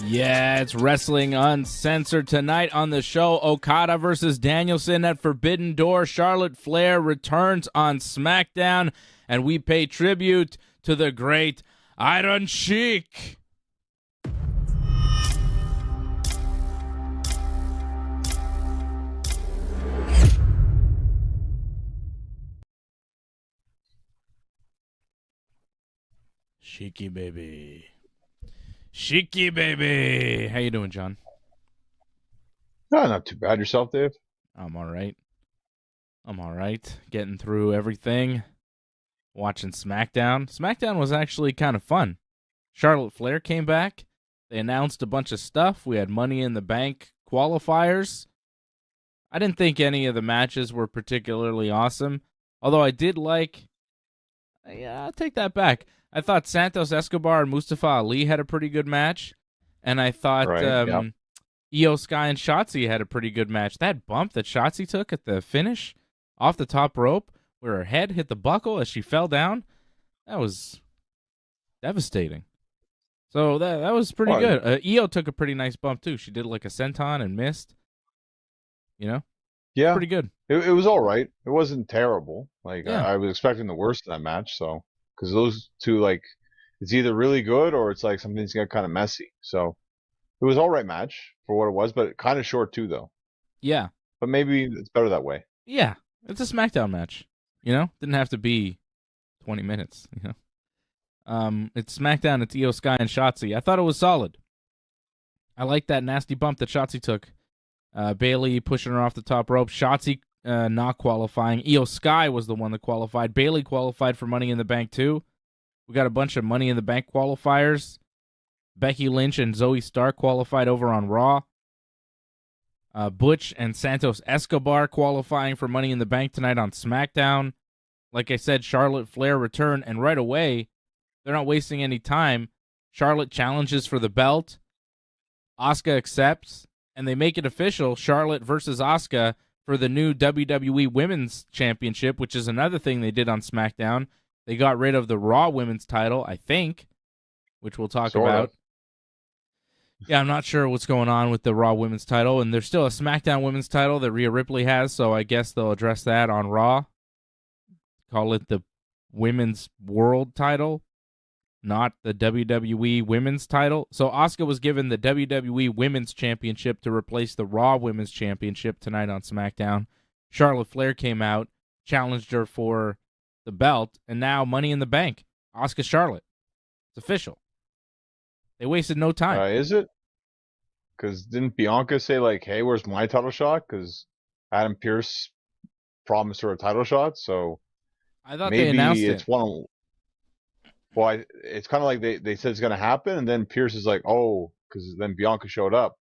Yeah, it's Wrestling Uncensored tonight on the show. Okada versus Danielson at Forbidden Door. Charlotte Flair returns on Smackdown, and we pay tribute to the great Iron Sheik. Sheiky baby. Sheiky baby. How you doing, John? No, not too bad. Yourself, Dave? I'm all right. Getting through everything. Watching Smackdown. Smackdown was actually kind of fun. Charlotte Flair came back. They announced a bunch of stuff. We had Money in the Bank qualifiers. I didn't think any of the matches were particularly awesome. Although I did like... Yeah, I'll take that back. I thought Santos Escobar and Mustafa Ali had a pretty good match. And I thought Io Sky and Shotzi had a pretty good match. That bump that Shotzi took at the finish off the top rope where her head hit the buckle as she fell down, that was devastating. So that was pretty good. Io took a pretty nice bump too. She did like a senton and missed. You know? Yeah. Pretty good. It was all right. It wasn't terrible. Yeah. I was expecting the worst in that match, so because those two, it's either really good or it's like something's got kind of messy. So it was all right match for what it was, but kind of short too, though. Yeah. But maybe it's better that way. Yeah. It's a SmackDown match. Didn't have to be 20 minutes, It's SmackDown, it's Io Sky and Shotzi. I thought it was solid. I like that nasty bump that Shotzi took. Bayley pushing her off the top rope. Shotzi not qualifying. Io Sky was the one that qualified. Bayley qualified for Money in the Bank too. We got a bunch of Money in the Bank qualifiers. Becky Lynch and Zoe Stark qualified over on Raw. Butch and Santos Escobar qualifying for Money in the Bank tonight on SmackDown. Like I said, Charlotte Flair returned, and right away, they're not wasting any time. Charlotte challenges for the belt. Asuka accepts, and they make it official, Charlotte versus Asuka for the new WWE Women's Championship, which is another thing they did on SmackDown. They got rid of the Raw Women's title, I think, which we'll talk about. Yeah, I'm not sure what's going on with the Raw Women's title, and there's still a SmackDown Women's title that Rhea Ripley has, so I guess they'll address that on Raw. Call it the Women's World title, not the WWE Women's title. So Asuka was given the WWE Women's Championship to replace the Raw Women's Championship tonight on SmackDown. Charlotte Flair came out, challenged her for the belt, and now Money in the Bank. Asuka Charlotte. It's official. They wasted no time. Is it? Because didn't Bianca say, hey, where's my title shot? Because Adam Pearce promised her a title shot, so I thought maybe they announced it's it. one. Well, it's kind of like they said it's going to happen, and then Pearce is like, oh, because then Bianca showed up.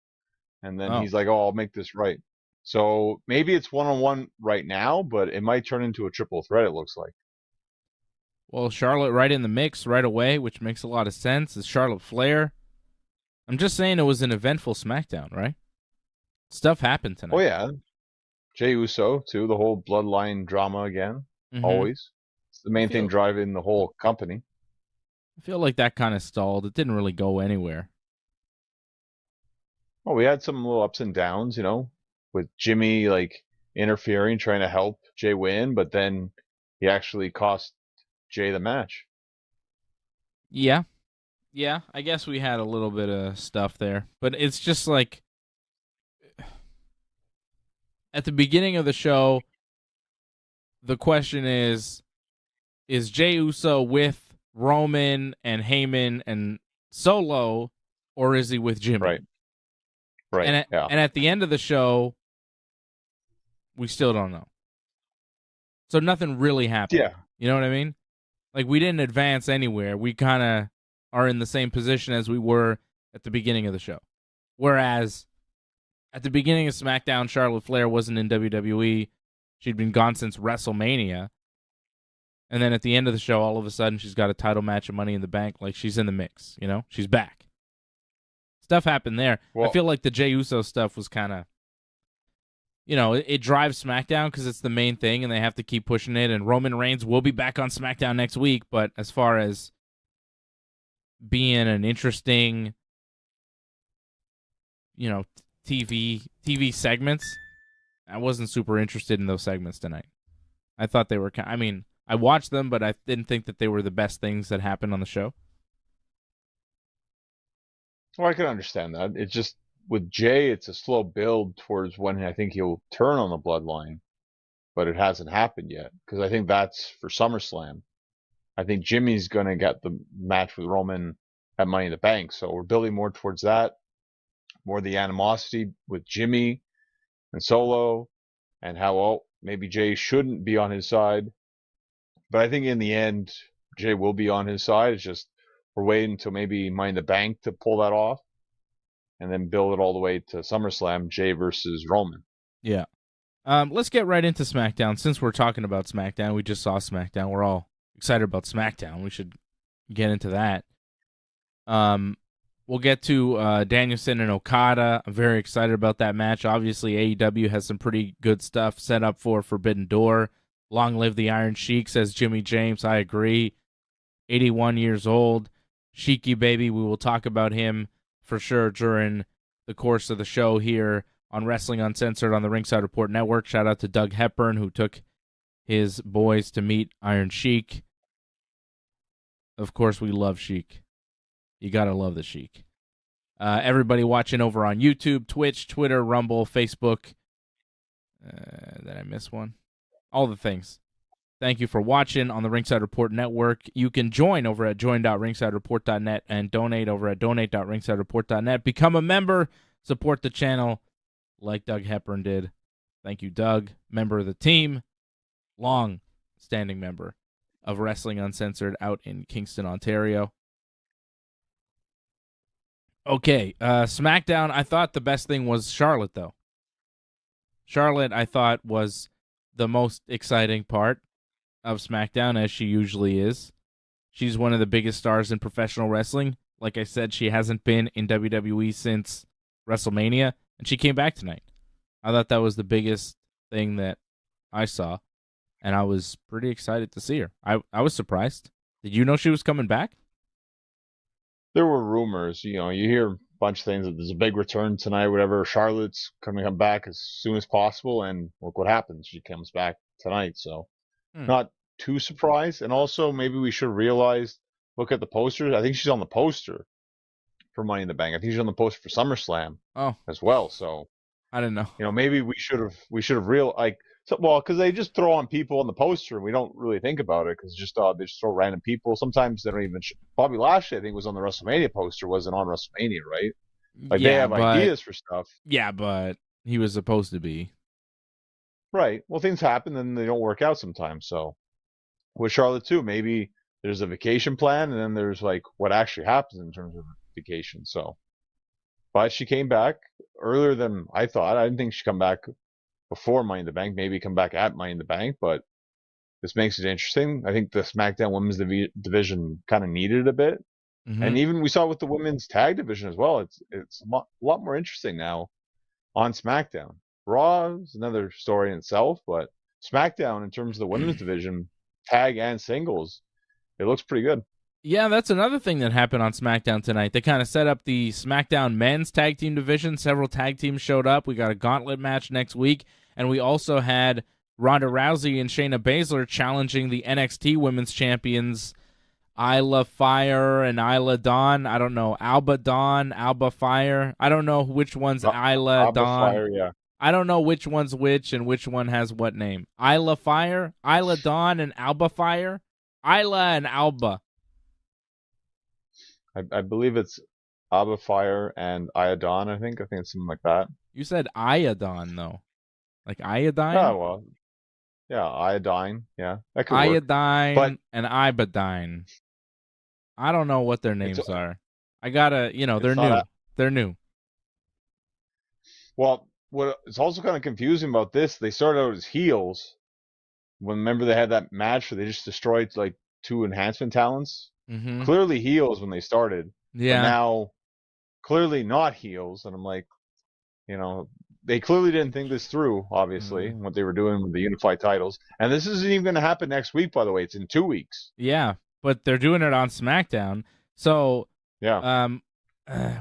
And then he's like, oh, I'll make this right. So maybe it's one-on-one right now, but it might turn into a triple threat, it looks like. Well, Charlotte right in the mix right away, which makes a lot of sense. Is Charlotte Flair. I'm just saying it was an eventful SmackDown, right? Stuff happened tonight. Oh, yeah. Jey Uso, too. The whole bloodline drama again. Mm-hmm. Always. It's the main thing driving the whole company. I feel like that kind of stalled. It didn't really go anywhere. Well, we had some little ups and downs, with Jimmy, interfering, trying to help Jey win, but then he actually cost Jey the match. Yeah. Yeah, I guess we had a little bit of stuff there. But it's just like, at the beginning of the show, the question is Jey Uso with Roman and Heyman and Solo, or is he with Jimmy? Right. And at the end of the show, we still don't know. So nothing really happened. Yeah. You know what I mean? We didn't advance anywhere. We kind of are in the same position as we were at the beginning of the show. Whereas at the beginning of SmackDown, Charlotte Flair wasn't in WWE. She'd been gone since WrestleMania. And then at the end of the show, all of a sudden, she's got a title match of Money in the Bank. She's in the mix, She's back. Stuff happened there. Well, I feel like the Jey Uso stuff was kind of, it drives SmackDown because it's the main thing, and they have to keep pushing it. And Roman Reigns will be back on SmackDown next week. But as far as being an interesting TV segments. I wasn't super interested in those segments tonight. I thought they were. I mean, I watched them, but I didn't think that they were the best things that happened on the show. Well, I can understand that. It's just with Jay, it's a slow build towards when I think he'll turn on the bloodline, but it hasn't happened yet because I think that's for SummerSlam. I think Jimmy's going to get the match with Roman at Money in the Bank, so we're building more towards that, more the animosity with Jimmy and Solo, and how maybe Jay shouldn't be on his side. But I think in the end, Jay will be on his side. It's just we're waiting until maybe Money in the Bank to pull that off, and then build it all the way to SummerSlam, Jay versus Roman. Yeah. Let's get right into SmackDown. Since we're talking about SmackDown, we just saw SmackDown. We're all excited about SmackDown. We should get into that. We'll get to Danielson and Okada. I'm very excited about that match. Obviously, AEW has some pretty good stuff set up for Forbidden Door. Long live the Iron Sheik, says Jimmy James. I agree. 81 years old. Sheiky baby. We will talk about him for sure during the course of the show here on Wrestling Uncensored on the Ringside Report Network. Shout out to Doug Hepburn, who took his boys to meet Iron Sheik. Of course, we love Sheik. You gotta love the Sheik. Everybody watching over on YouTube, Twitch, Twitter, Rumble, Facebook. Did I miss one? All the things. Thank you for watching on the Ringside Report Network. You can join over at join.ringsidereport.net and donate over at donate.ringsidereport.net. Become a member. Support the channel like Doug Hepburn did. Thank you, Doug. Member of the team. Long-standing member of Wrestling Uncensored out in Kingston, Ontario. Okay, SmackDown, I thought the best thing was Charlotte, though. Charlotte, I thought, was the most exciting part of SmackDown, as she usually is. She's one of the biggest stars in professional wrestling. Like I said, she hasn't been in WWE since WrestleMania, and she came back tonight. I thought that was the biggest thing that I saw, and I was pretty excited to see her. I was surprised. Did you know she was coming back? There were rumors, you hear a bunch of things that there's a big return tonight, whatever. Charlotte's going to come back as soon as possible, and look what happens. She comes back tonight, so not too surprised. And also, maybe we should realize, look at the posters. I think she's on the poster for Money in the Bank. I think she's on the poster for SummerSlam as well. So I didn't know. Maybe we should have real because they just throw on people on the poster and we don't really think about it because they just throw random people. Sometimes they don't even. Bobby Lashley, I think, was on the WrestleMania poster, wasn't on WrestleMania, right? They have ideas for stuff. Yeah, but he was supposed to be. Right. Well, things happen and they don't work out sometimes. So with Charlotte too, maybe there's a vacation plan and then there's what actually happens in terms of vacation. So, but she came back earlier than I thought. I didn't think she'd come back before Money in the Bank, maybe come back at Money in the Bank, but this makes it interesting. I think the SmackDown Women's Division kind of needed a bit. Mm-hmm. And even we saw with the Women's Tag Division as well, it's a lot more interesting now on SmackDown. Raw is another story in itself, but SmackDown, in terms of the Women's Division, tag and singles, it looks pretty good. Yeah, that's another thing that happened on SmackDown tonight. They kind of set up the SmackDown Men's Tag Team Division. Several tag teams showed up. We got a gauntlet match next week, and we also had Ronda Rousey and Shayna Baszler challenging the NXT Women's Champions Isla Fire and Isla Dawn. I don't know, Alba Dawn, Alba Fire. I don't know which one's Isla Dawn. Fire, yeah. I don't know which one's which and which one has what name. Isla Fire, Isla Dawn, and Alba Fire. Isla and Alba. I believe it's Alba Fire and Iodine, I think. it's something like that. You said iodine, though. Like iodine? Oh, well. Yeah, iodine. Yeah, that could iodine work. And iodine. I don't know what their names are. I gotta, they're new. They're new. Well, what it's also kind of confusing about this, they started out as heels. Remember they had that match where they just destroyed 2 enhancement talents? Mm-hmm. Clearly heels when they started. Yeah. But now, clearly not heels. And I'm like, they clearly didn't think this through, obviously, what they were doing with the unified titles. And this isn't even going to happen next week, by the way. It's in 2 weeks. Yeah, but they're doing it on SmackDown. So, yeah.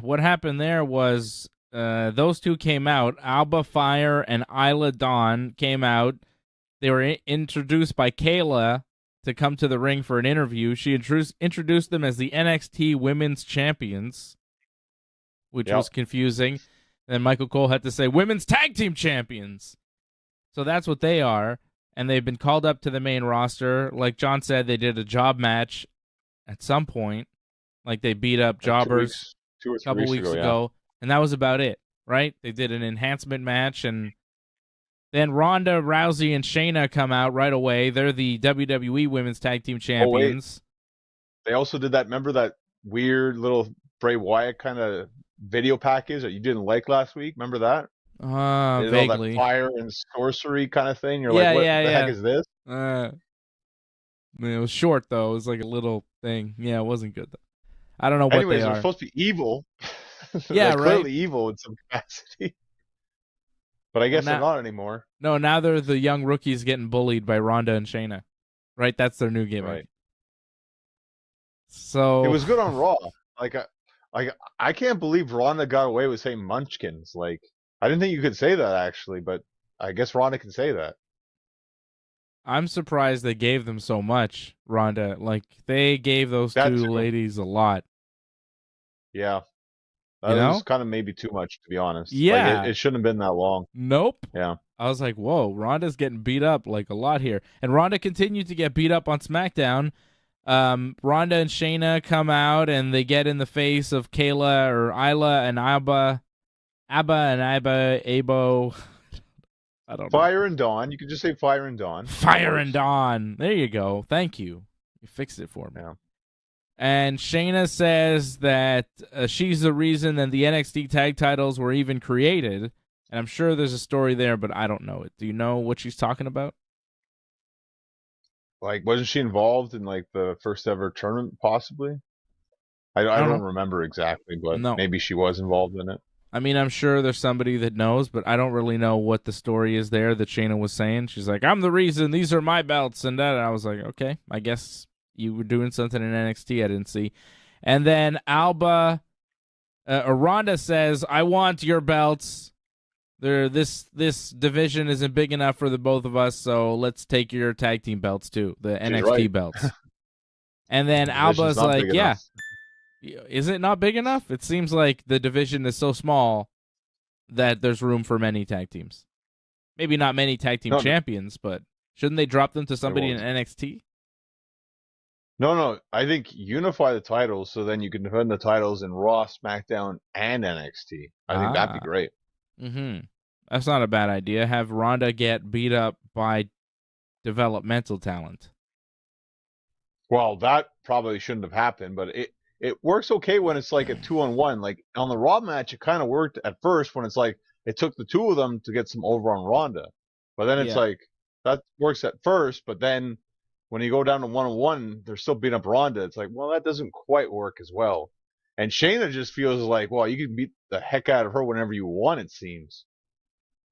What happened there was those two came out. Alba Fire and Isla Dawn came out. They were introduced by Kayla to come to the ring for an interview. She introduced them as the NXT Women's Champions, which was confusing. Then Michael Cole had to say Women's Tag Team Champions. So that's what they are, and they've been called up to the main roster. Like John said, they did a job match at some point. Like they beat up jobbers two or a couple weeks ago, and that was about it, right? They did an enhancement match, and then Ronda Rousey and Shayna come out right away. They're the WWE Women's Tag Team Champions. They also did that. Remember that weird little Bray Wyatt kind of video package that you didn't like last week? Remember that? Vaguely. All that fire and sorcery kind of thing. You're like, what the heck is this? It was short, though. It was like a little thing. Yeah, it wasn't good, though. I don't know what they are. They're supposed to be evil. Yeah, right. Clearly evil in some capacity. But I guess they're not anymore. No, now they're the young rookies getting bullied by Ronda and Shayna. Right? That's their new gimmick. Right. So it was good on Raw. I can't believe Ronda got away with saying munchkins. Like, I didn't think you could say that, actually, but I guess Ronda can say that. I'm surprised they gave them so much, Ronda. Like, they gave those two ladies a lot. Yeah. That was kind of maybe too much, to be honest. Yeah. Like, it shouldn't have been that long. Nope. Yeah. I was like, whoa, Ronda's getting beat up like a lot here. And Ronda continued to get beat up on SmackDown. Ronda and Shayna come out, and they get in the face of Kayla or Isla and Abo. I don't know. Fire and Dawn. You could just say Fire and Dawn. Fire and Dawn. There you go. Thank you. You fixed it for me. Yeah. And Shayna says that she's the reason that the NXT tag titles were even created. And I'm sure there's a story there, but I don't know it. Do you know what she's talking about? Like, wasn't she involved in, like, the first ever tournament, possibly? I don't remember exactly, but maybe she was involved in it. I mean, I'm sure there's somebody that knows, but I don't really know what the story is there that Shayna was saying. She's like, I'm the reason, these are my belts, and that. And I was like, okay, I guess you were doing something in NXT I didn't see. And then Ronda says, I want your belts. This division isn't big enough for the both of us, so let's take your tag team belts too, the NXT belts. And then Alba's like, yeah. Is it not big enough? It seems like the division is so small that there's room for many tag teams. Maybe not many tag team champions, but shouldn't they drop them to somebody in NXT? No. I think unify the titles so then you can defend the titles in Raw, SmackDown, and NXT. I think that'd be great. Mm-hmm. That's not a bad idea. Have Ronda get beat up by developmental talent. Well, that probably shouldn't have happened, but it works okay when it's like a 2-on-1. Like on the Raw match, it kind of worked at first when it's like it took the two of them to get some over on Ronda. But then it's like that works at first, but then when you go down to 1-on-1, they're still beating up Ronda. It's like, well, that doesn't quite work as well. And Shayna just feels like, well, you can beat the heck out of her whenever you want, it seems.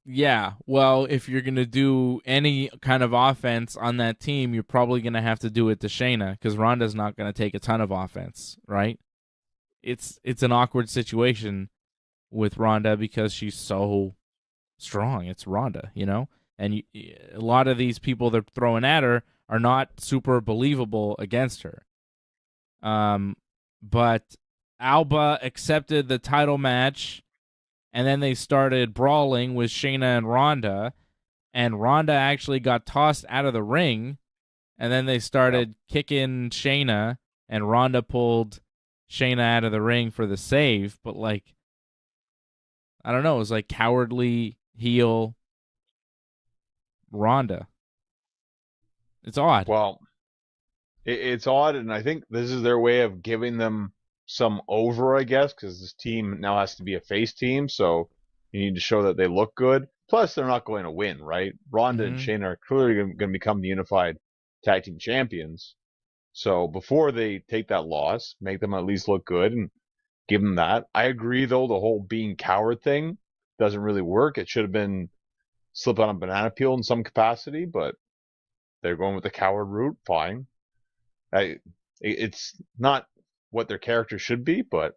Yeah, well, if you're going to do any kind of offense on that team, you're probably going to have to do it to Shayna because Ronda's not going to take a ton of offense, right? It's an awkward situation with Ronda because she's so strong. It's Ronda, you know? And a lot of these people they're throwing at her are not super believable against her. But Alba accepted the title match, and then they started brawling with Shayna and Ronda, and Ronda actually got tossed out of the ring, and then they started kicking Shayna, and Ronda pulled Shayna out of the ring for the save, but like, I don't know, it was like cowardly heel Ronda. It's odd. Well, it's odd, and I think this is their way of giving them some over, I guess, because this team now has to be a face team, so you need to show that they look good. Plus, they're not going to win, right? Ronda and Shayna are clearly going to become the unified tag team champions. So before they take that loss, make them at least look good and give them that. I agree, though, the whole being coward thing doesn't really work. It should have been slip on a banana peel in some capacity, but they're going with the coward route. Fine. It's not what their character should be, but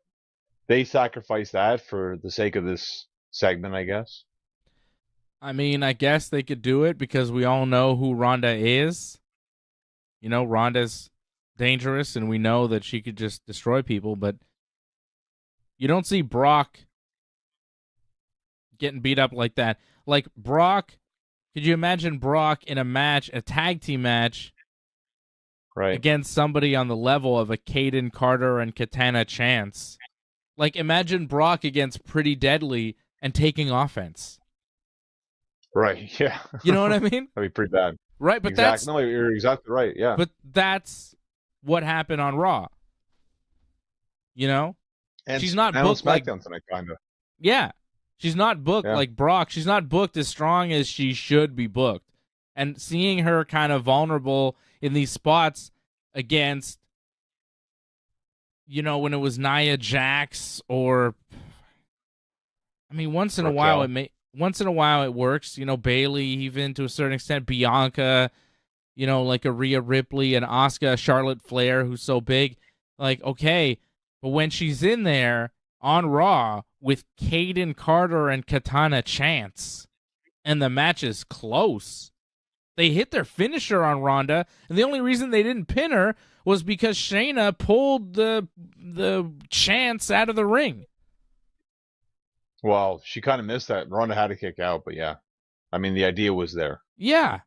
they sacrificed that for the sake of this segment, I guess. I mean, I guess they could do it because we all know who Ronda is. You know, Ronda's dangerous, and we know that she could just destroy people, but you don't see Brock getting beat up like that. Like, Brock, could you imagine Brock in a match, a tag team match, right, against somebody on the level of a Caden Carter and Katana Chance? Like, imagine Brock against Pretty Deadly and taking offense. right, yeah. You know what I mean? That'd be pretty bad. Right, but that's... No, you're exactly right, yeah. But that's what happened on Raw. You know? And she's not booked on SmackDown tonight, kind of. Yeah. She's not booked like Brock. She's not booked as strong as she should be booked. And seeing her kind of vulnerable in these spots against, you know, when it was Nia Jax or, I mean, once in a while it works. You know, Bayley, even to a certain extent, Bianca, you know, like a Rhea Ripley and Asuka, Charlotte Flair, who's so big. Like, okay, but when she's in there on Raw with Caden Carter and Katana Chance, and the match is close, they hit their finisher on Ronda, and the only reason they didn't pin her was because Shayna pulled the Chance out of the ring. Well, she kind of missed that. Ronda had to kick out, but yeah. I mean, the idea was there. Yeah.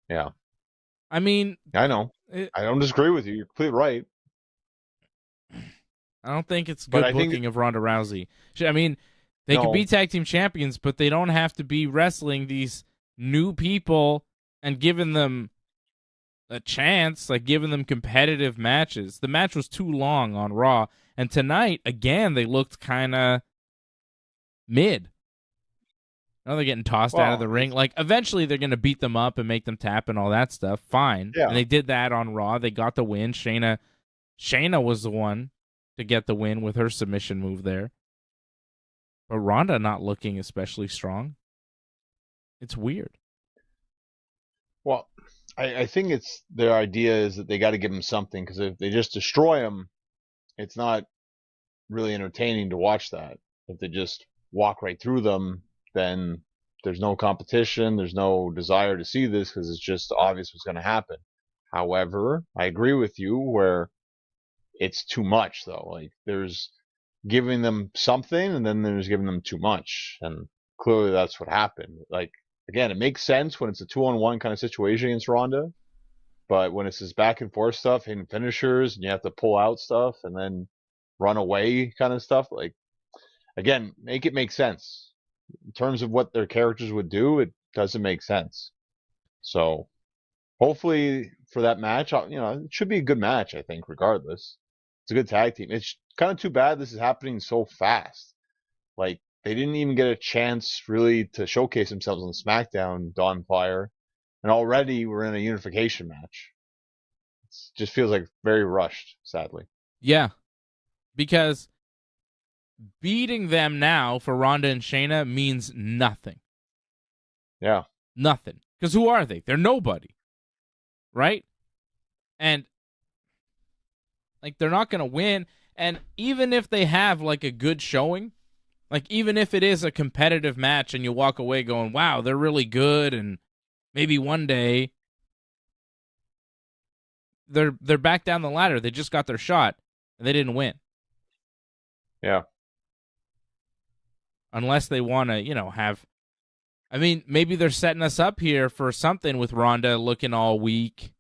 Yeah. I mean... I know. I don't disagree with you. You're completely right. I don't think it's good booking of Ronda Rousey. I mean, they could be tag team champions, but they don't have to be wrestling these new people and giving them a chance, like giving them competitive matches. The match was too long on Raw, and tonight, again, they looked kind of mid. Now they're getting tossed out of the ring. Like, eventually they're going to beat them up and make them tap and all that stuff. Fine. Yeah. And they did that on Raw. They got the win. Shayna was the one to get the win with her submission move there. But Ronda not looking especially strong. It's weird. Well, I think it's their idea is that they got to give them something, because if they just destroy them, it's not really entertaining to watch that. If they just walk right through them, then there's no competition, there's no desire to see this, because it's just obvious what's going to happen. However, I agree with you where it's too much, though. Like, there's giving them something, and then there's giving them too much, and clearly that's what happened. Like, again, it makes sense when it's a 2-on-1 kind of situation against Ronda, but when it's this back and forth stuff, hitting finishers, and you have to pull out stuff and then run away kind of stuff, like, again, make it make sense. In terms of what their characters would do, it doesn't make sense. So, hopefully for that match, you know, it should be a good match, I think, regardless. It's a good tag team. It's kind of too bad this is happening so fast. Like, they didn't even get a chance really to showcase themselves on SmackDown, Dawn Fire, and already we're in a unification match. It just feels like very rushed, sadly. Yeah, because beating them now for Ronda and Shayna means nothing. Yeah. Nothing. Because who are they? They're nobody. Right? And, like, they're not going to win. And even if they have, like, a good showing, like, even if it is a competitive match and you walk away going, wow, they're really good, and maybe one day they're back down the ladder. They just got their shot, and they didn't win. Yeah. Unless they want to, you know, have... I mean, maybe they're setting us up here for something with Ronda looking all weak,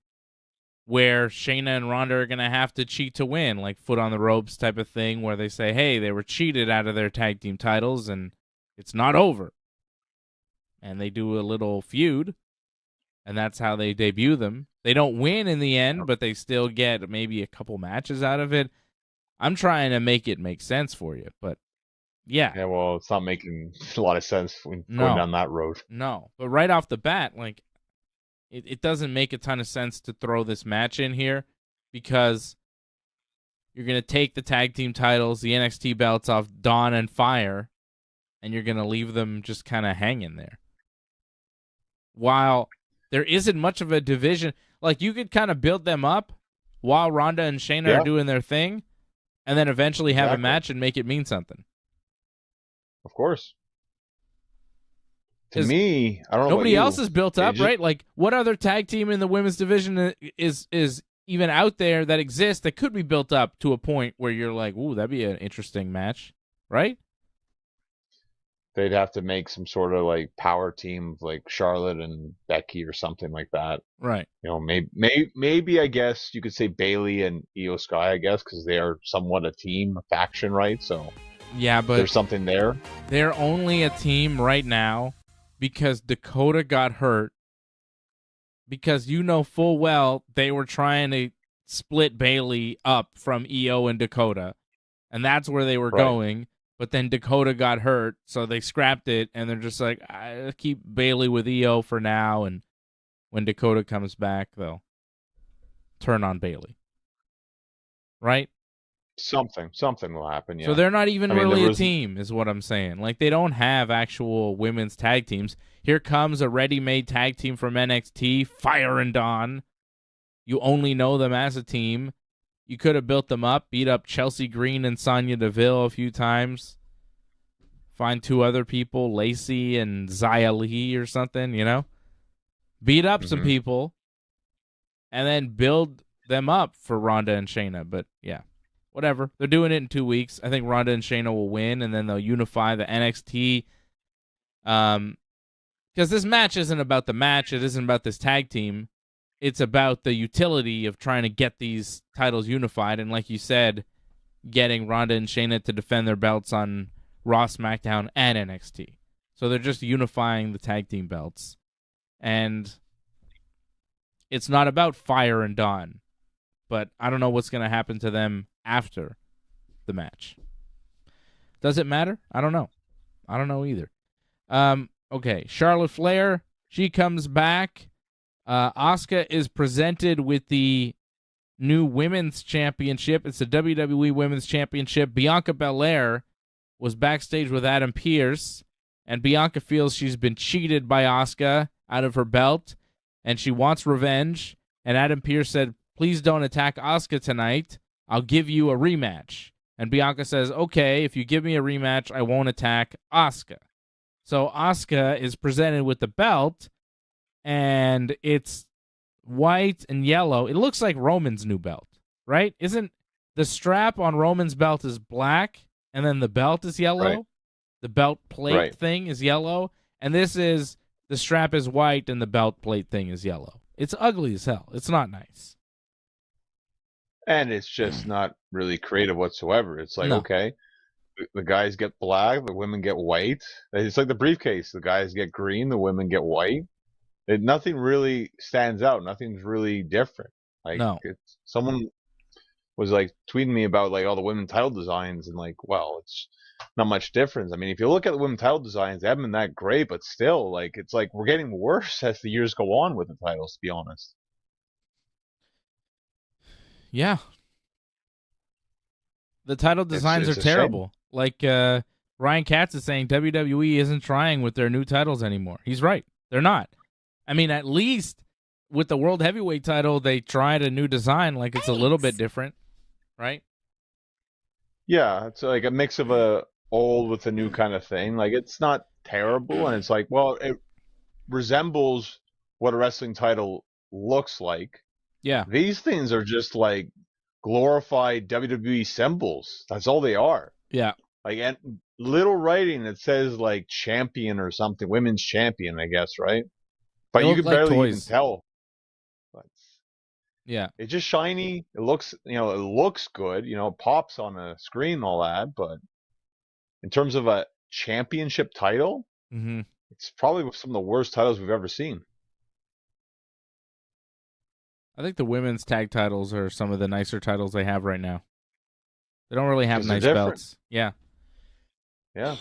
where Shayna and Ronda are going to have to cheat to win, like foot on the ropes type of thing, where they say, hey, they were cheated out of their tag team titles, and it's not over. And they do a little feud, and that's how they debut them. They don't win in the end, but they still get maybe a couple matches out of it. I'm trying to make it make sense for you, but yeah. Yeah, well, it's not making a lot of sense going down that road. No, but right off the bat, like, it doesn't make a ton of sense to throw this match in here, because you're going to take the tag team titles, the NXT belts off Dawn and Fire, and you're going to leave them just kind of hanging there. While there isn't much of a division, like, you could kind of build them up while Ronda and Shayna are doing their thing, and then eventually have a Exactly. match and make it mean something. Of course. To me, I don't know. Nobody about else is built up, right? Like, what other tag team in the women's division is even out there that exists that could be built up to a point where you're like, ooh, that'd be an interesting match, right? They'd have to make some sort of like power team, like Charlotte and Becky or something like that. Right. You know, maybe I guess you could say Bailey and Io Sky, I guess, because they are somewhat a team, a faction, right? So yeah, but there's something there. They're only a team right now because Dakota got hurt. Because you know full well they were trying to split Bailey up from Io and Dakota, and that's where they were going. But then Dakota got hurt, so they scrapped it, and they're just like, I keep Bailey with Io for now, and when Dakota comes back, they'll turn on Bailey. Right? Something will happen, yeah. So they're not even really a team, is what I'm saying. Like, they don't have actual women's tag teams. Here comes a ready-made tag team from NXT, Fire and Dawn. You only know them as a team. You could have built them up, beat up Chelsea Green and Sonya Deville a few times. Find two other people, Lacey and Xia Li or something, you know? Beat up some people, and then build them up for Ronda and Shayna. But, yeah, whatever. They're doing it in 2 weeks. I think Ronda and Shayna will win, and then they'll unify the NXT. Because this match isn't about the match. It isn't about this tag team. It's about the utility of trying to get these titles unified. And like you said, getting Ronda and Shayna to defend their belts on Raw, SmackDown, and NXT. So they're just unifying the tag team belts. And it's not about Fire and Dawn. But I don't know what's going to happen to them after the match. Does it matter? I don't know. I don't know either. Okay, Charlotte Flair, she comes back. Asuka is presented with the new Women's Championship. It's the WWE Women's Championship. Bianca Belair was backstage with Adam Pearce, and Bianca feels she's been cheated by Asuka out of her belt, and she wants revenge. And Adam Pearce said, please don't attack Asuka tonight. I'll give you a rematch. And Bianca says, okay, if you give me a rematch, I won't attack Asuka. So Asuka is presented with the belt, and it's white and yellow. It looks like Roman's new belt, right? Isn't the strap on Roman's belt is black, and then the belt is yellow? Right. The belt plate thing is yellow, and this is the strap is white and the belt plate thing is yellow. It's ugly as hell. It's not nice. And it's just not really creative whatsoever. It's like, okay, the guys get black, the women get white. It's like the briefcase. The guys get green, the women get white. Nothing really stands out. Nothing's really different. Like, someone was like tweeting me about like all the women title designs, and like, well, it's not much difference. I mean, if you look at the women title designs, they haven't been that great, but still, like, it's like we're getting worse as the years go on with the titles, to be honest. Yeah. The title designs are terrible. Like Ryan Katz is saying, WWE isn't trying with their new titles anymore. He's right. They're not. I mean, at least with the World Heavyweight title, they tried a new design. Like, it's a little bit different, right? Yeah, it's like a mix of a old with a new kind of thing. Like, it's not terrible, and it's like, well, it resembles what a wrestling title looks like. Yeah. These things are just like glorified WWE symbols. That's all they are. Yeah. Like, and little writing that says like champion or something, women's champion, I guess, right? But you can barely even tell. But yeah. It's just shiny. It looks, it looks good. It pops on a screen and all that. But in terms of a championship title, it's probably some of the worst titles we've ever seen. I think the women's tag titles are some of the nicer titles they have right now. They don't really have nice belts. Yeah. Yeah.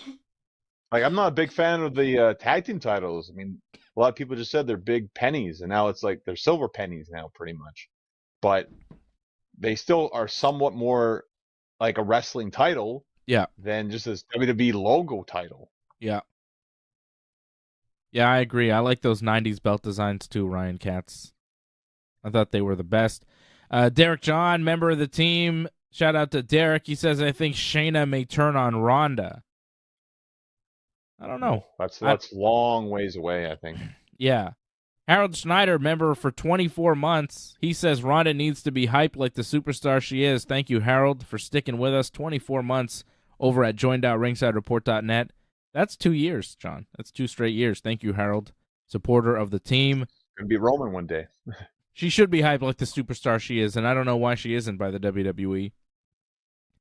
Like, I'm not a big fan of the tag team titles. I mean, a lot of people just said they're big pennies, and now it's like they're silver pennies now, pretty much. But they still are somewhat more like a wrestling title than just this WWE logo title. Yeah. Yeah, I agree. I like those 90s belt designs too, Ryan Katz. I thought they were the best. Derek John, member of the team, Shout out to Derek. He says, I think Shayna may turn on Ronda. I don't know. That's long ways away, I think. Yeah. Harold Schneider, member for 24 months. He says Ronda needs to be hyped like the superstar she is. Thank you, Harold, for sticking with us. 24 months over at join.ringsidereport.net. That's 2 years, John. That's 2 straight years. Thank you, Harold, supporter of the team. Gonna be Roman one day. She should be hyped like the superstar she is, and I don't know why she isn't by the WWE.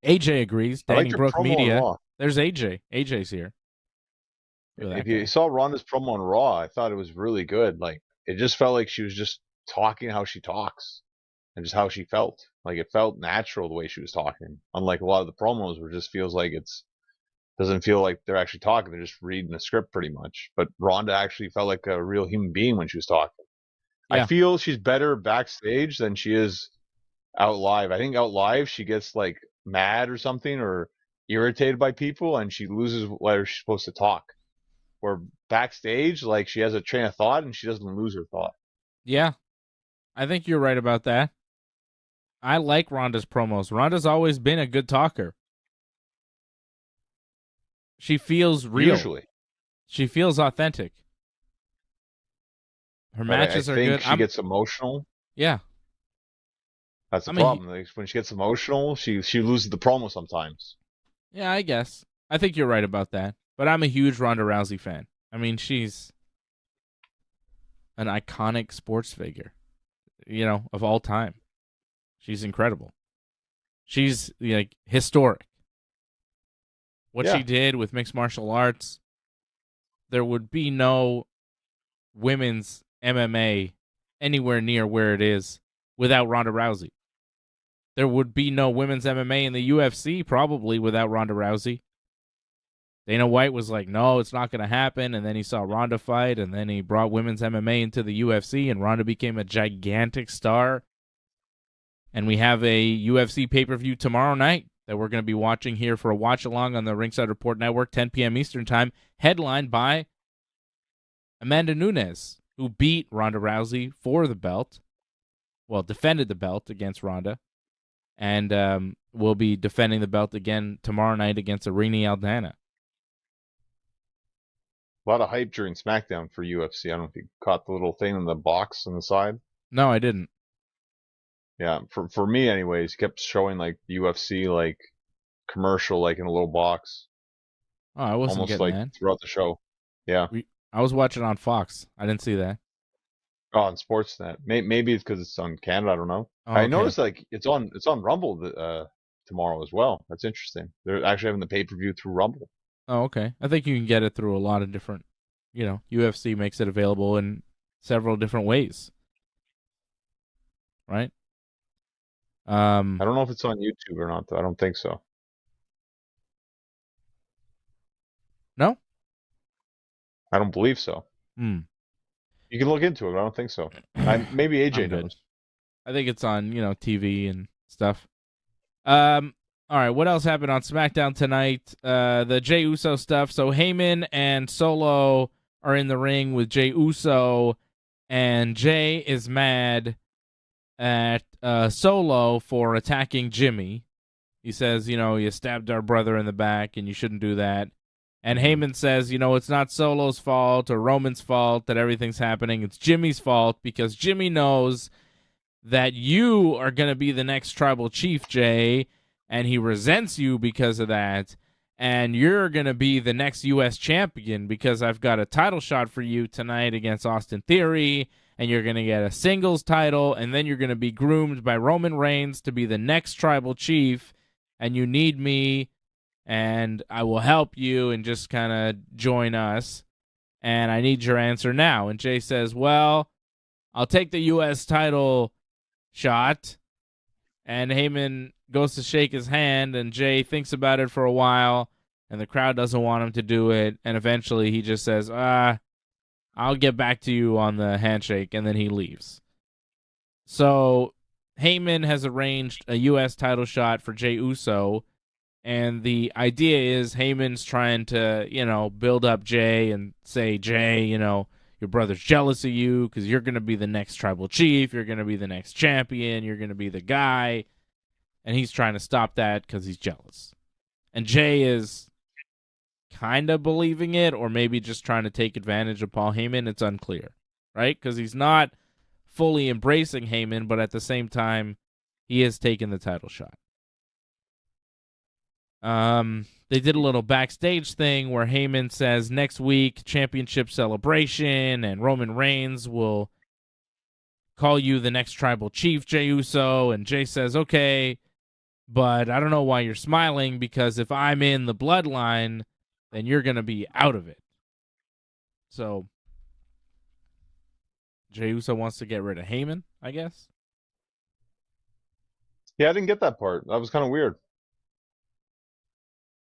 AJ agrees. Danny Brook Media. There's AJ. AJ's here. If you saw Ronda's promo on Raw, I thought it was really good. Like, it just felt like she was just talking how she talks and just how she felt. Like, it felt natural the way she was talking. Unlike a lot of the promos where it just feels like doesn't feel like they're actually talking. They're just reading a script pretty much. But Ronda actually felt like a real human being when she was talking. Yeah. I feel she's better backstage than she is out live. I think out live she gets like mad or something or irritated by people and she loses whether she's supposed to talk. Or backstage, like she has a train of thought and she doesn't lose her thought. Yeah, I think you're right about that. I like Ronda's promos. Ronda's always been a good talker. She feels real. Usually. She feels authentic. Her matches are good. She gets emotional. Yeah. That's the problem. Like, when she gets emotional, she loses the promo sometimes. Yeah, I guess. I think you're right about that. But I'm a huge Ronda Rousey fan. I mean, she's an iconic sports figure, of all time. She's incredible. She's like historic. What she did with mixed martial arts, there would be no women's MMA anywhere near where it is without Ronda Rousey. There would be no women's MMA in the UFC probably without Ronda Rousey. Dana White was like, no, it's not going to happen. And then he saw Ronda fight, and then he brought women's MMA into the UFC, and Ronda became a gigantic star. And we have a UFC pay-per-view tomorrow night that we're going to be watching here for a watch-along on the Ringside Report Network, 10 p.m. Eastern Time, headlined by Amanda Nunes, who beat Ronda Rousey for the belt. Well, defended the belt against Ronda. And will be defending the belt again tomorrow night against Irene Aldana. A lot of hype during Smackdown for UFC. I don't know if you caught the little thing in the box on the side. No, I didn't. Yeah, for me anyways, kept showing like the UFC like commercial like in a little box. Oh, I wasn't almost getting like that. Throughout the show. Yeah. I was watching on Fox. I didn't see that. Oh, on Sportsnet. Maybe it's because it's on Canada. I don't know. Oh, okay. I noticed like it's on Rumble tomorrow as well. That's interesting. They're actually having the pay-per-view through Rumble. Oh, okay. I think you can get it through a lot of different, UFC makes it available in several different ways. Right? I don't know if it's on YouTube or not, though. I don't think so. No? I don't believe so. You can look into it, but I don't think so. Maybe AJ knows. I think it's on, TV and stuff. All right, what else happened on SmackDown tonight? The Jey Uso stuff. So Heyman and Solo are in the ring with Jey Uso, and Jey is mad at Solo for attacking Jimmy. He says, you stabbed our brother in the back, and you shouldn't do that. And Heyman says, it's not Solo's fault or Roman's fault that everything's happening. It's Jimmy's fault because Jimmy knows that you are going to be the next tribal chief, Jey, and he resents you because of that, and you're going to be the next U.S. champion because I've got a title shot for you tonight against Austin Theory, and you're going to get a singles title, and then you're going to be groomed by Roman Reigns to be the next tribal chief, and you need me, and I will help you and just kind of join us, and I need your answer now. And Jey says, well, I'll take the U.S. title shot, and Heyman goes to shake his hand, and Jey thinks about it for a while, and the crowd doesn't want him to do it, and eventually he just says, I'll get back to you on the handshake, and then he leaves. So Heyman has arranged a U.S. title shot for Jey Uso, and the idea is Heyman's trying to, build up Jey and say, Jey, your brother's jealous of you because you're going to be the next tribal chief, you're going to be the next champion, you're going to be the guy. and he's trying to stop that because he's jealous. And Jay is kind of believing it, or maybe just trying to take advantage of Paul Heyman. It's unclear, right? Because he's not fully embracing Heyman, but at the same time, he is taking the title shot. They did a little backstage thing where Heyman says next week, championship celebration, and Roman Reigns will call you the next tribal chief, Jey Uso. And Jay says, okay, but I don't know why you're smiling, because if I'm in the bloodline, then you're going to be out of it. So Jey Uso wants to get rid of Heyman, I guess. Yeah, I didn't get that part. That was kind of weird.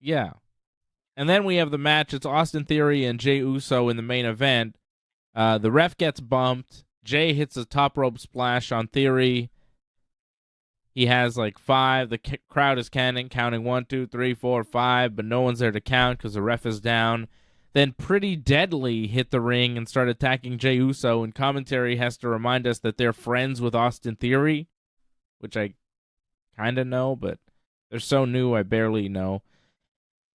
Yeah. And then we have the match. It's Austin Theory and Jey Uso in the main event. The ref gets bumped. Jay hits a top rope splash on Theory. He has like 5. The crowd is counting 1, 2, 3, 4, 5, but no one's there to count because the ref is down. Then Pretty Deadly hit the ring and started attacking Jey Uso, and commentary has to remind us that they're friends with Austin Theory, which I kind of know, but they're so new I barely know.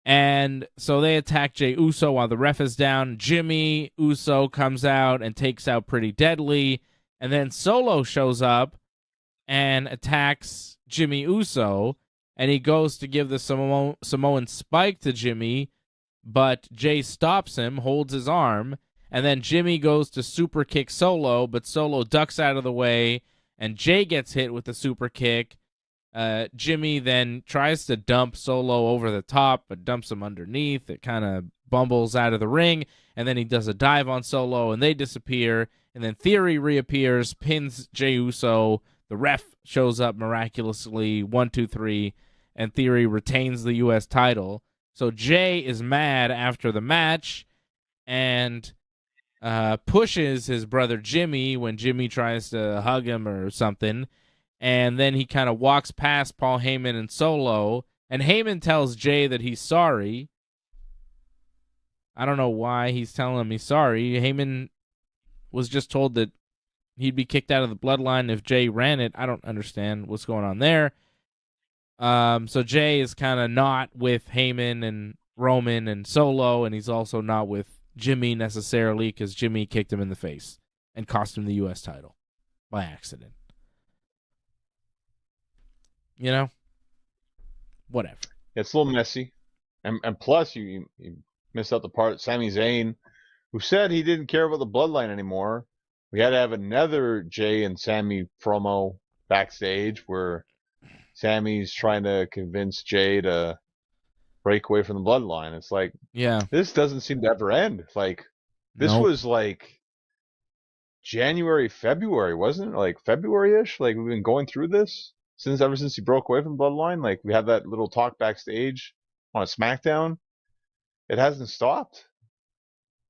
And so they attack Jey Uso while the ref is down. Jimmy Uso comes out and takes out Pretty Deadly. And then Solo shows up and attacks Jimmy Uso. And he goes to give the Samoan spike to Jimmy. But Jay stops him, holds his arm. And then Jimmy goes to super kick Solo. But Solo ducks out of the way. And Jay gets hit with the super kick. Jimmy then tries to dump Solo over the top, but dumps him underneath. It kind of bumbles out of the ring, and then he does a dive on Solo, and they disappear. And then Theory reappears, pins Jey Uso. The ref shows up miraculously, 1, 2, 3, and Theory retains the U.S. title. So Jay is mad after the match and pushes his brother Jimmy when Jimmy tries to hug him or something. And then he kind of walks past Paul Heyman and Solo. And Heyman tells Jay that he's sorry. I don't know why he's telling him he's sorry. Heyman was just told that he'd be kicked out of the bloodline if Jay ran it. I don't understand what's going on there. So Jay is kind of not with Heyman and Roman and Solo. And he's also not with Jimmy necessarily, because Jimmy kicked him in the face and cost him the U.S. title by accident. You know, whatever. It's a little messy, and plus you missed out the part. Sami Zayn, who said he didn't care about the bloodline anymore. We had to have another Jay and Sami promo backstage where Sami's trying to convince Jay to break away from the bloodline. It's like, yeah, this doesn't seem to ever end. Like, this was like January, February, wasn't it? Like February-ish. Like, we've been going through this ever since he broke away from Bloodline. Like, we had that little talk backstage on a SmackDown. It hasn't stopped.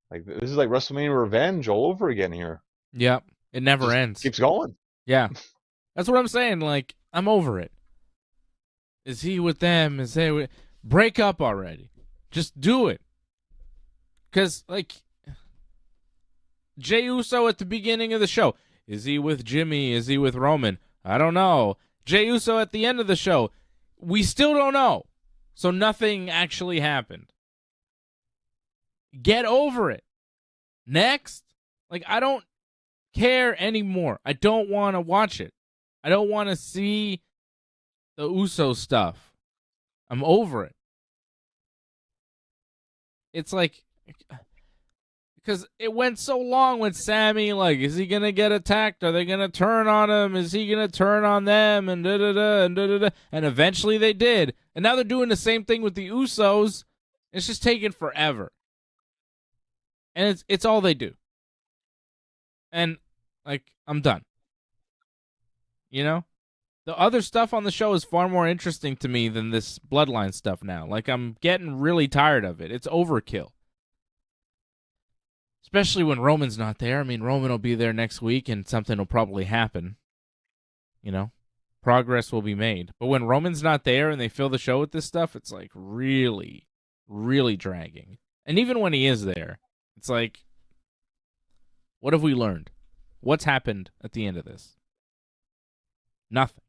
Like, this is like WrestleMania Revenge all over again here. Yep. It never ends. Keeps going. Yeah. That's what I'm saying. Like, I'm over it. Is he with them? Is they with... Break up already. Just do it. Because, like, Jey Uso at the beginning of the show. Is he with Jimmy? Is he with Roman? I don't know. Jey Uso at the end of the show. We still don't know. So nothing actually happened. Get over it. Next. Like, I don't care anymore. I don't want to watch it. I don't want to see the Uso stuff. I'm over it. It's like, because it went so long with Sami, like, is he going to get attacked? Are they going to turn on him? Is he going to turn on them? And da-da-da, and da-da-da. And eventually they did. And now they're doing the same thing with the Usos. It's just taking forever. And it's all they do. And, like, I'm done. You know? The other stuff on the show is far more interesting to me than this Bloodline stuff now. Like, I'm getting really tired of it. It's overkill. Especially when Roman's not there. I mean, Roman will be there next week and something will probably happen. You know? Progress will be made. But when Roman's not there and they fill the show with this stuff, it's like really, really dragging. And even when he is there, it's like, what have we learned? What's happened at the end of this? Nothing.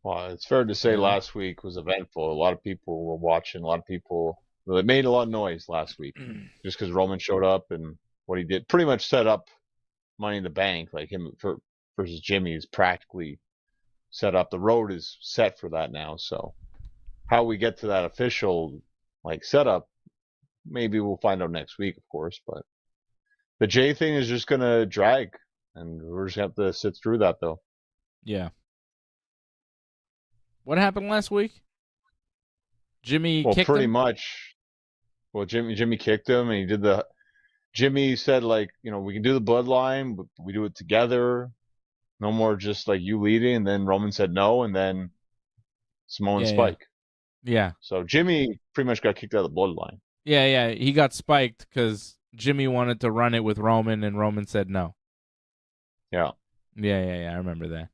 Well, it's fair to say last week was eventful. A lot of people were watching. A lot of people, well, it made a lot of noise last week just because Roman showed up and what he did pretty much set up Money in the Bank. Like him versus Jimmy is practically set up. The road is set for that now. So how we get to that official like setup, maybe we'll find out next week, of course. But the Jay thing is just gonna drag, and we're just gonna have to sit through that though. Yeah. What happened last week? Jimmy kicked pretty him? much. Well, Jimmy kicked him, and he did the. Jimmy said, like, we can do the bloodline, but we do it together. No more just like you leading. And then Roman said no, and then Samoan Spike. Yeah. So Jimmy pretty much got kicked out of the bloodline. Yeah. He got spiked because Jimmy wanted to run it with Roman, and Roman said no. Yeah. Yeah. I remember that.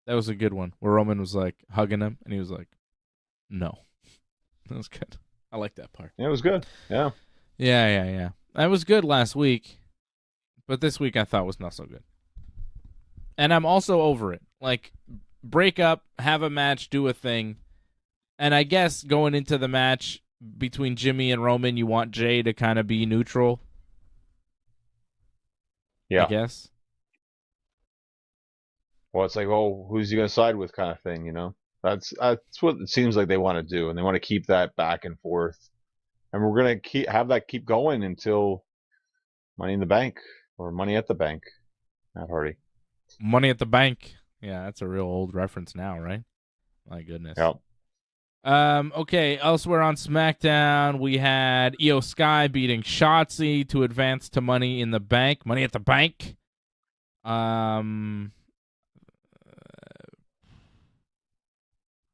That was a good one where Roman was like hugging him, and he was like, no. That was good. I like that part. Yeah, it was good. Yeah. Yeah. That was good last week, but this week I thought was not so good. And I'm also over it. Like, break up, have a match, do a thing. And I guess going into the match between Jimmy and Roman, you want Jay to kind of be neutral. Yeah. I guess. Well, it's like, oh, who's he going to side with kind of thing, That's what it seems like they want to do, and they want to keep that back and forth. And we're going to have that keep going until Money in the Bank or Money at the Bank. Matt Hardy. Money at the Bank. Yeah, that's a real old reference now, right? My goodness. Yep. Okay, elsewhere on SmackDown, we had Io Sky beating Shotzi to advance to Money in the Bank. Money at the Bank.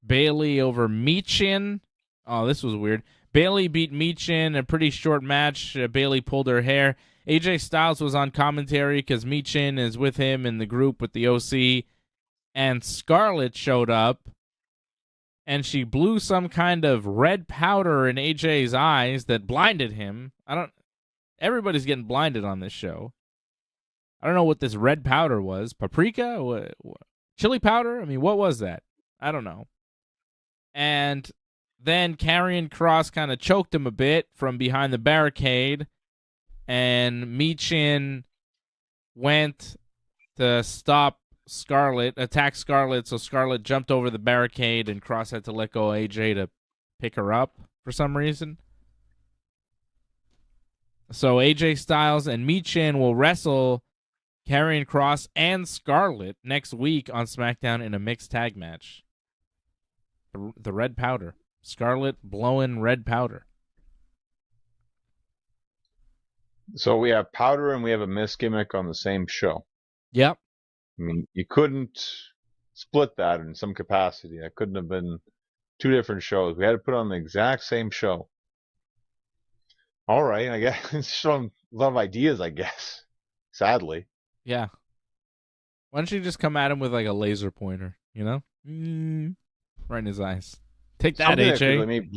Bailey over Michin. Oh, this was weird. Bailey beat Michin, a pretty short match. Bailey pulled her hair. AJ Styles was on commentary because Michin is with him in the group with the OC. And Scarlett showed up, and she blew some kind of red powder in AJ's eyes that blinded him. Everybody's getting blinded on this show. I don't know what this red powder was. Paprika? What? Chili powder? I mean, what was that? I don't know. And then Karrion Kross kind of choked him a bit from behind the barricade, and Michin went to attack Scarlett, so Scarlett jumped over the barricade, and Kross had to let go of AJ to pick her up for some reason. So AJ Styles and Michin will wrestle Karrion Kross and Scarlett next week on SmackDown in a mixed tag match. The red powder. Scarlett blowing red powder. So we have powder and we have a mist gimmick on the same show. Yep. I mean, you couldn't split that in some capacity. That couldn't have been two different shows. We had to put on the exact same show. All right, I guess it's showing a lot of ideas, I guess. Sadly. Yeah. Why don't you just come at him with like a laser pointer, Right in his eyes. Take that, something AJ. That could maybe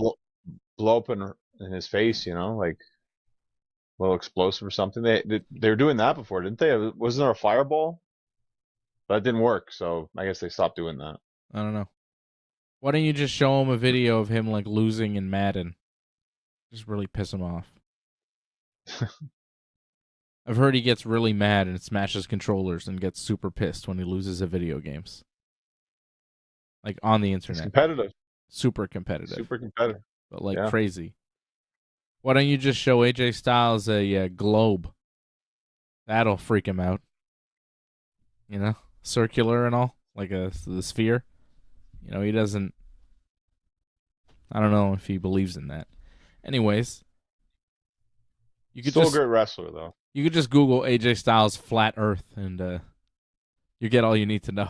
blow up in his face, like a little explosive or something. They were doing that before, didn't they? Wasn't there a fireball? But that didn't work, so I guess they stopped doing that. I don't know. Why don't you just show him a video of him like losing in Madden? Just really piss him off. I've heard he gets really mad and smashes controllers and gets super pissed when he loses at video games. Like on the internet. It's competitive. Super competitive. Super competitive. But crazy. Why don't you just show AJ Styles a globe? That'll freak him out. Circular and all. Like the sphere. He doesn't... I don't know if he believes in that. Anyways. You could Still a great wrestler, though. You could just Google AJ Styles flat earth and you get all you need to know.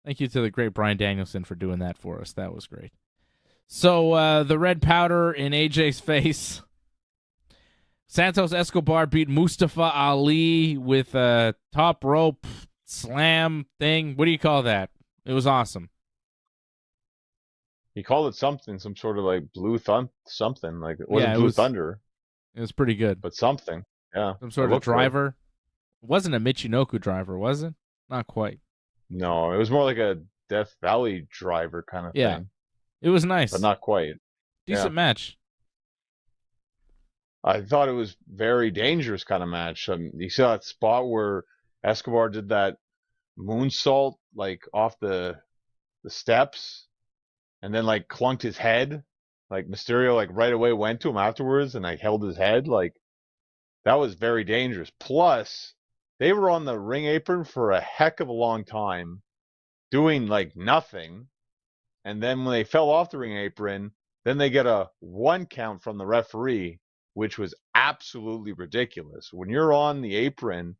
Thank you to the great Bryan Danielson for doing that for us. That was great. So the red powder in AJ's face. Santos Escobar beat Mustafa Ali with a top rope slam thing. What do you call that? It was awesome. He called it something, some sort of like blue something. Like it wasn't Blue Thunder. It was pretty good. But something. Yeah. Some sort of driver. It wasn't a Michinoku driver, was it? Not quite. No, it was more like a Death Valley driver kind of thing. It was nice. But not quite. Decent match. I thought it was very dangerous kind of match. You saw that spot where Escobar did that moonsault like off the steps and then like clunked his head. Like Mysterio like right away went to him afterwards and like held his head. Like that was very dangerous. Plus, they were on the ring apron for a heck of a long time doing like nothing. And then when they fell off the ring apron, then they get a 1 count from the referee, which was absolutely ridiculous. When you're on the apron,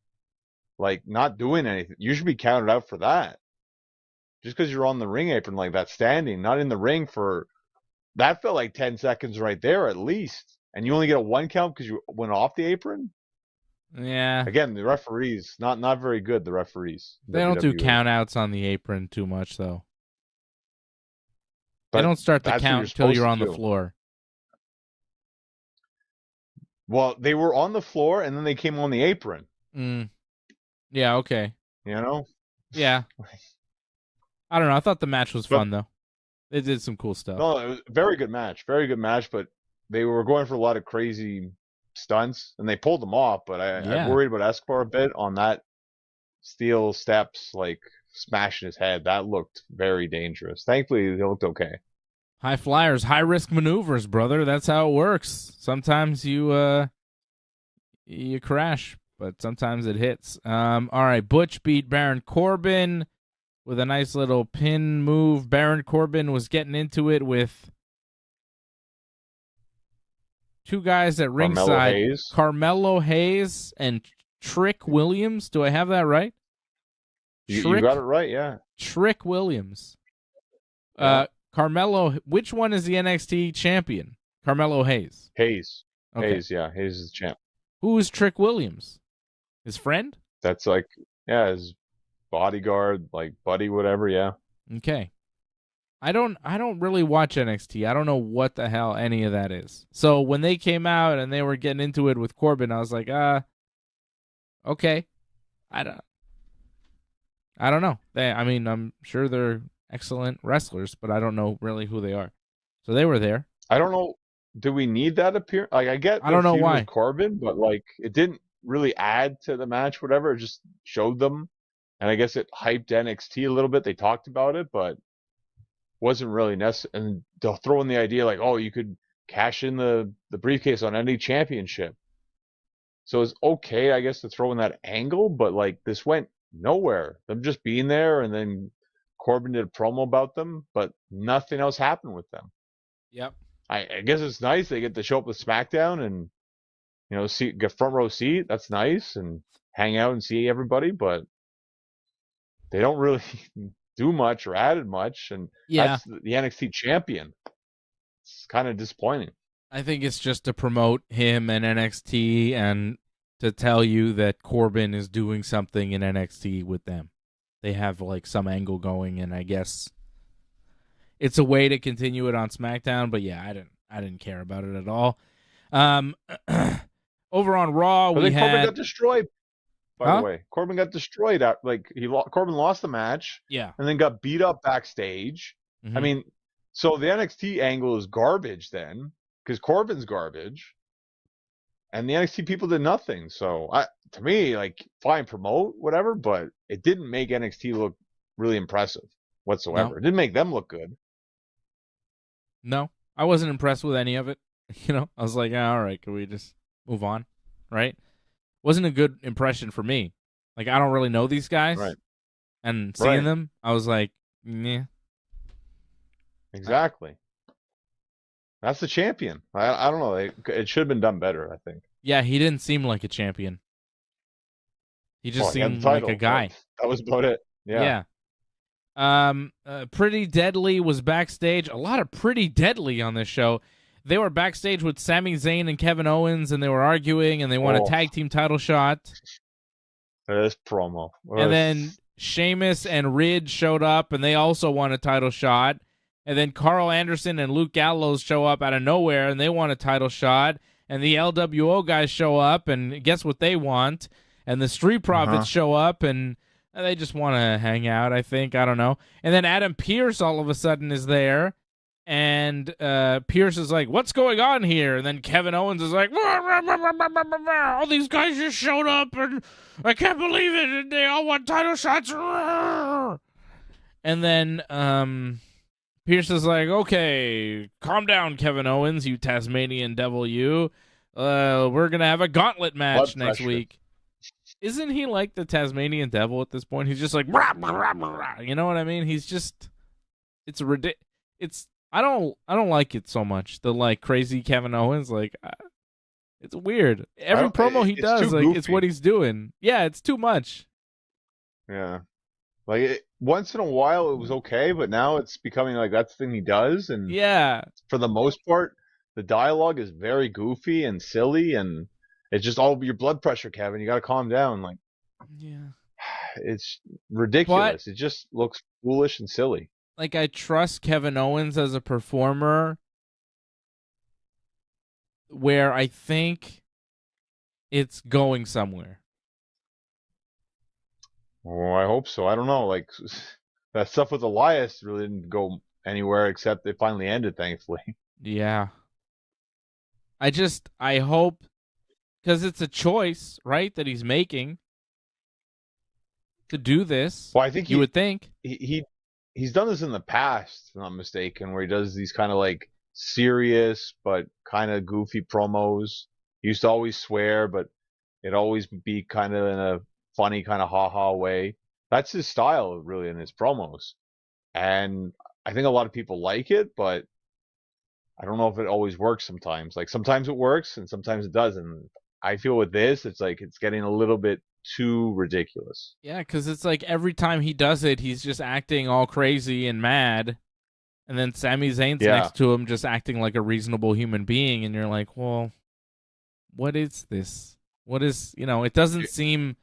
like not doing anything, you should be counted out for that. Just because you're on the ring apron like that, standing, not in the ring for, that felt like 10 seconds right there at least. And you only get a 1 count because you went off the apron? Yeah. Again, the referees, not very good, the referees. They don't do count outs on the apron too much, though. They don't start the count until you're on the floor. Well, they were on the floor, and then they came on the apron. Yeah, okay. You know? Yeah. I don't know. I thought the match was fun, though. They did some cool stuff. No, it was a very good match. Very good match, but they were going for a lot of crazy stunts, and they pulled them off, but I worried about Escobar a bit on that steel steps, like smashing his head. That looked very dangerous. Thankfully, they looked okay. High flyers, high risk maneuvers, brother. That's how it works. Sometimes you crash, but sometimes it hits. All right, Butch beat Baron Corbin with a nice little pin move. Baron Corbin was getting into it with two guys at ringside, Carmelo Hayes and Trick Williams. Do I have that right? You got it right, yeah. Trick Williams. Carmelo, which one is the NXT champion? Carmelo Hayes. Hayes. Okay. Hayes, yeah. Hayes is the champ. Who is Trick Williams? His friend? That's like, yeah, his bodyguard, like buddy, whatever, yeah. Okay. I don't really watch NXT. I don't know what the hell any of that is. So when they came out and they were getting into it with Corbin, I was like, okay. I don't know. I'm sure they're excellent wrestlers, but I don't know really who they are. So they were there. I don't know. Do we need that appearance? Like, I don't know why Corbin, but like it didn't really add to the match. Whatever, it just showed them, and I guess it hyped NXT a little bit. They talked about it, but wasn't really necessary. And they'll throw in the idea like, oh, you could cash in the briefcase on any championship. So it's okay, I guess, to throw in that angle, but like this went nowhere. Them just being there, and then Corbin did a promo about them, but nothing else happened with them. Yep. I guess it's nice they get to show up with SmackDown and get front row seat. That's nice, and hang out and see everybody, but they don't really do much or added much, and that's the NXT champion. It's kind of disappointing. I think it's just to promote him and NXT and to tell you that Corbin is doing something in NXT with them. They have like some angle going, and I guess it's a way to continue it on SmackDown. But yeah, I didn't care about it at all. Over on Raw, Corbin got destroyed. By the way, Corbin got destroyed. Corbin lost the match. Yeah, and then got beat up backstage. Mm-hmm. I mean, so the NXT angle is garbage then, because Corbin's garbage, and the NXT people did nothing. So to me, like, fine, promote whatever, but it didn't make NXT look really impressive whatsoever. No. It didn't make them look good. No, I wasn't impressed with any of it. I was like, all right, can we just move on? Right? Wasn't a good impression for me. Like, I don't really know these guys. Right. And seeing them, I was like, meh. Exactly. That's the champion. I don't know. It should have been done better, I think. Yeah, he didn't seem like a champion. He just seemed like a guy. That was about it. Yeah. Pretty Deadly was backstage. A lot of Pretty Deadly on this show. They were backstage with Sami Zayn and Kevin Owens, and they were arguing, and they won a tag team title shot. This promo. And then Sheamus and Ridge showed up, and they also won a title shot. And then Carl Anderson and Luke Gallows show up out of nowhere, and they want a title shot. And the LWO guys show up, and guess what they want? And the Street Profits show up, and And they just want to hang out, I think. I don't know. And then Adam Pearce all of a sudden is there. And Pearce is like, what's going on here? And then Kevin Owens is like, all these guys just showed up and I can't believe it. And they all want title shots. And then Pearce is like, okay, calm down, Kevin Owens, you Tasmanian devil, you. We're going to have a gauntlet match next week. Isn't he like the Tasmanian devil at this point? He's just like, rah, rah, rah, rah. You know what I mean? He's just, it's ridiculous. I don't like it so much. The like crazy Kevin Owens, like, it's weird. Every promo he does, like, goofy. It's what he's doing. Yeah, it's too much. Yeah, like once in a while it was okay, but now it's becoming like that's the thing he does, and yeah, for the most part, the dialogue is very goofy and silly, and it's just all your blood pressure, Kevin. You got to calm down. Like, yeah, it's ridiculous. It just looks foolish and silly. Like, I trust Kevin Owens as a performer where I think it's going somewhere. Oh, I hope so. I don't know. Like, that stuff with Elias really didn't go anywhere except it finally ended, thankfully. Yeah. I hope, because it's a choice, right, that he's making to do this. Well, I think you would think. He's done this in the past, if I'm not mistaken, where he does these kind of like serious but kind of goofy promos. He used to always swear, but it'd always be kind of in a funny kind of ha-ha way. That's his style, really, in his promos. And I think a lot of people like it, but I don't know if it always works sometimes. Like, sometimes it works and sometimes it doesn't. I feel with this, it's like it's getting a little bit too ridiculous. Yeah, because it's like every time he does it, he's just acting all crazy and mad. And then Sami Zayn's next to him just acting like a reasonable human being. And you're like, well, what is this? What is, it doesn't seem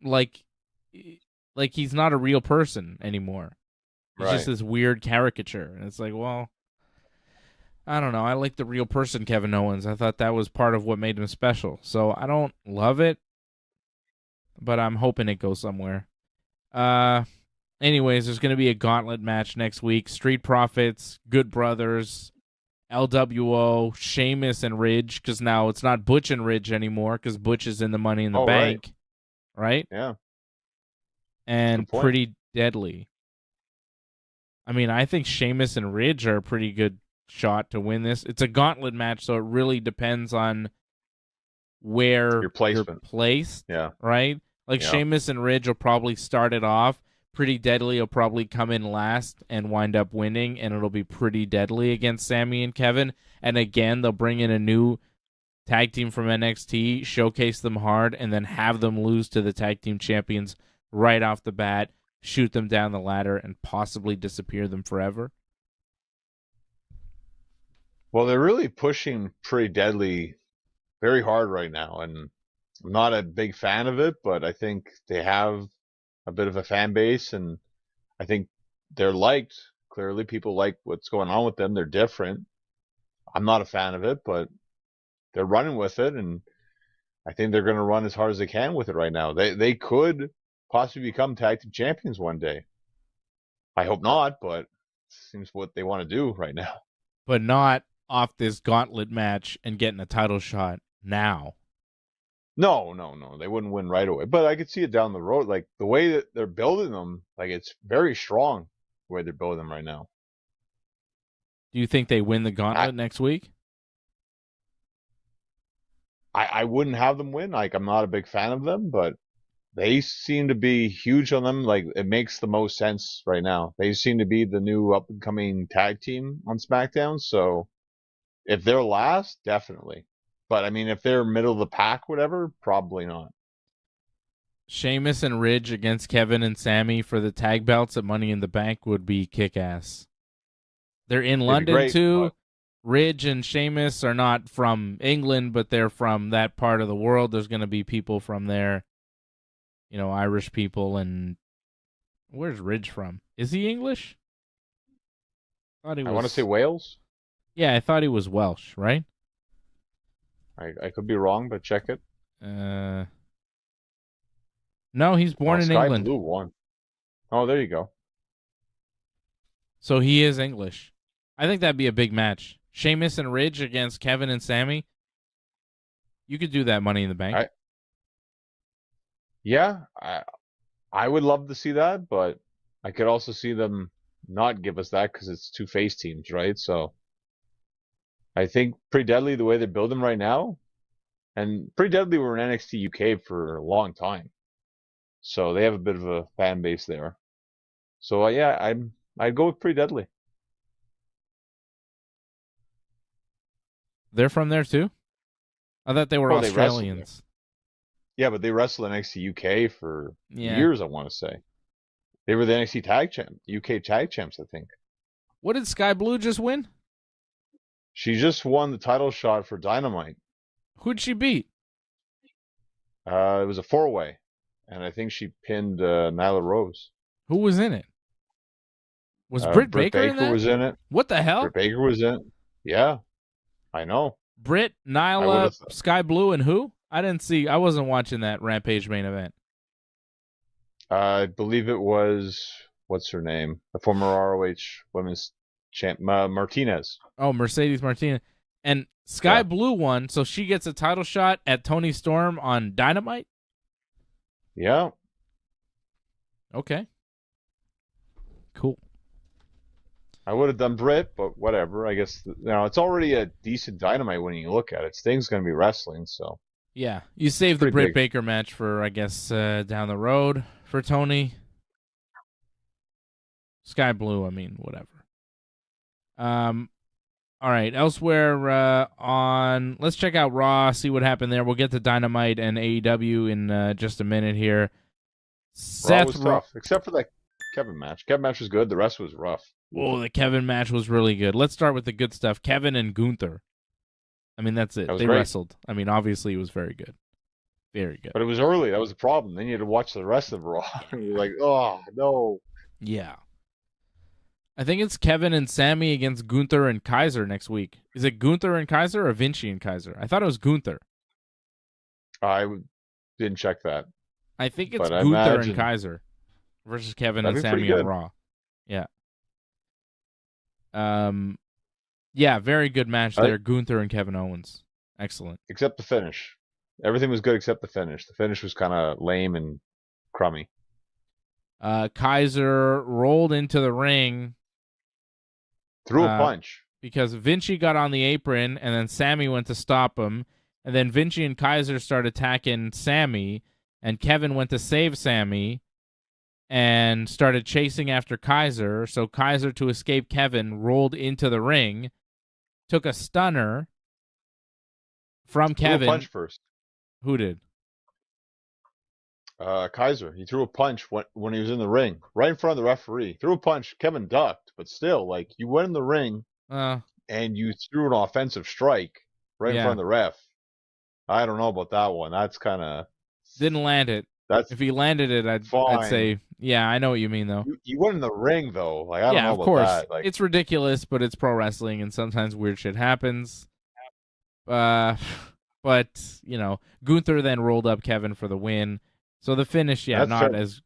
like he's not a real person anymore. He's just this weird caricature. And it's like, well, I don't know. I like the real person, Kevin Owens. I thought that was part of what made him special. So I don't love it, but I'm hoping it goes somewhere. Anyways, there's going to be a gauntlet match next week. Street Profits, Good Brothers, LWO, Sheamus, and Ridge, because now it's not Butch and Ridge anymore, because Butch is in the Money in the Bank. Right? Yeah. And Pretty Deadly. I mean, I think Sheamus and Ridge are a pretty good shot to win this. It's a gauntlet match, so it really depends on where you're placed. Yeah. Right? Like, Sheamus and Ridge will probably start it off. Pretty Deadly will probably come in last and wind up winning, and it'll be Pretty Deadly against Sami and Kevin. And again, they'll bring in a new tag team from NXT, showcase them hard, and then have them lose to the tag team champions right off the bat, shoot them down the ladder, and possibly disappear them forever. Well, they're really pushing Pretty Deadly very hard right now, and I'm not a big fan of it, but I think they have a bit of a fan base, and I think they're liked. Clearly, people like what's going on with them. They're different. I'm not a fan of it, but they're running with it, and I think they're going to run as hard as they can with it right now. They could possibly become tag team champions one day. I hope not, but it seems what they want to do right now. But not off this gauntlet match and getting a title shot now. No. They wouldn't win right away. But I could see it down the road. Like, the way that they're building them, like, it's very strong the way they're building them right now. Do you think they win the gauntlet next week? I wouldn't have them win. Like, I'm not a big fan of them, but they seem to be huge on them. Like, it makes the most sense right now. They seem to be the new up-and-coming tag team on SmackDown. So if they're last, definitely. But, I mean, if they're middle of the pack, whatever, probably not. Sheamus and Ridge against Kevin and Sami for the tag belts at Money in the Bank would be kick-ass. They're in London, too. But Ridge and Sheamus are not from England, but they're from that part of the world. There's going to be people from there, Irish people. And where's Ridge from? Is he English? I want to say Wales. Yeah, I thought he was Welsh, right? I could be wrong, but check it. No, he's born in Sky England. Blue won. Oh, there you go. So he is English. I think that'd be a big match. Sheamus and Ridge against Kevin and Sammy. You could do that Money in the Bank. I would love to see that, but I could also see them not give us that because it's two face teams, right? So I think Pretty Deadly, the way they build them right now, and Pretty Deadly were in NXT UK for a long time, so they have a bit of a fan base there. So I'd go with Pretty Deadly. They're from there too? I thought they were Australians. Yeah, but they wrestled in NXT UK for years, I want to say. They were the NXT UK tag champs, I think. What did Sky Blue just win? She just won the title shot for Dynamite. Who'd she beat? It was a 4-way, and I think she pinned Nyla Rose. Who was in it? Was Britt Baker in that? Was in it. What the hell? Britt Baker was in it. Yeah, I know. Britt, Nyla, Sky Blue, and who? I wasn't watching that Rampage main event. I believe it was, what's her name? The former ROH women's champ, Martinez. Oh, Mercedes Martinez. And Sky Blue won, so she gets a title shot at Toni Storm on Dynamite? Yeah. Okay. Cool. I would have done Britt, but whatever. I guess, it's already a decent Dynamite when you look at it. Sting's going to be wrestling, so. Yeah. You saved the Britt Baker match for, I guess, down the road for Tony. Sky Blue, I mean, whatever. All right. Elsewhere let's check out Raw, see what happened there. We'll get to Dynamite and AEW in just a minute here. Raw was tough, except for that Kevin match. Kevin match was good. The rest was rough. Oh, the Kevin match was really good. Let's start with the good stuff. Kevin and Gunther. I mean, that's it. They wrestled. I mean, obviously, it was very good. Very good. But it was early. That was the problem. Then you had to watch the rest of Raw. You're like, oh, no. Yeah. I think it's Kevin and Sammy against Gunther and Kaiser next week. Is it Gunther and Kaiser or Vinci and Kaiser? I thought it was Gunther. I didn't check that. I think it's Gunther and Kaiser versus Kevin and Sammy on Raw. Yeah. Yeah, very good match there. Gunther and Kevin Owens. Excellent. Except the finish. Everything was good except the finish. The finish was kind of lame and crummy. Kaiser rolled into the ring. Threw a punch. Because Vinci got on the apron, and then Sammy went to stop him. And then Vinci and Kaiser started attacking Sammy, and Kevin went to save Sammy and started chasing after Kaiser. So Kaiser, to escape Kevin, rolled into the ring, took a stunner from Kevin. Threw a punch first. Who did? Kaiser. He threw a punch when he was in the ring, right in front of the referee. Threw a punch. Kevin ducked, but still, you went in the ring and you threw an offensive strike right in front of the ref. I don't know about that one. That's kind of didn't land it. If he landed it, I'd say, yeah, I know what you mean, though. You went in the ring, though. I don't know about that. It's ridiculous, but it's pro wrestling, and sometimes weird shit happens. But Gunther then rolled up Kevin for the win. So the finish, not as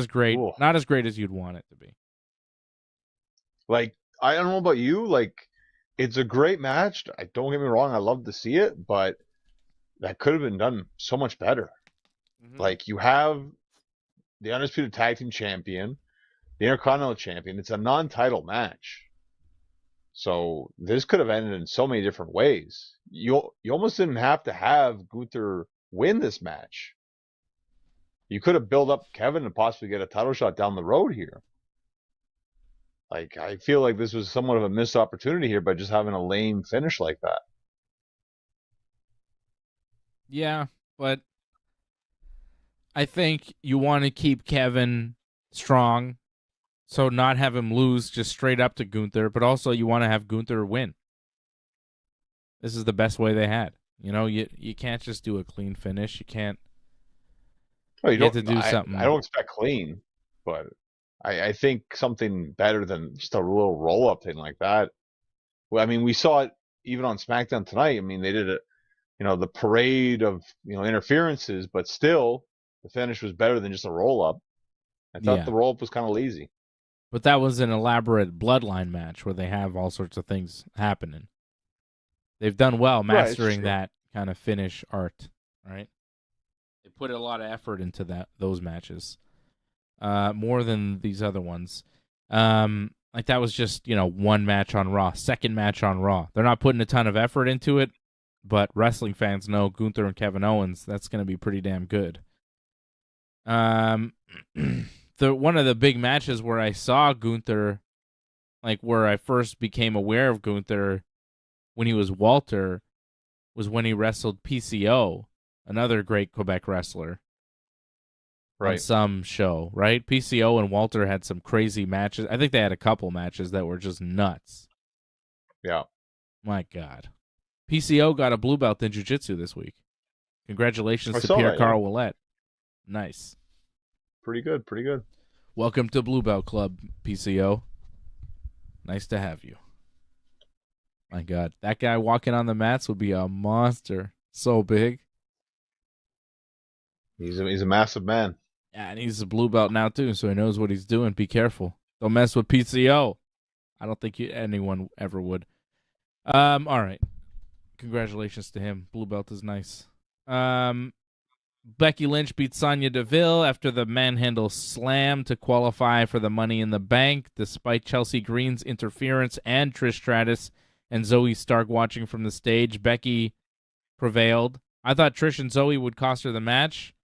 great, Ooh. Not as great as you'd want it to be. I don't know about you, it's a great match. Don't get me wrong, I love to see it, but that could have been done so much better. Mm-hmm. You have the Undisputed Tag Team Champion, the Intercontinental Champion. It's a non-title match. So this could have ended in so many different ways. You almost didn't have to have Gunther win this match. You could have built up Kevin and possibly get a title shot down the road here. I feel like this was somewhat of a missed opportunity here by just having a lame finish like that. Yeah, but I think you want to keep Kevin strong, so not have him lose just straight up to Gunther, but also you want to have Gunther win. This is the best way they had. You can't just do a clean finish. You can't. Well, you have to do something. I don't expect clean, but I think something better than just a little roll-up thing like that. Well, I mean, we saw it even on SmackDown tonight. I mean, they did the parade of interferences, but still, the finish was better than just a roll up. I thought the roll up was kind of lazy. But that was an elaborate bloodline match where they have all sorts of things happening. They've done well mastering that kind of finish art, right? They put a lot of effort into those matches, more than these other ones. Like that was just, one match on Raw, second match on Raw. They're not putting a ton of effort into it, but wrestling fans know Gunther and Kevin Owens, that's going to be pretty damn good. One of the big matches where I saw Gunther, like where I first became aware of Gunther when he was Walter, was when he wrestled PCO, another great Quebec wrestler, on some show, right? PCO and Walter had some crazy matches. I think they had a couple matches that were just nuts. Yeah. My God. PCO got a blue belt in jiu-jitsu this week. Congratulations to Pierre-Carl Ouellet. Nice. Pretty good. Welcome to Blue Belt Club, PCO. Nice to have you. My God, that guy walking on the mats would be a monster. So big. He's a massive man. Yeah, and he's a blue belt now too, so he knows what he's doing. Be careful. Don't mess with PCO. I don't think anyone ever would. All right. Congratulations to him. Blue belt is nice. Becky Lynch beat Sonya Deville after the manhandle slam to qualify for the Money in the Bank, despite Chelsea Green's interference and Trish Stratus and Zoe Stark watching from the stage. Becky prevailed. I thought Trish and Zoe would cost her the match.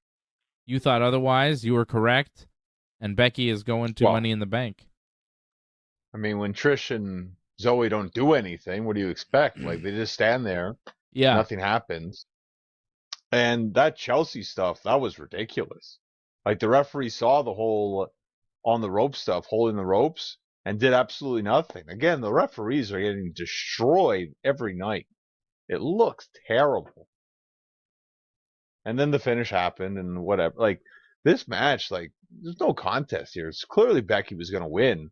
You thought otherwise. You were correct. And Becky is going to Money in the Bank. I mean, when Trish and Zoe don't do anything, what do you expect? Like, they just stand there. Yeah. Nothing happens. And that Chelsea stuff, that was ridiculous. Like, the referee saw the whole on the rope stuff, holding the ropes, and did absolutely nothing. Again, the referees are getting destroyed every night. It looks terrible. And then the finish happened and whatever. Like, this match, like, there's no contest here. It's clearly Becky was going to win.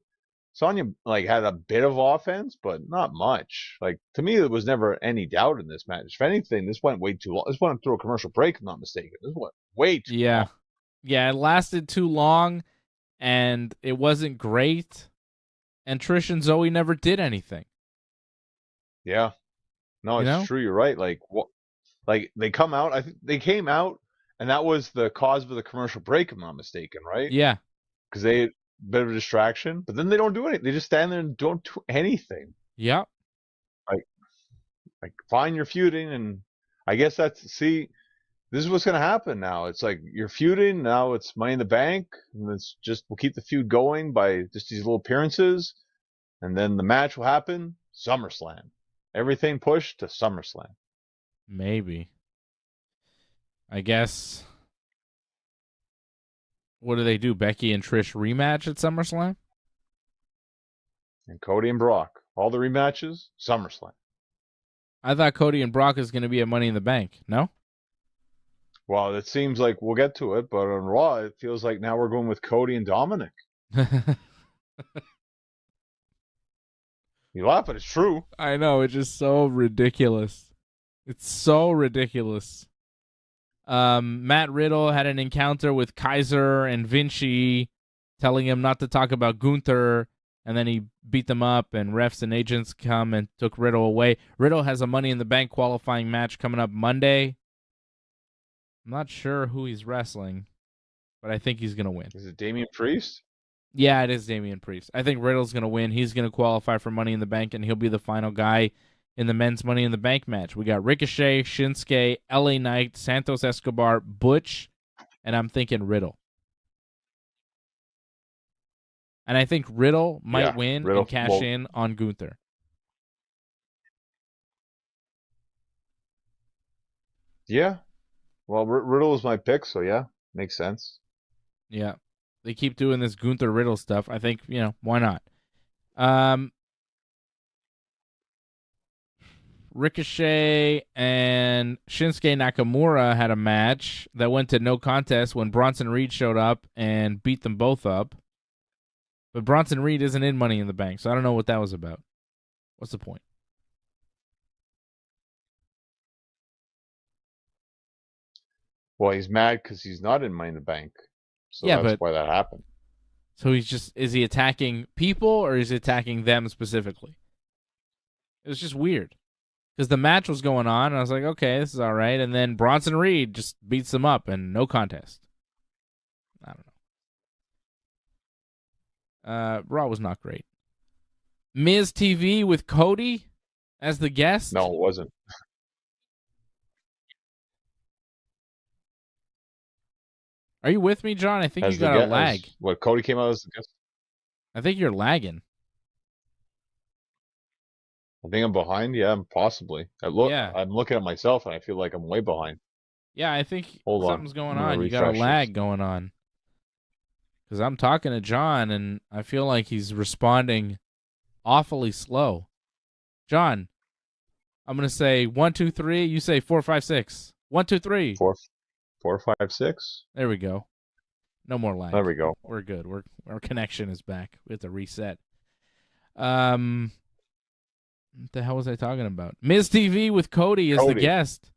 Sonya, like, had a bit of offense, but not much. Like, to me, there was never any doubt in this match. If anything, this went way too long. This went through a commercial break, if I'm not mistaken. This went way too long. Yeah, it lasted too long, and it wasn't great. And Trish and Zoe never did anything. Yeah. No, it's true. You're right. Like, what? Like, they come out. I think they came out, and that was the cause of the commercial break, if I'm not mistaken, right? Yeah. Because they had a bit of a distraction, but then they don't do anything. They just stand there and don't do anything. Yeah. Like fine, you're feuding, and I guess this is what's going to happen now. It's like you're feuding, now it's Money in the Bank, and we'll keep the feud going by just these little appearances, and then the match will happen, SummerSlam. Everything pushed to SummerSlam. Maybe. I guess. What do they do? Becky and Trish rematch at SummerSlam? And Cody and Brock. All the rematches, SummerSlam. I thought Cody and Brock is going to be at Money in the Bank. No? Well, it seems like we'll get to it, but on Raw, it feels like now we're going with Cody and Dominic. You laugh, but it's true. I know. It's just so ridiculous. It's so ridiculous. Matt Riddle had an encounter with Kaiser and Vinci, telling him not to talk about Gunther, and then he beat them up, and refs and agents come and took Riddle away. Riddle has a Money in the Bank qualifying match coming up Monday. I'm not sure who he's wrestling, but I think he's going to win. Is it Damian Priest? Yeah, it is Damian Priest. I think Riddle's going to win. He's going to qualify for Money in the Bank, and he'll be the final guy in the men's Money in the Bank match. We got Ricochet, Shinsuke, LA Knight, Santos Escobar, Butch, and I'm thinking Riddle. And I think Riddle might win and cash in on Gunther. Yeah. Well, Riddle is my pick, so yeah, makes sense. Yeah. They keep doing this Gunther Riddle stuff. I think, why not? Ricochet and Shinsuke Nakamura had a match that went to no contest when Bronson Reed showed up and beat them both up. But Bronson Reed isn't in Money in the Bank, so I don't know what that was about. What's the point? Well, he's mad because he's not in Money in the Bank. So Yeah, that's but why that happened. so is he attacking people or is he attacking them specifically? It was just weird because the match was going on and I was like, okay, this is all right. And then Bronson Reed just beats them up and no contest. I don't know. Raw was not great. Miz TV with Cody as the guest. No, it wasn't. Are you with me, John? I think As you got a lag. What, Cody came out as the guest? I think you're lagging. I think I'm behind. Yeah, possibly. Yeah. I'm looking at myself and I feel like I'm way behind. Yeah, I think Hold something's on. going I'm gonna on. You got a refresh lag this. going on. Because I'm talking to John and I feel like he's responding awfully slow. John, I'm going to say 1, 2, 3. You say 4, 5, 6. 1, 2, 3. 4, 5, 6. There we go. No more lag. There we go. We're good. Our connection is back. We have to reset. What the hell was I talking about? Miz TV with Cody as the guest.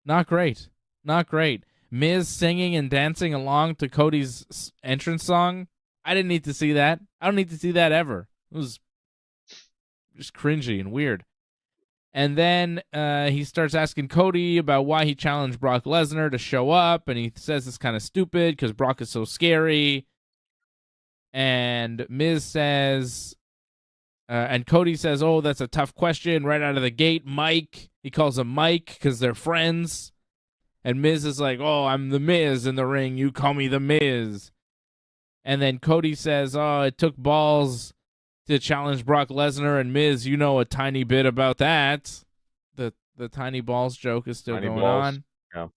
Not great. Not great. Miz singing and dancing along to Cody's entrance song. I didn't need to see that. I don't need to see that ever. It was just cringy and weird. And then he starts asking Cody about why he challenged Brock Lesnar to show up, and he says it's kind of stupid because Brock is so scary. And Miz says, and Cody says, oh, that's a tough question right out of the gate. Mike, he calls him Mike because they're friends. And Miz is like, oh, I'm the Miz in the ring. You call me the Miz. And then Cody says, oh, it took balls to challenge Brock Lesnar, and Miz, you know a tiny bit about that. The tiny balls joke is still going on. Yeah.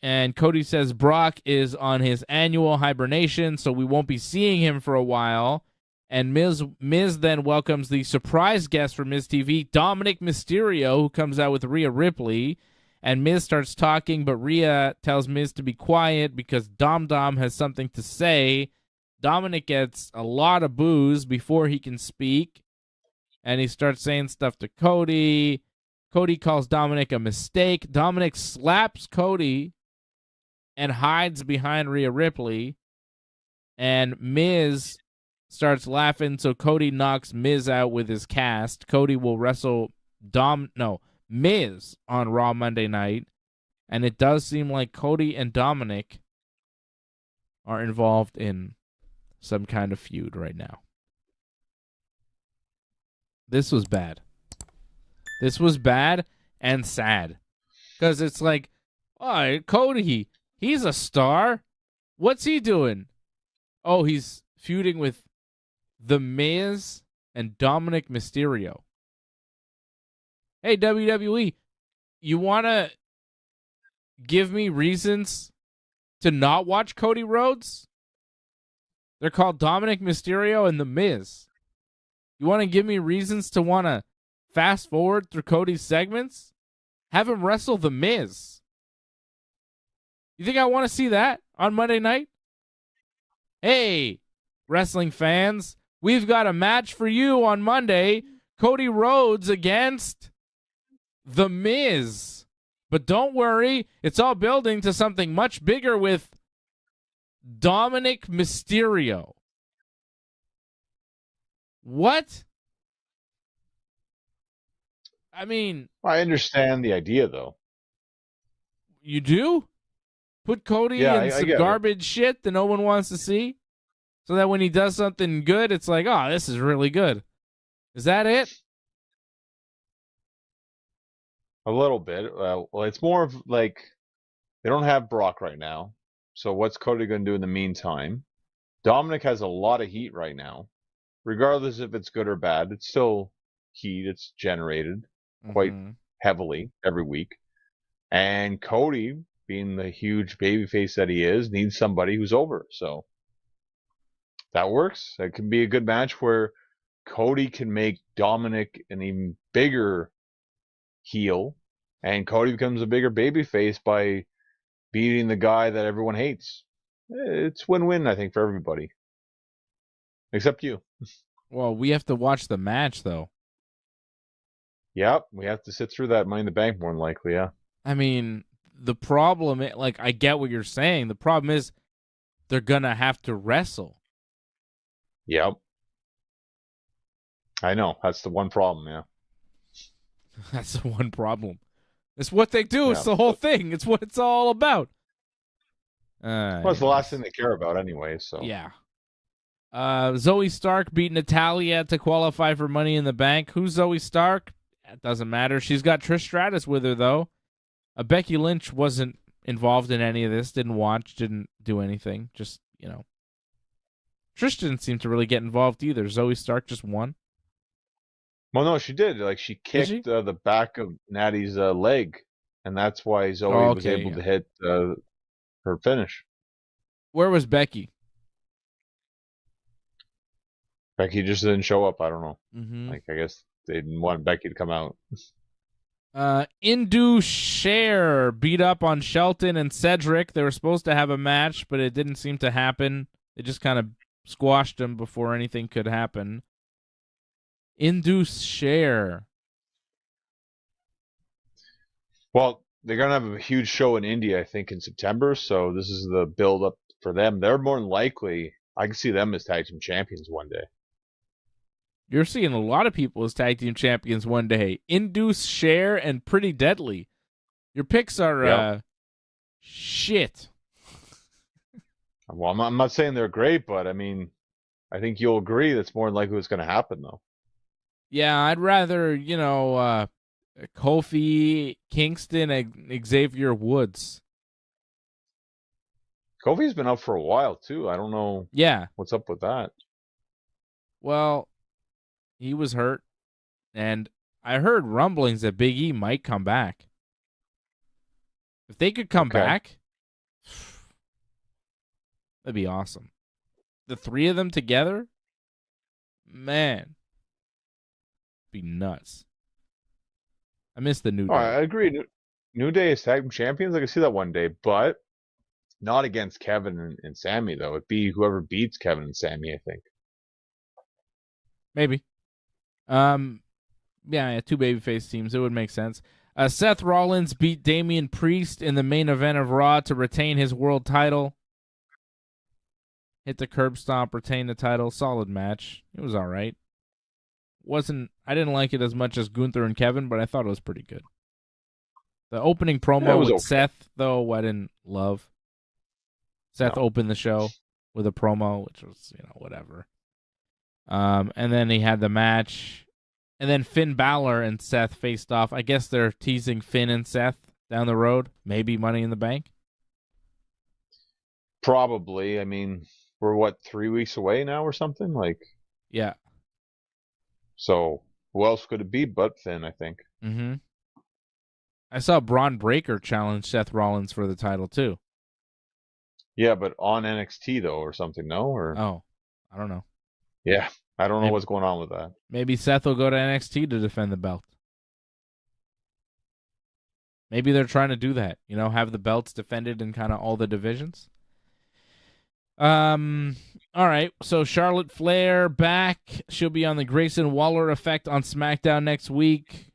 And Cody says Brock is on his annual hibernation, so we won't be seeing him for a while. And Miz then welcomes the surprise guest for Miz TV, Dominic Mysterio, who comes out with Rhea Ripley. And Miz starts talking, but Rhea tells Miz to be quiet because Dom has something to say. Dominic gets a lot of boos before he can speak, and he starts saying stuff to Cody. Cody calls Dominic a mistake. Dominic slaps Cody and hides behind Rhea Ripley, and Miz starts laughing, so Cody knocks Miz out with his cast. Cody will wrestle Miz on Raw Monday night, and it does seem like Cody and Dominic are involved in some kind of feud right now. This was bad. This was bad and sad. Because it's like, oh, Cody, he's a star. What's he doing? Oh, he's feuding with The Miz and Dominic Mysterio. Hey, WWE, you want to give me reasons to not watch Cody Rhodes? They're called Dominic Mysterio and The Miz. You want to give me reasons to want to fast forward through Cody's segments? Have him wrestle The Miz. You think I want to see that on Monday night? Hey, wrestling fans, we've got a match for you on Monday. Cody Rhodes against The Miz. But don't worry, it's all building to something much bigger with Dominic Mysterio. What? I mean, I understand the idea, though. You do? Put Cody in some garbage shit that no one wants to see, so that when he does something good, it's like, oh, this is really good. Is that it? A little bit. Well, it's more of like they don't have Brock right now. So what's Cody going to do in the meantime? Dominic has a lot of heat right now. Regardless if it's good or bad, it's still heat. It's generated quite heavily every week. And Cody, being the huge babyface that he is, needs somebody who's over. So that works. That can be a good match where Cody can make Dominic an even bigger heel, and Cody becomes a bigger babyface by beating the guy that everyone hates. It's win-win, I think, for everybody. Except you. Well, we have to watch the match, though. Yep, we have to sit through that Money in the Bank more than likely, yeah. I mean, the problem, like, I get what you're saying. The problem is they're going to have to wrestle. Yep. I know. That's the one problem, yeah. That's the one problem. It's what they do. Yeah. It's the whole thing. It's what it's all about. Well, it's the last thing they care about anyway, so. Yeah. Zoe Stark beat Natalya to qualify for Money in the Bank. Who's Zoe Stark? It doesn't matter. She's got Trish Stratus with her, though. Becky Lynch wasn't involved in any of this. Didn't watch. Didn't do anything. Just, Trish didn't seem to really get involved either. Zoe Stark just won. Well, no, she did. Like, she kicked the back of Natty's leg, and that's why Zoe was able to hit her finish. Where was Becky? Becky just didn't show up. I don't know. Mm-hmm. Like, I guess they didn't want Becky to come out. Indu Sher beat up on Shelton and Cedric. They were supposed to have a match, but it didn't seem to happen. They just kind of squashed them before anything could happen. Indu Sher. Well, they're going to have a huge show in India, I think, in September, so this is the build-up for them. They're more than likely, I can see them as tag team champions one day. You're seeing a lot of people as tag team champions one day. Induce, Share, and Pretty Deadly. Your picks are shit. Well, I'm not saying they're great, but I mean, I think you'll agree that's more than likely what's going to happen, though. Yeah, I'd rather, Kofi, Kingston, and Xavier Woods. Kofi's been out for a while, too. I don't know what's up with that. Well, he was hurt, and I heard rumblings that Big E might come back. If they could come back, that'd be awesome. The three of them together, man, be nuts. I miss the New Day. I agree. New Day is tag team champions. I can see that one day, but not against Kevin and Sammy, though. It'd be whoever beats Kevin and Sammy, I think. Maybe. Yeah, two babyface teams. It would make sense. Seth Rollins beat Damian Priest in the main event of Raw to retain his world title. Hit the curb stomp, retain the title. Solid match. It was all right. I didn't like it as much as Gunther and Kevin, but I thought it was pretty good. The opening promo with Seth, though, I didn't love. Seth opened the show with a promo, which was, whatever. And then he had the match. And then Finn Balor and Seth faced off. I guess they're teasing Finn and Seth down the road. Maybe Money in the Bank. Probably. I mean, we're 3 weeks away now or something? Yeah. So, who else could it be but Finn, I think? Mm-hmm. I saw Braun Breaker challenge Seth Rollins for the title, too. Yeah, but on NXT, though, or something, no? Or... Oh, I don't know. Yeah, I don't know what's going on with that. Maybe Seth will go to NXT to defend the belt. Maybe they're trying to do that. Have the belts defended in kind of all the divisions. All right, so Charlotte Flair back. She'll be on the Grayson Waller effect on SmackDown next week.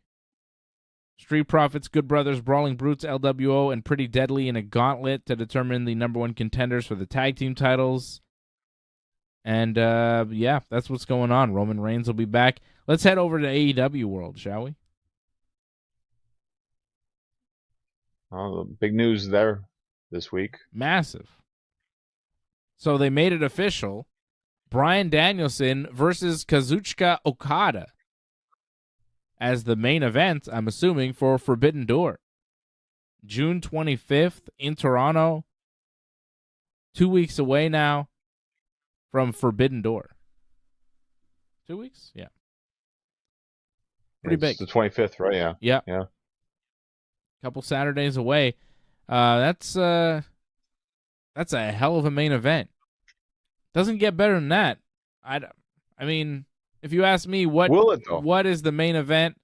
Street Profits, Good Brothers, Brawling Brutes, LWO, and Pretty Deadly in a gauntlet to determine the number one contenders for the tag team titles. And, that's what's going on. Roman Reigns will be back. Let's head over to AEW World, shall we? The big news there this week. Massive. So they made it official. Bryan Danielson versus Kazuchika Okada as the main event, I'm assuming, for Forbidden Door. June 25th in Toronto. 2 weeks away now from Forbidden Door. 2 weeks? Yeah. Pretty big. The 25th, right? Yeah. Yeah. Couple Saturdays away. That's a hell of a main event. Doesn't get better than that. I mean, if you ask me what is the main event,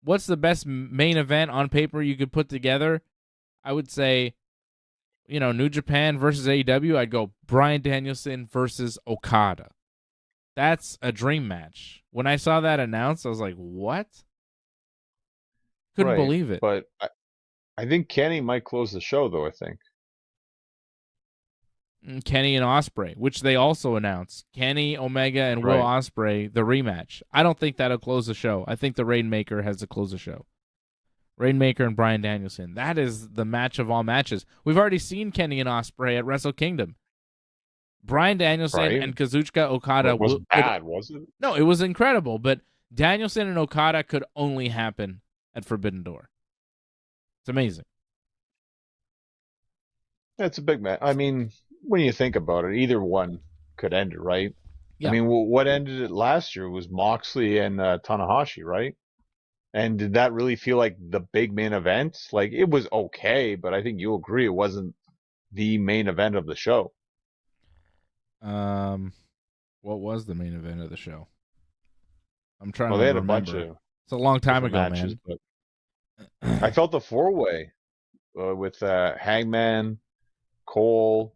what's the best main event on paper you could put together, I would say, New Japan versus AEW, I'd go Bryan Danielson versus Okada. That's a dream match. When I saw that announced, I was like, what? Couldn't believe it. But I think Kenny might close the show, though. I think. Kenny and Ospreay, which they also announced. Kenny, Omega, and Will Right. Ospreay, the rematch. I don't think that'll close the show. I think the Rainmaker has to close the show. Rainmaker and Bryan Danielson. That is the match of all matches. We've already seen Kenny and Ospreay at Wrestle Kingdom. Bryan Danielson Right. and Kazuchika Okada. It was bad, was it? No, it was incredible, but Danielson and Okada could only happen at Forbidden Door. It's amazing. It's a big match. I mean, when you think about it, either one could end it, right? Yeah. I mean, what ended it last year was Moxley and Tanahashi, right? And did that really feel like the big main event? Like, it was okay, but I think you'll agree it wasn't the main event of the show. What was the main event of the show? I'm trying Well, to they had remember. a bunch of It's a long time ago, matches, man. but I felt the four-way with Hangman, Cole,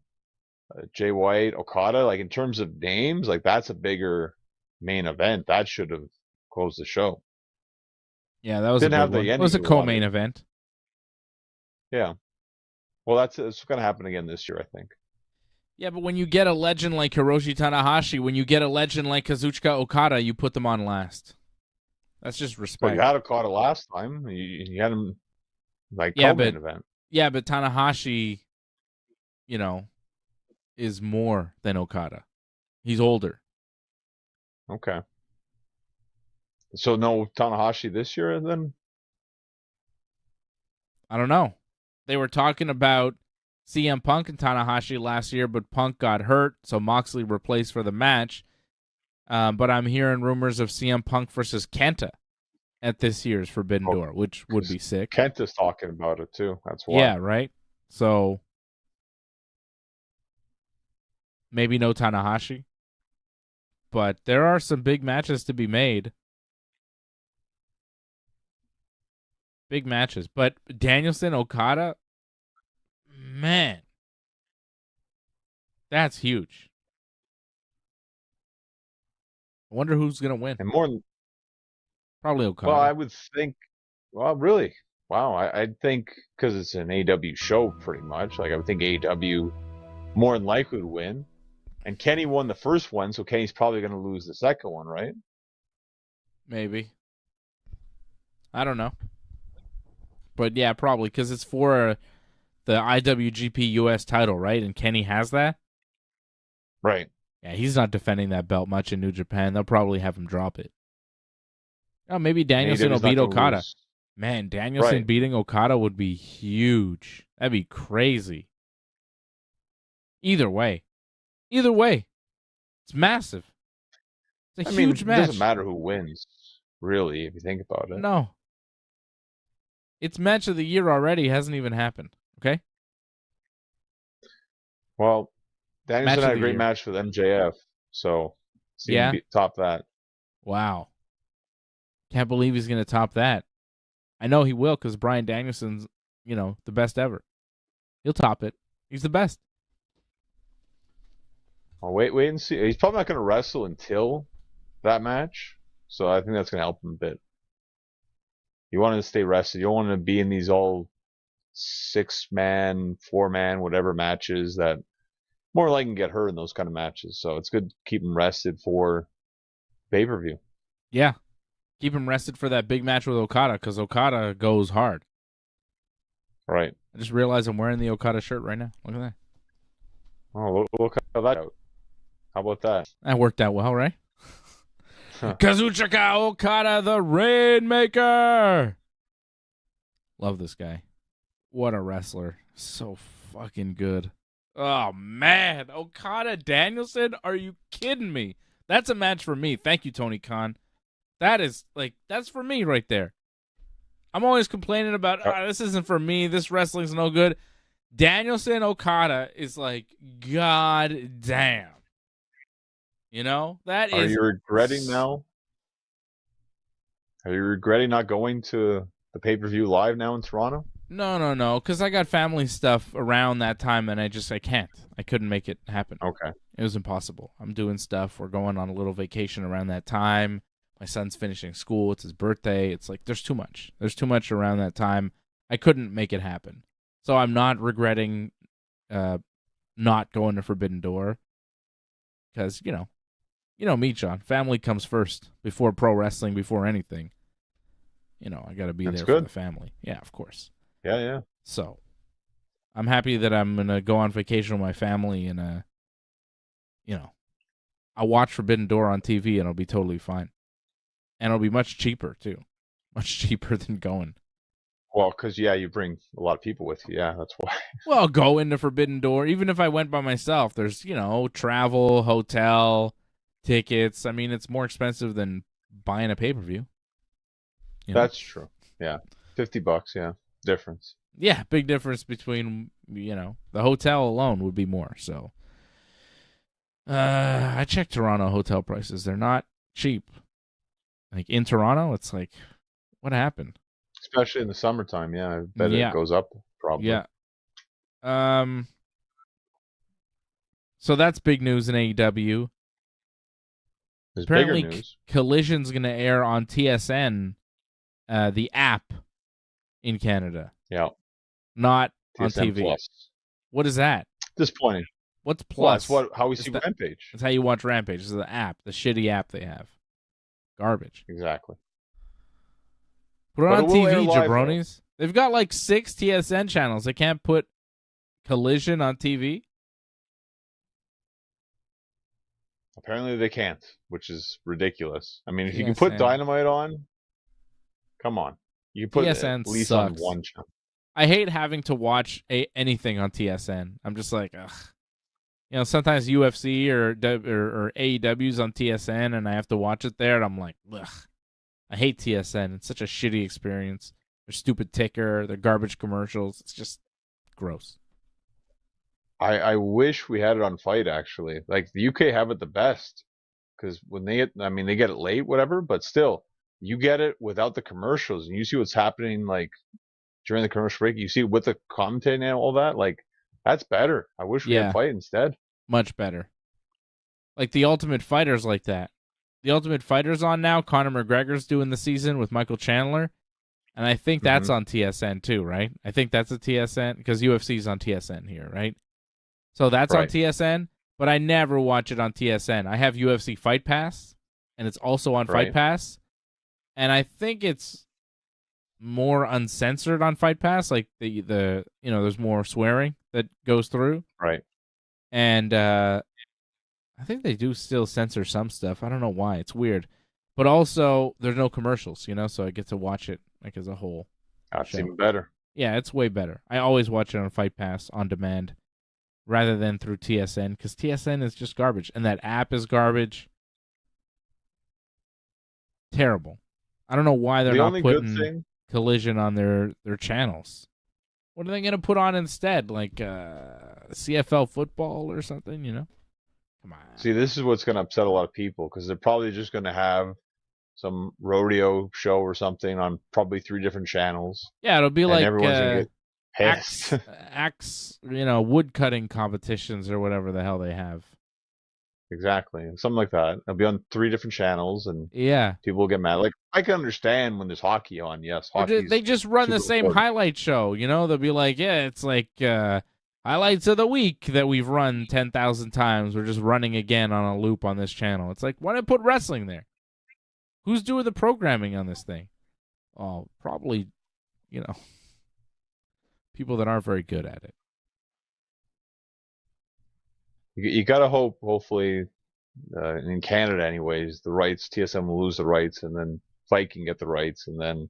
Jay White, Okada. Like, in terms of names, like, that's a bigger main event. That should have closed the show. Yeah, that was Didn't a have big one. the It was a ending we co-main wanted. event. Yeah. Well, it's going to happen again this year, I think. Yeah, but when you get a legend like Hiroshi Tanahashi, when you get a legend like Kazuchika Okada, you put them on last. That's just But respect. you had Okada last time. You had him like Yeah, co-main event. Yeah, but Tanahashi, is more than Okada. He's older. Okay. So no Tanahashi this year then? I don't know. They were talking about CM Punk and Tanahashi last year, but Punk got hurt, so Moxley replaced for the match. But I'm hearing rumors of CM Punk versus Kenta at this year's Forbidden Door, which would be sick. Kenta's talking about it too. That's why. Yeah, right? So maybe no Tanahashi. But there are some big matches to be made. Big matches. But Danielson, Okada, man, that's huge. I wonder who's going to win. And more than, probably Okada. well, I would think, well, really? Wow. I'd think, because it's an AEW show pretty much, like I would think AEW more than likely would win. And Kenny won the first one, so Kenny's probably going to lose the second one, right? Maybe. I don't know. But yeah, probably, because it's for the IWGP US title, right? And Kenny has that? Right. Yeah, he's not defending that belt much in New Japan. They'll probably have him drop it. Oh, maybe Danielson will beat Okada. Lose. Man, Danielson beating Okada would be huge. That'd be crazy. Either way. It's massive. It's a huge match. It doesn't matter who wins, really, if you think about it. No. It's match of the year already. Hasn't even happened. Okay? Well, Danielson had a great match with MJF, so top that. Wow. Can't believe he's going to top that. I know he will, because Bryan Danielson's, the best ever. He'll top it. He's the best. I'll wait and see. He's probably not going to wrestle until that match, so I think that's going to help him a bit. You want to stay rested. You don't want to be in these all 6-man, 4-man, whatever matches that more likely can get hurt in those kind of matches. So it's good to keep him rested for pay-per-view. Yeah. Keep him rested for that big match with Okada, because Okada goes hard. Right. I just realized I'm wearing the Okada shirt right now. Look at that. Oh, look how that out. How about that? That worked out well, right? Kazuchika Okada, the Rainmaker. Love this guy. What a wrestler. So fucking good. Oh, man. Okada Danielson? Are you kidding me? That's a match for me. Thank you, Tony Khan. That's for me right there. I'm always complaining about, this isn't for me. This wrestling's no good. Danielson Okada is like, god damn. That is. Are you regretting now? Are you regretting not going to the pay-per-view live now in Toronto? No, because I got family stuff around that time, and I can't. I couldn't make it happen. Okay. It was impossible. I'm doing stuff. We're going on a little vacation around that time. My son's finishing school. It's his birthday. It's like, there's too much. There's too much around that time. I couldn't make it happen. So I'm not regretting not going to Forbidden Door because, you know me, John. Family comes first before pro wrestling, before anything. I got to be there for the family. Yeah, of course. Yeah. So I'm happy that I'm going to go on vacation with my family and, I'll watch Forbidden Door on TV and it'll be totally fine. And it'll be much cheaper, too. Much cheaper than going. Well, because, you bring a lot of people with you. Yeah, that's why. Well, go into Forbidden Door. Even if I went by myself, there's, travel, hotel, tickets. I mean, it's more expensive than buying a pay-per-view. That's true. Yeah. $50, yeah. Difference. Yeah, big difference between, the hotel alone would be more. So, I checked Toronto hotel prices. They're not cheap. Like, in Toronto, it's like, what happened? Especially in the summertime, yeah. I bet it goes up, probably. Yeah. So that's big news in AEW. There's Apparently, bigger news. Collision's going to air on TSN, the app in Canada. Yeah. Not TSN on TV. Plus. What is that? Disappointing. What's Plus? Well, that's how we see Rampage. That's how you watch Rampage. This is the app, the shitty app they have. Garbage. Exactly. Put it on TV, jabronis. They've got like 6 TSN channels. They can't put Collision on TV? Apparently they can't, which is ridiculous. I mean, if you can put Dynamite on, come on. You can put TSN at least sucks. on one channel. I hate having to watch anything on TSN. I'm just like, ugh. Sometimes UFC or AEW's on TSN, and I have to watch it there, and I'm like, ugh. I hate TSN. It's such a shitty experience. Their stupid ticker, their garbage commercials. It's just gross. I wish we had it on Fight, actually. Like, the UK have it the best. Because when they get it late, whatever, but still, you get it without the commercials, and you see what's happening, like, during the commercial break. You see with the commentating and all that. Like, that's better. I wish we had Fight instead. Much better. Like, the Ultimate Fighter's like that. The Ultimate Fighter's on now. Conor McGregor's doing the season with Michael Chandler. And I think that's on TSN too, right? I think that's a TSN, because UFC's on TSN here, right? So that's on TSN, but I never watch it on TSN. I have UFC Fight Pass, and it's also on Fight Pass. And I think it's more uncensored on Fight Pass, like the there's more swearing that goes through. Right. And I think they do still censor some stuff. I don't know why. It's weird. But also, there's no commercials, so I get to watch it like as a whole. That's even better. Yeah, it's way better. I always watch it on Fight Pass on demand rather than through TSN, because TSN is just garbage. And that app is garbage. Terrible. I don't know why they're not putting Collision on their channels. What are they going to put on instead? Like CFL football or something, Come on. See, this is what's going to upset a lot of people, because they're probably just going to have some rodeo show or something on probably 3 different channels. Yeah, it'll be like everyone's going to get pissed. axe, wood cutting competitions or whatever the hell they have. Exactly. Something like that. It'll be on 3 different channels, and people will get mad. Like, I can understand when there's hockey on. Yes, hockey. They just run the same highlight show. They'll be like, it's like highlights of the week that we've run 10,000 times. We're just running again on a loop on this channel. It's like, why not put wrestling there? Who's doing the programming on this thing? Oh, probably, people that aren't very good at it. You got to hope, hopefully, in Canada anyways, the rights, TSM will lose the rights, and then Fight can get the rights, and then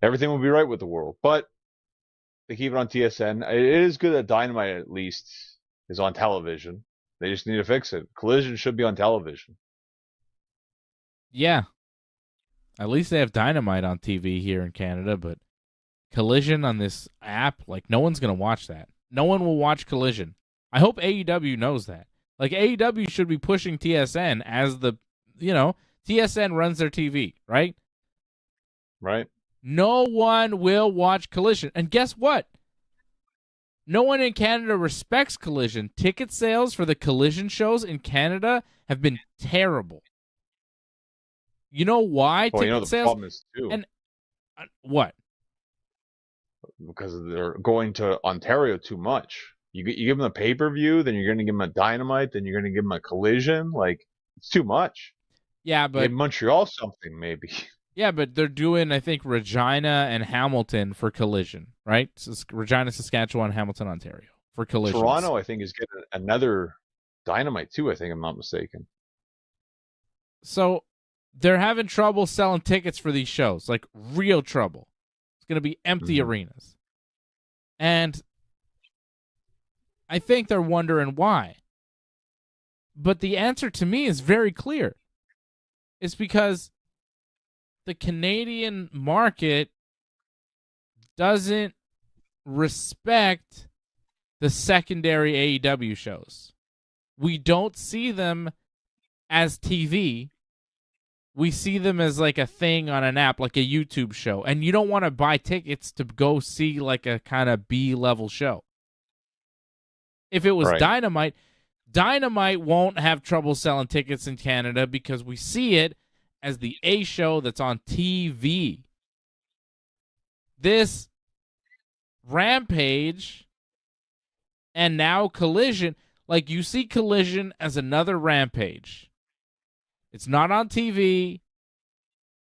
everything will be right with the world. But they keep it on TSN. It is good that Dynamite, at least, is on television. They just need to fix it. Collision should be on television. Yeah. At least they have Dynamite on TV here in Canada, but Collision on this app, like, no one's going to watch that. No one will watch Collision. I hope AEW knows that. Like, AEW should be pushing TSN as the, TSN runs their TV, right? Right. No one will watch Collision. And guess what? No one in Canada respects Collision. Ticket sales for the Collision shows in Canada have been terrible. You know why? Well, ticket the sales? problem is, too. And what? because they're going to Ontario too much. You give them a pay-per-view, then you're going to give them a Dynamite, then you're going to give them a Collision. Like, it's too much. Yeah, Give but Montreal something, maybe. yeah, but they're doing, I think, Regina and Hamilton for Collision, right? Regina, Saskatchewan, Hamilton, Ontario for Collisions. Toronto, I think, is getting another Dynamite too, I think I'm not mistaken. So they're having trouble selling tickets for these shows, like real trouble. It's going to be empty arenas. And I think they're wondering why. But the answer to me is very clear. It's because the Canadian market doesn't respect the secondary AEW shows. We don't see them as TV. We see them as like a thing on an app, like a YouTube show. And you don't want to buy tickets to go see like a kind of B-level show. If it was Dynamite, Dynamite won't have trouble selling tickets in Canada because we see it as the A show that's on TV. This Rampage and now Collision, like you see Collision as another Rampage. It's not on TV.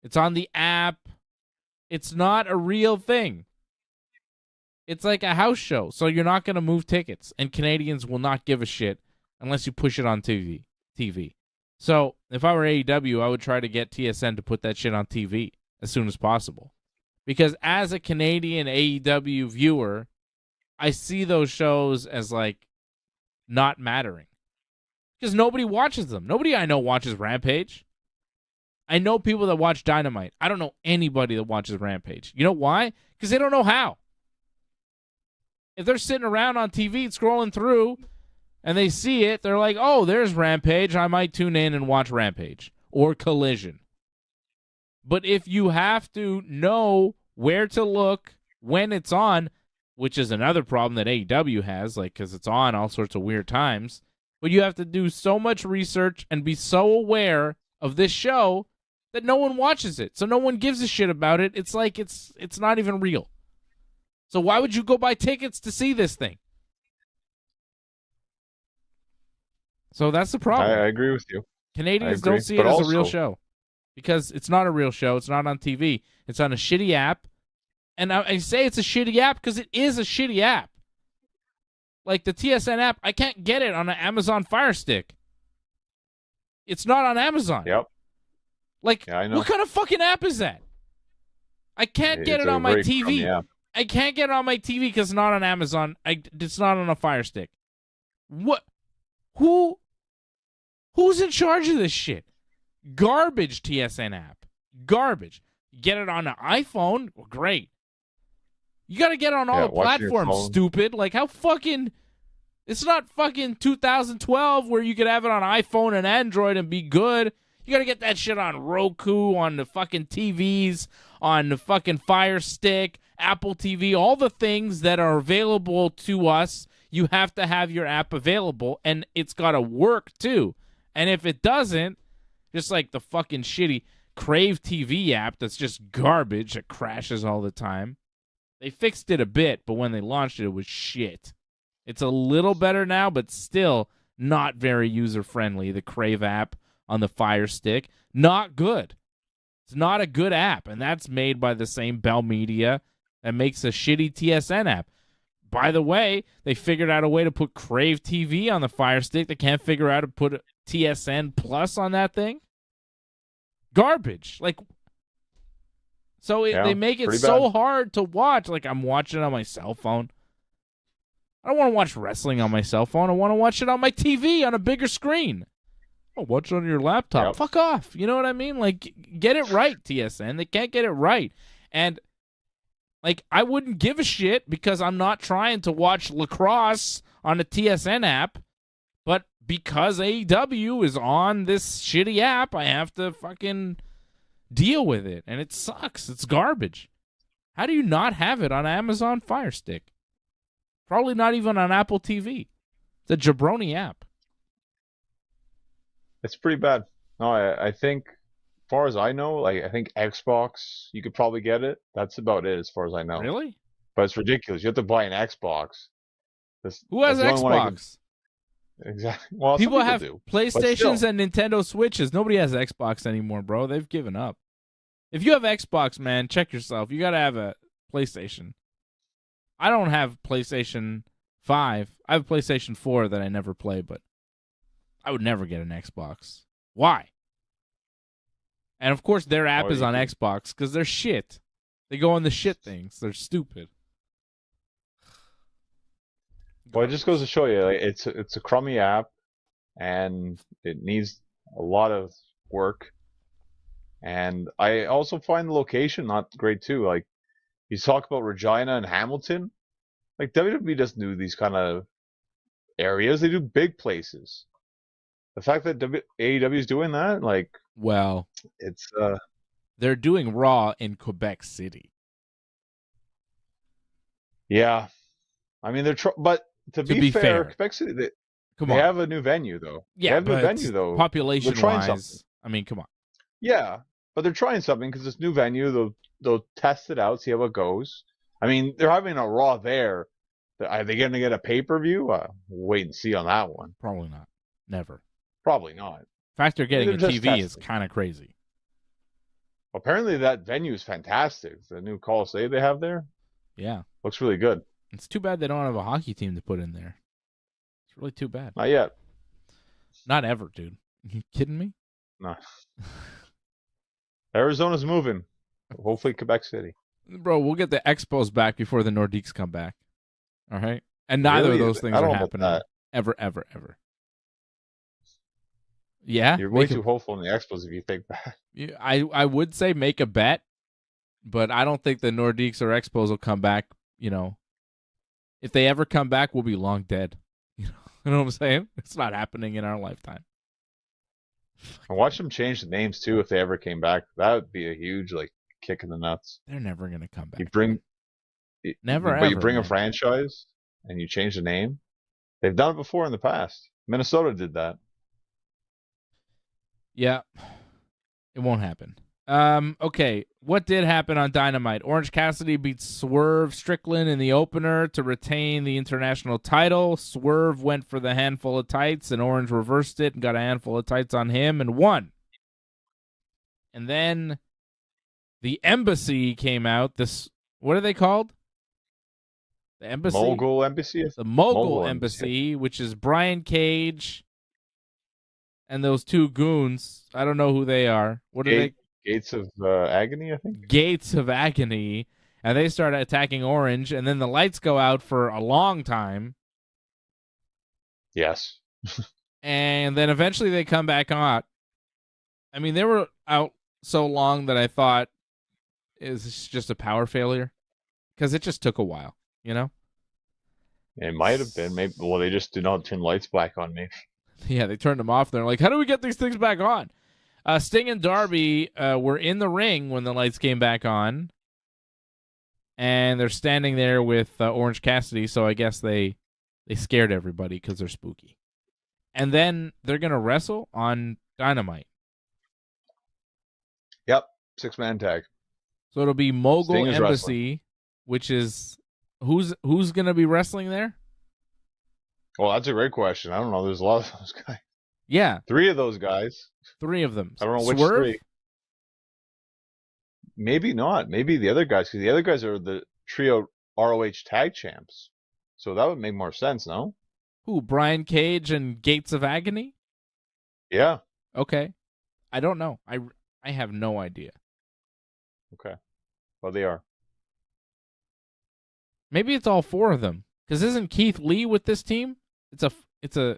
It's on the app. It's not a real thing. It's like a house show, so you're not going to move tickets, and Canadians will not give a shit unless you push it on TV. So if I were AEW, I would try to get TSN to put that shit on TV as soon as possible. Because as a Canadian AEW viewer, I see those shows as like not mattering. Because nobody watches them. Nobody I know watches Rampage. I know people that watch Dynamite. I don't know anybody that watches Rampage. You know why? Because they don't know how. If they're sitting around on TV scrolling through and they see it, they're like, oh, there's Rampage. I might tune in and watch Rampage or Collision. But if you have to know where to look when it's on, which is another problem that AEW has, like, because it's on all sorts of weird times, but you have to do so much research and be so aware of this show that no one watches it. So no one gives a shit about it. It's like it's not even real. So why would you go buy tickets to see this thing? So that's the problem. I agree with you. Canadians don't see it as a real show because it's not a real show. It's not on TV. It's on a shitty app. And I say it's a shitty app because it is a shitty app. Like the TSN app, I can't get it on an Amazon Fire Stick. It's not on Amazon. Yep. Like, yeah, I know. What kind of fucking app is that? I can't get it on my TV. I can't get it on my TV because it's not on Amazon. It's not on a Fire Stick. What? Who's in charge of this shit? Garbage TSN app. Garbage. Get it on an iPhone? Well, great. You got to get it on all the platforms, stupid. Like, how fucking... It's not fucking 2012 where you could have it on iPhone and Android and be good. You got to get that shit on Roku, on the fucking TVs, on the fucking Fire Stick, Apple TV, all the things that are available to us. You have to have your app available, and it's got to work, too. And if it doesn't, just like the fucking shitty Crave TV app that's just garbage that crashes all the time. They fixed it a bit, but when they launched it, it was shit. It's a little better now, but still not very user-friendly, the Crave app on the Fire Stick. Not good. It's not a good app, and that's made by the same Bell Media that makes a shitty TSN app. By the way, they figured out a way to put Crave TV on the Fire Stick. They can't figure out how to put TSN Plus on that thing. Garbage. Like, so they make it so hard to watch. Like, I'm watching it on my cell phone. I don't want to watch wrestling on my cell phone. I want to watch it on my TV on a bigger screen. Oh, watch it on your laptop. Yep. Fuck off. You know what I mean? Like, get it right, TSN. They can't get it right. And, like, I wouldn't give a shit because I'm not trying to watch lacrosse on a TSN app. But because AEW is on this shitty app, I have to fucking deal with it. And it sucks. It's garbage. How do you not have it on Amazon Fire Stick? Probably not even on Apple TV. It's a jabroni app. It's pretty bad. No, I think, as far as I know, like I think Xbox, you could probably get it. That's about it, as far as I know. Really? But it's ridiculous. You have to buy an Xbox. Who has that's the only one I can. Xbox? Exactly. Well, some People people have do. PlayStations and Nintendo Switches. Nobody has Xbox anymore, bro. They've given up. If you have Xbox, man, check yourself. You got to have a PlayStation. I don't have PlayStation 5. I have PlayStation 4 that I never play, but I would never get an Xbox. Why? And, of course, their app is on Xbox because they're shit. They go on the shit things. They're stupid. Well, it just goes to show you, like, it's a crummy app, and it needs a lot of work. And I also find the location not great too. Like, you talk about Regina and Hamilton. Like, WWE doesn't do these kind of areas. They do big places. The fact that AEW is doing that, like, well, it's they're doing Raw in Quebec City. Yeah, I mean but to be fair, Quebec City they have a new venue though. Yeah, they have a new venue though. Population-wise, I mean, come on. Yeah, but they're trying something because it's new venue. They'll test it out, see how it goes. I mean, they're having a Raw there. Are they going to get a pay-per-view? We'll wait and see on that one. Probably not. Never. Probably not. The fact they're getting a TV is kind of crazy. Apparently, that venue is fantastic. The new Coliseum they have there. Yeah. Looks really good. It's too bad they don't have a hockey team to put in there. It's really too bad. Not yet. Not ever, dude. Are you kidding me? No. Arizona's moving. Hopefully Quebec City. Bro, we'll get the Expos back before the Nordiques come back. All right? And neither of those things are happening. Ever, ever, ever. Yeah? You're way too hopeful in the Expos if you think that. I would say make a bet, but I don't think the Nordiques or Expos will come back, you know. If they ever come back, we'll be long dead. You know what I'm saying? It's not happening in our lifetime. And watch them change the names too if they ever came back. That would be a huge kick in the nuts. They're never gonna come back. You bring a franchise and you change the name. They've done it before in the past. Minnesota did that. Yeah. It won't happen. Okay. What did happen on Dynamite? Orange Cassidy beat Swerve Strickland in the opener to retain the international title. Swerve went for the handful of tights, and Orange reversed it and got a handful of tights on him and won. And then the Embassy came out. What are they called? The Embassy? Mogul Embassy? The Mogul Embassy, which is Brian Cage and those two goons. I don't know who they are. What are they? Gates of Agony, I think. Gates of Agony. And they start attacking Orange, and then the lights go out for a long time. Yes. And then eventually they come back on. I mean, they were out so long that I thought, is this just a power failure? Because it just took a while, you know? It might have been. Maybe. Well, they just did not turn lights back on me. Yeah, they turned them off. They're like, how do we get these things back on? Sting and Darby were in the ring when the lights came back on. And they're standing there with Orange Cassidy, so I guess they scared everybody because they're spooky. And then they're going to wrestle on Dynamite. Yep, 6-man tag. So it'll be Mogul Embassy, which is... Who's going to be wrestling there? Well, that's a great question. I don't know. There's a lot of those guys. Yeah. 3 of those guys. 3 of them. I don't know which Swerve? 3. Maybe not. Maybe the other guys, because the other guys are the trio ROH tag champs. So that would make more sense, no? Who, Brian Cage and Gates of Agony? Yeah. Okay. I don't know. I have no idea. Okay. Well, they are. Maybe it's all 4 of them. Because isn't Keith Lee with this team? It's a.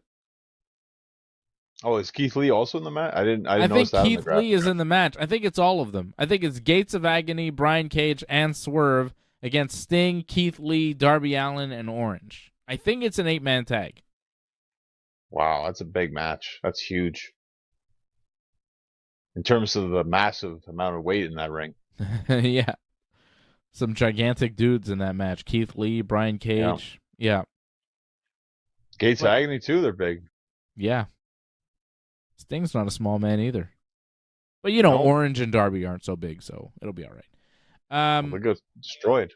Oh, is Keith Lee also in the match? I didn't notice that. I think Keith Lee is in the match. I think it's all of them. I think it's Gates of Agony, Brian Cage, and Swerve against Sting, Keith Lee, Darby Allin, and Orange. I think it's an 8-man tag. Wow, that's a big match. That's huge. In terms of the massive amount of weight in that ring. Yeah. Some gigantic dudes in that match. Keith Lee, Brian Cage. Yeah. Gates of Agony, too, they're big. Yeah. Sting's not a small man either. But, Orange and Darby aren't so big, so it'll be all right. They got destroyed.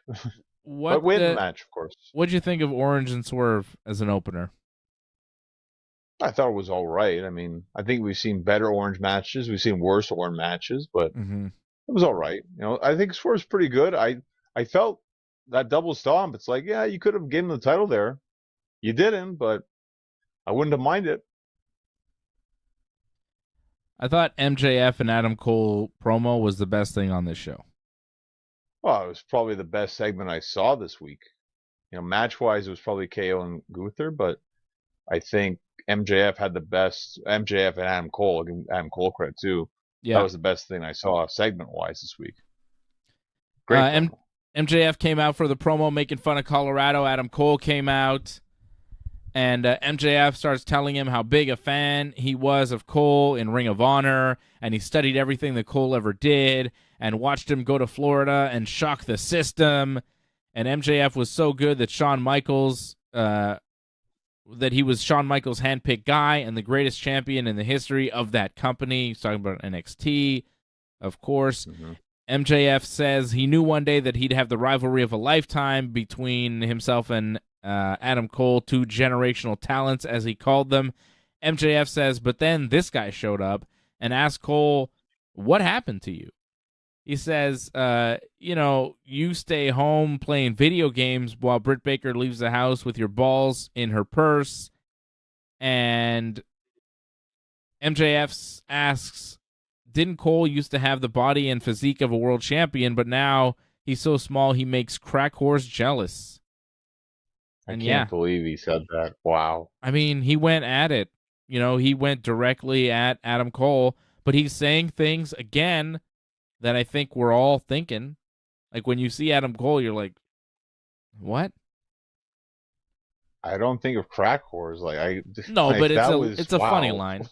But win the match, of course. What'd you think of Orange and Swerve as an opener? I thought it was all right. I mean, I think we've seen better Orange matches. We've seen worse Orange matches, but it was all right. I think Swerve's pretty good. I felt that double stomp. It's like, yeah, you could have given him the title there. You didn't, but I wouldn't have minded. I thought MJF and Adam Cole promo was the best thing on this show. Well, it was probably the best segment I saw this week. Match-wise, it was probably KO and Gunther, but I think MJF had the best. MJF and Adam Cole, I give Adam Cole credit too. Yeah. That was the best thing I saw segment-wise this week. Great. MJF came out for the promo making fun of Colorado. Adam Cole came out. And MJF starts telling him how big a fan he was of Cole in Ring of Honor, and he studied everything that Cole ever did and watched him go to Florida and shock the system. And MJF was so good that Shawn Michaels, that he was Shawn Michaels' handpicked guy and the greatest champion in the history of that company. He's talking about NXT, of course. MJF says he knew one day that he'd have the rivalry of a lifetime between himself and Adam Cole, two generational talents, as he called them. MJF says, but then this guy showed up and asked Cole, what happened to you? He says, you stay home playing video games while Britt Baker leaves the house with your balls in her purse. And MJF asks, didn't Cole used to have the body and physique of a world champion, but now he's so small he makes Crack Horse jealous? I can't believe he said that. Wow. I mean, he went at it. He went directly at Adam Cole, but he's saying things, again, that I think we're all thinking. Like, when you see Adam Cole, you're like, what? I don't think of Crack Horse. No, but it's a funny line.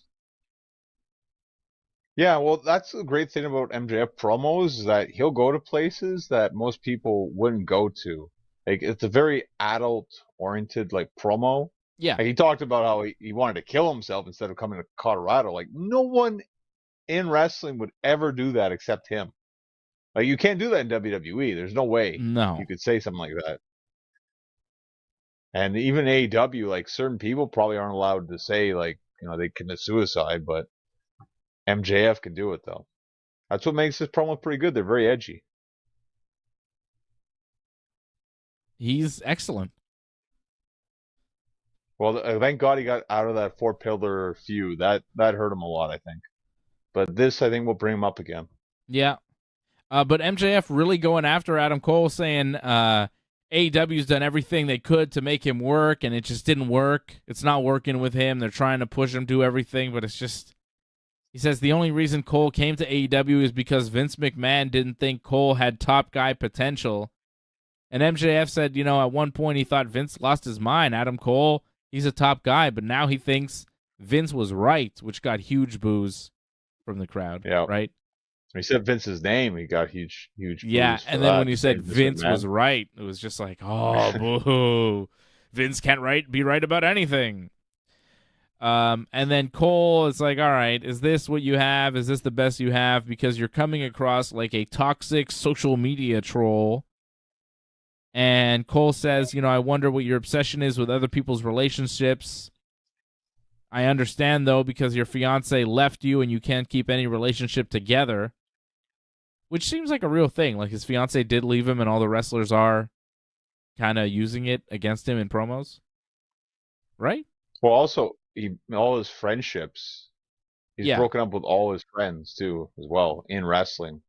Yeah, well, that's the great thing about MJF promos, is that he'll go to places that most people wouldn't go to. Like, it's a very adult-oriented, promo. Yeah. He talked about how he wanted to kill himself instead of coming to Colorado. No one in wrestling would ever do that except him. You can't do that in WWE. There's no way you could say something like that. And even AEW, certain people probably aren't allowed to say, they commit suicide, but MJF can do it, though. That's what makes this promo pretty good. They're very edgy. He's excellent. Well, thank God he got out of that 4-pillar feud. That hurt him a lot, I think. But this, I think, will bring him up again. Yeah. But MJF really going after Adam Cole, saying AEW's done everything they could to make him work, and it just didn't work. It's not working with him. They're trying to push him to do everything, but it's just... He says the only reason Cole came to AEW is because Vince McMahon didn't think Cole had top guy potential. And MJF said, at one point he thought Vince lost his mind. Adam Cole, he's a top guy, but now he thinks Vince was right, which got huge boos from the crowd. Yeah. Right? When he said Vince's name, he got huge boos. Yeah, and then when he said Vince was right, it was just like, oh, boo. Vince can't be right about anything. And then Cole is like, all right, is this what you have? Is this the best you have? Because you're coming across like a toxic social media troll. And Cole says, I wonder what your obsession is with other people's relationships. I understand, though, because your fiance left you and you can't keep any relationship together. Which seems like a real thing. Like, his fiance did leave him and all the wrestlers are kind of using it against him in promos. Right? Well, also, all his friendships, he's broken up with all his friends, too, as well, in wrestling.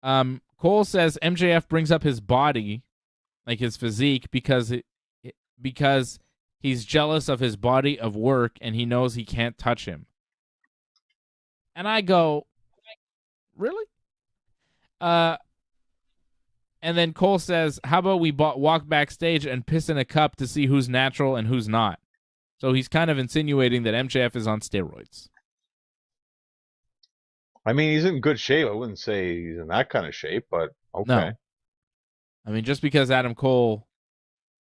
Cole says MJF brings up his body, like his physique, because he's jealous of his body of work and he knows he can't touch him. And I go, really? And then Cole says, how about we walk backstage and piss in a cup to see who's natural and who's not? So he's kind of insinuating that MJF is on steroids. I mean, he's in good shape. I wouldn't say he's in that kind of shape, but okay. No. I mean, just because Adam Cole,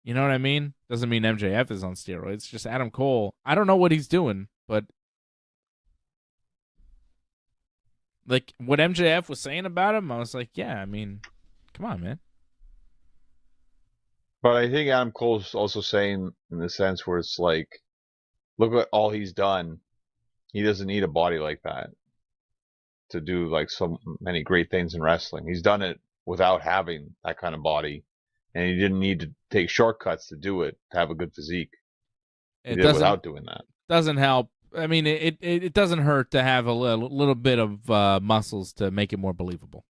you know what I mean? Doesn't mean MJF is on steroids. Just Adam Cole. I don't know what he's doing, but like what MJF was saying about him, I was like, yeah, I mean, Come on, man. But I think Adam Cole's also saying in the sense where it's like, look at all he's done. He doesn't need a body like that to do like so many great things in wrestling. He's done it without having that kind of body, and he didn't need to take shortcuts to do it to have a good physique. He did it without doing that. Doesn't help. I mean, it doesn't hurt to have a little bit of muscles to make it more believable.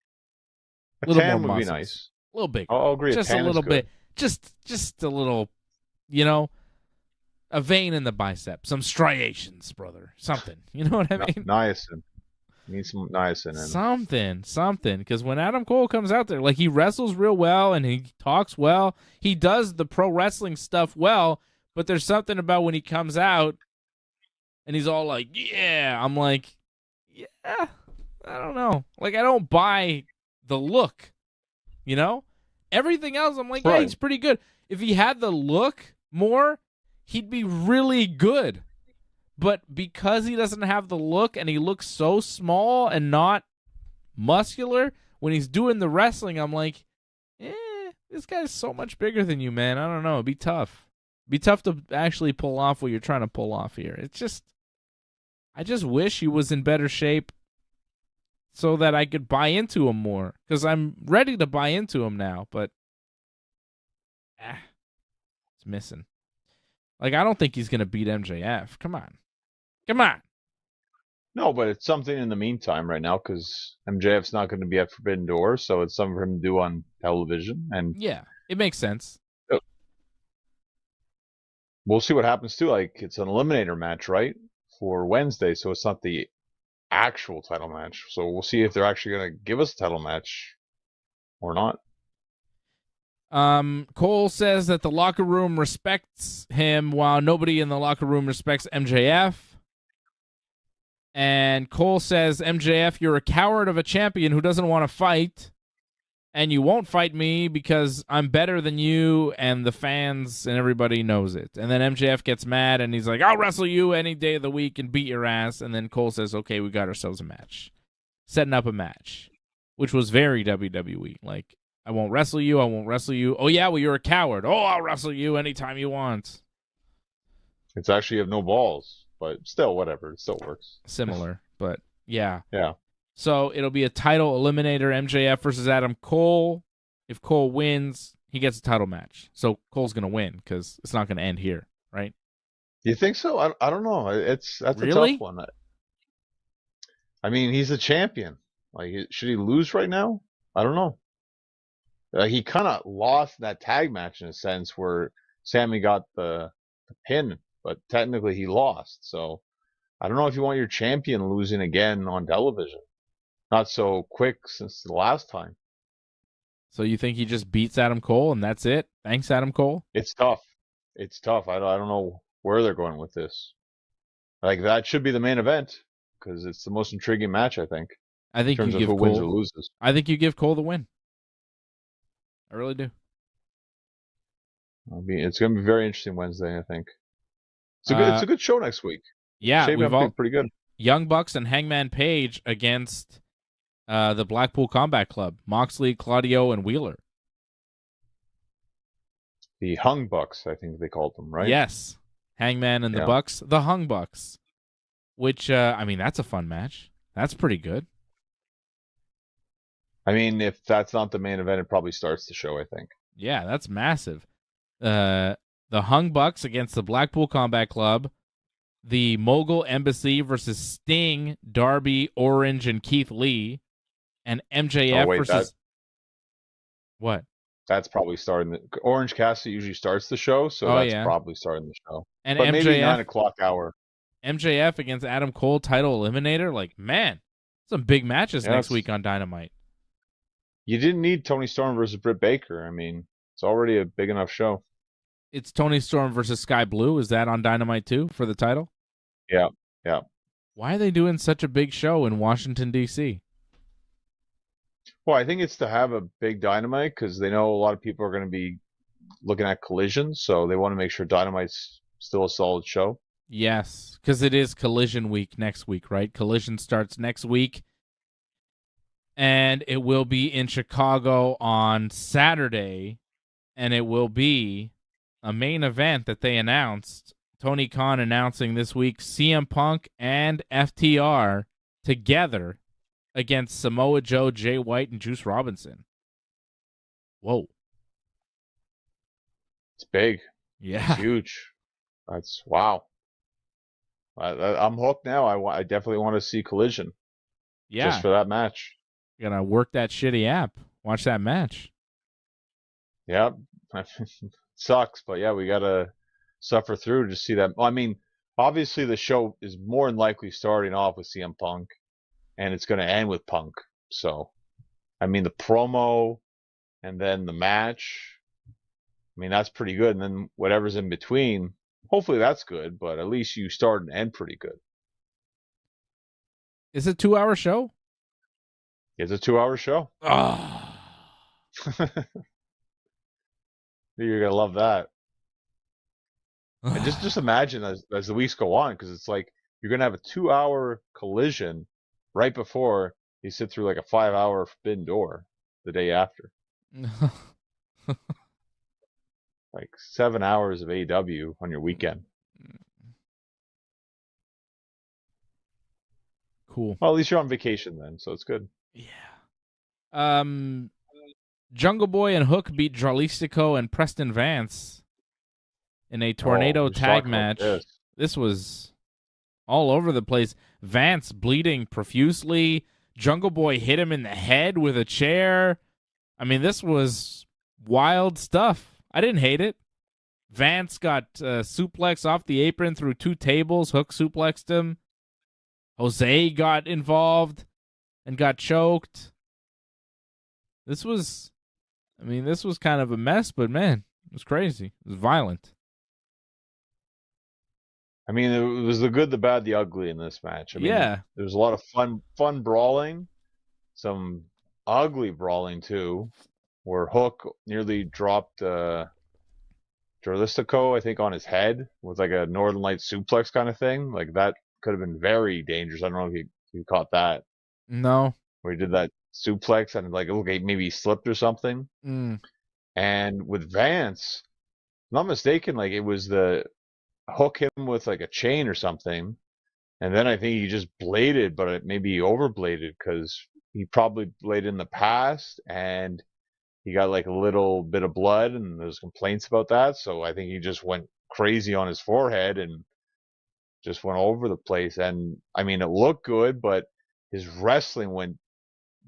A tan would be nice. A little bigger. I'll agree. Just a little bit. Just a little, a vein in the bicep, some striations, brother. Something. You know what I mean? Niacin. Need some niacin in Something. Because when Adam Cole comes out there, like, he wrestles real well and he talks well. He does the pro wrestling stuff well, but there's something about when he comes out and he's all like, yeah. I'm like, yeah, I don't know. Like, I don't buy the look, Everything else, I'm like, yeah, he's pretty good. If he had the look more, he'd be really good. But because he doesn't have the look and he looks so small and not muscular, when he's doing the wrestling, I'm like, this guy's so much bigger than you, man. I don't know. It'd be tough. It'd be tough to actually pull off what you're trying to pull off here. I just wish he was in better shape so that I could buy into him more. Because I'm ready to buy into him now, but it's missing. Like, I don't think he's going to beat MJF. Come on. No, but it's something in the meantime right now because MJF's not going to be at Forbidden Door, so it's something for him to do on television. And yeah, it makes sense. We'll see what happens too. Like, it's an eliminator match, right, for Wednesday, so it's not the actual title match. So we'll see if they're actually going to give us a title match or not. Cole says that the locker room respects him while nobody in the locker room respects MJF. And Cole says, MJF, you're a coward of a champion who doesn't want to fight, and you won't fight me because I'm better than you, and the fans and everybody knows it. And then MJF gets mad, and he's like, I'll wrestle you any day of the week and beat your ass. And then Cole says, okay, we got ourselves a match. Setting up a match, which was very WWE. Like, I won't wrestle you. Oh, yeah, well, you're a coward. Oh, I'll wrestle you anytime you want. It's actually you have no balls, but still, whatever. It still works. Similar, but yeah. Yeah. So it'll be a title eliminator, MJF versus Adam Cole. If Cole wins, he gets a title match. So Cole's going to win because it's not going to end here, right? You think so? I don't know. That's really? A tough one. I mean, he's a champion. Like, should he lose right now? I don't know. He kind of lost that tag match in a sense where Sammy got the pin, but technically he lost. So I don't know if you want your champion losing again on television. Not so quick since the last time. So you think he just beats Adam Cole and that's it? Thanks, Adam Cole? It's tough. I don't know where they're going with this. Like, that should be the main event because it's the most intriguing match, I think. I think in terms you give of who Cole, wins or loses. I think you give Cole the win. I really do. It's going to be very interesting Wednesday, I think. It's a good show next week. Yeah, we've all pretty good. Young Bucks and Hangman Page against the Blackpool Combat Club, Moxley, Claudio, and Wheeler. The Hung Bucks, I think they called them, right? Yes, Hangman and the Bucks, the Hung Bucks. Which that's a fun match. That's pretty good. I mean, if that's not the main event, it probably starts the show, I think. Yeah, that's massive. The Hung Bucks against the Blackpool Combat Club, the Mogul Embassy versus Sting, Darby, Orange, and Keith Lee, and MJF versus... What? That's probably starting... Orange Cassidy usually starts the show, so that's probably starting the show. And but MJF, maybe 9 o'clock hour. MJF against Adam Cole, title eliminator? Like, man, some big matches next week on Dynamite. You didn't need Tony Storm versus Britt Baker. I mean, it's already a big enough show. It's Tony Storm versus Sky Blue. Is that on Dynamite too for the title? Yeah. Why are they doing such a big show in Washington, D.C.? Well, I think it's to have a big Dynamite because they know a lot of people are going to be looking at Collision, so they want to make sure Dynamite's still a solid show. Yes, because it is Collision week next week, right? Collision starts next week. And it will be in Chicago on Saturday, and it will be a main event that they announced. Tony Khan announcing this week CM Punk and FTR together against Samoa Joe, Jay White, and Juice Robinson. Whoa. It's big. Yeah. It's huge. That's wow. I'm hooked now. I definitely want to see Collision. Yeah. Just for that match. You're going to work that shitty app. Watch that match. Yeah. Sucks, but yeah, we got to suffer through to see that. I mean, obviously the show is more than likely starting off with CM Punk, and it's going to end with Punk. So, I mean, the promo and then the match, I mean, that's pretty good. And then whatever's in between, hopefully that's good, but at least you start and end pretty good. Is it a 2-hour show? It's a 2-hour show. Oh. You're going to love that. And just imagine as the weeks go on, because it's like you're going to have a 2-hour Collision right before you sit through like a 5-hour Forbidden Door the day after. Like 7 hours of AEW on your weekend. Cool. Well, at least you're on vacation then, so it's good. Yeah. Jungle Boy and Hook beat Dralistico and Preston Vance in a tornado tag match. This was all over the place. Vance bleeding profusely. Jungle Boy hit him in the head with a chair. I mean, this was wild stuff. I didn't hate it. Vance got suplex off the apron through 2 tables. Hook suplexed him. Jose got involved and got choked. This was kind of a mess, but man, it was crazy. It was violent. I mean, it was the good, the bad, the ugly in this match. I mean, yeah. There was a lot of fun brawling, some ugly brawling too, where Hook nearly dropped Dralistico, I think, on his head with like a Northern Light suplex kind of thing. Like that could have been very dangerous. I don't know if you caught that. No. Where he did that suplex and like okay, maybe he slipped or something. And with Vance, if I'm not mistaken, like it was the Hook him with like a chain or something, and then I think he just bladed, but maybe he overbladed because he probably bladed in the past and he got like a little bit of blood and there's complaints about that, so I think he just went crazy on his forehead and just went over the place. And I mean, it looked good, but his wrestling went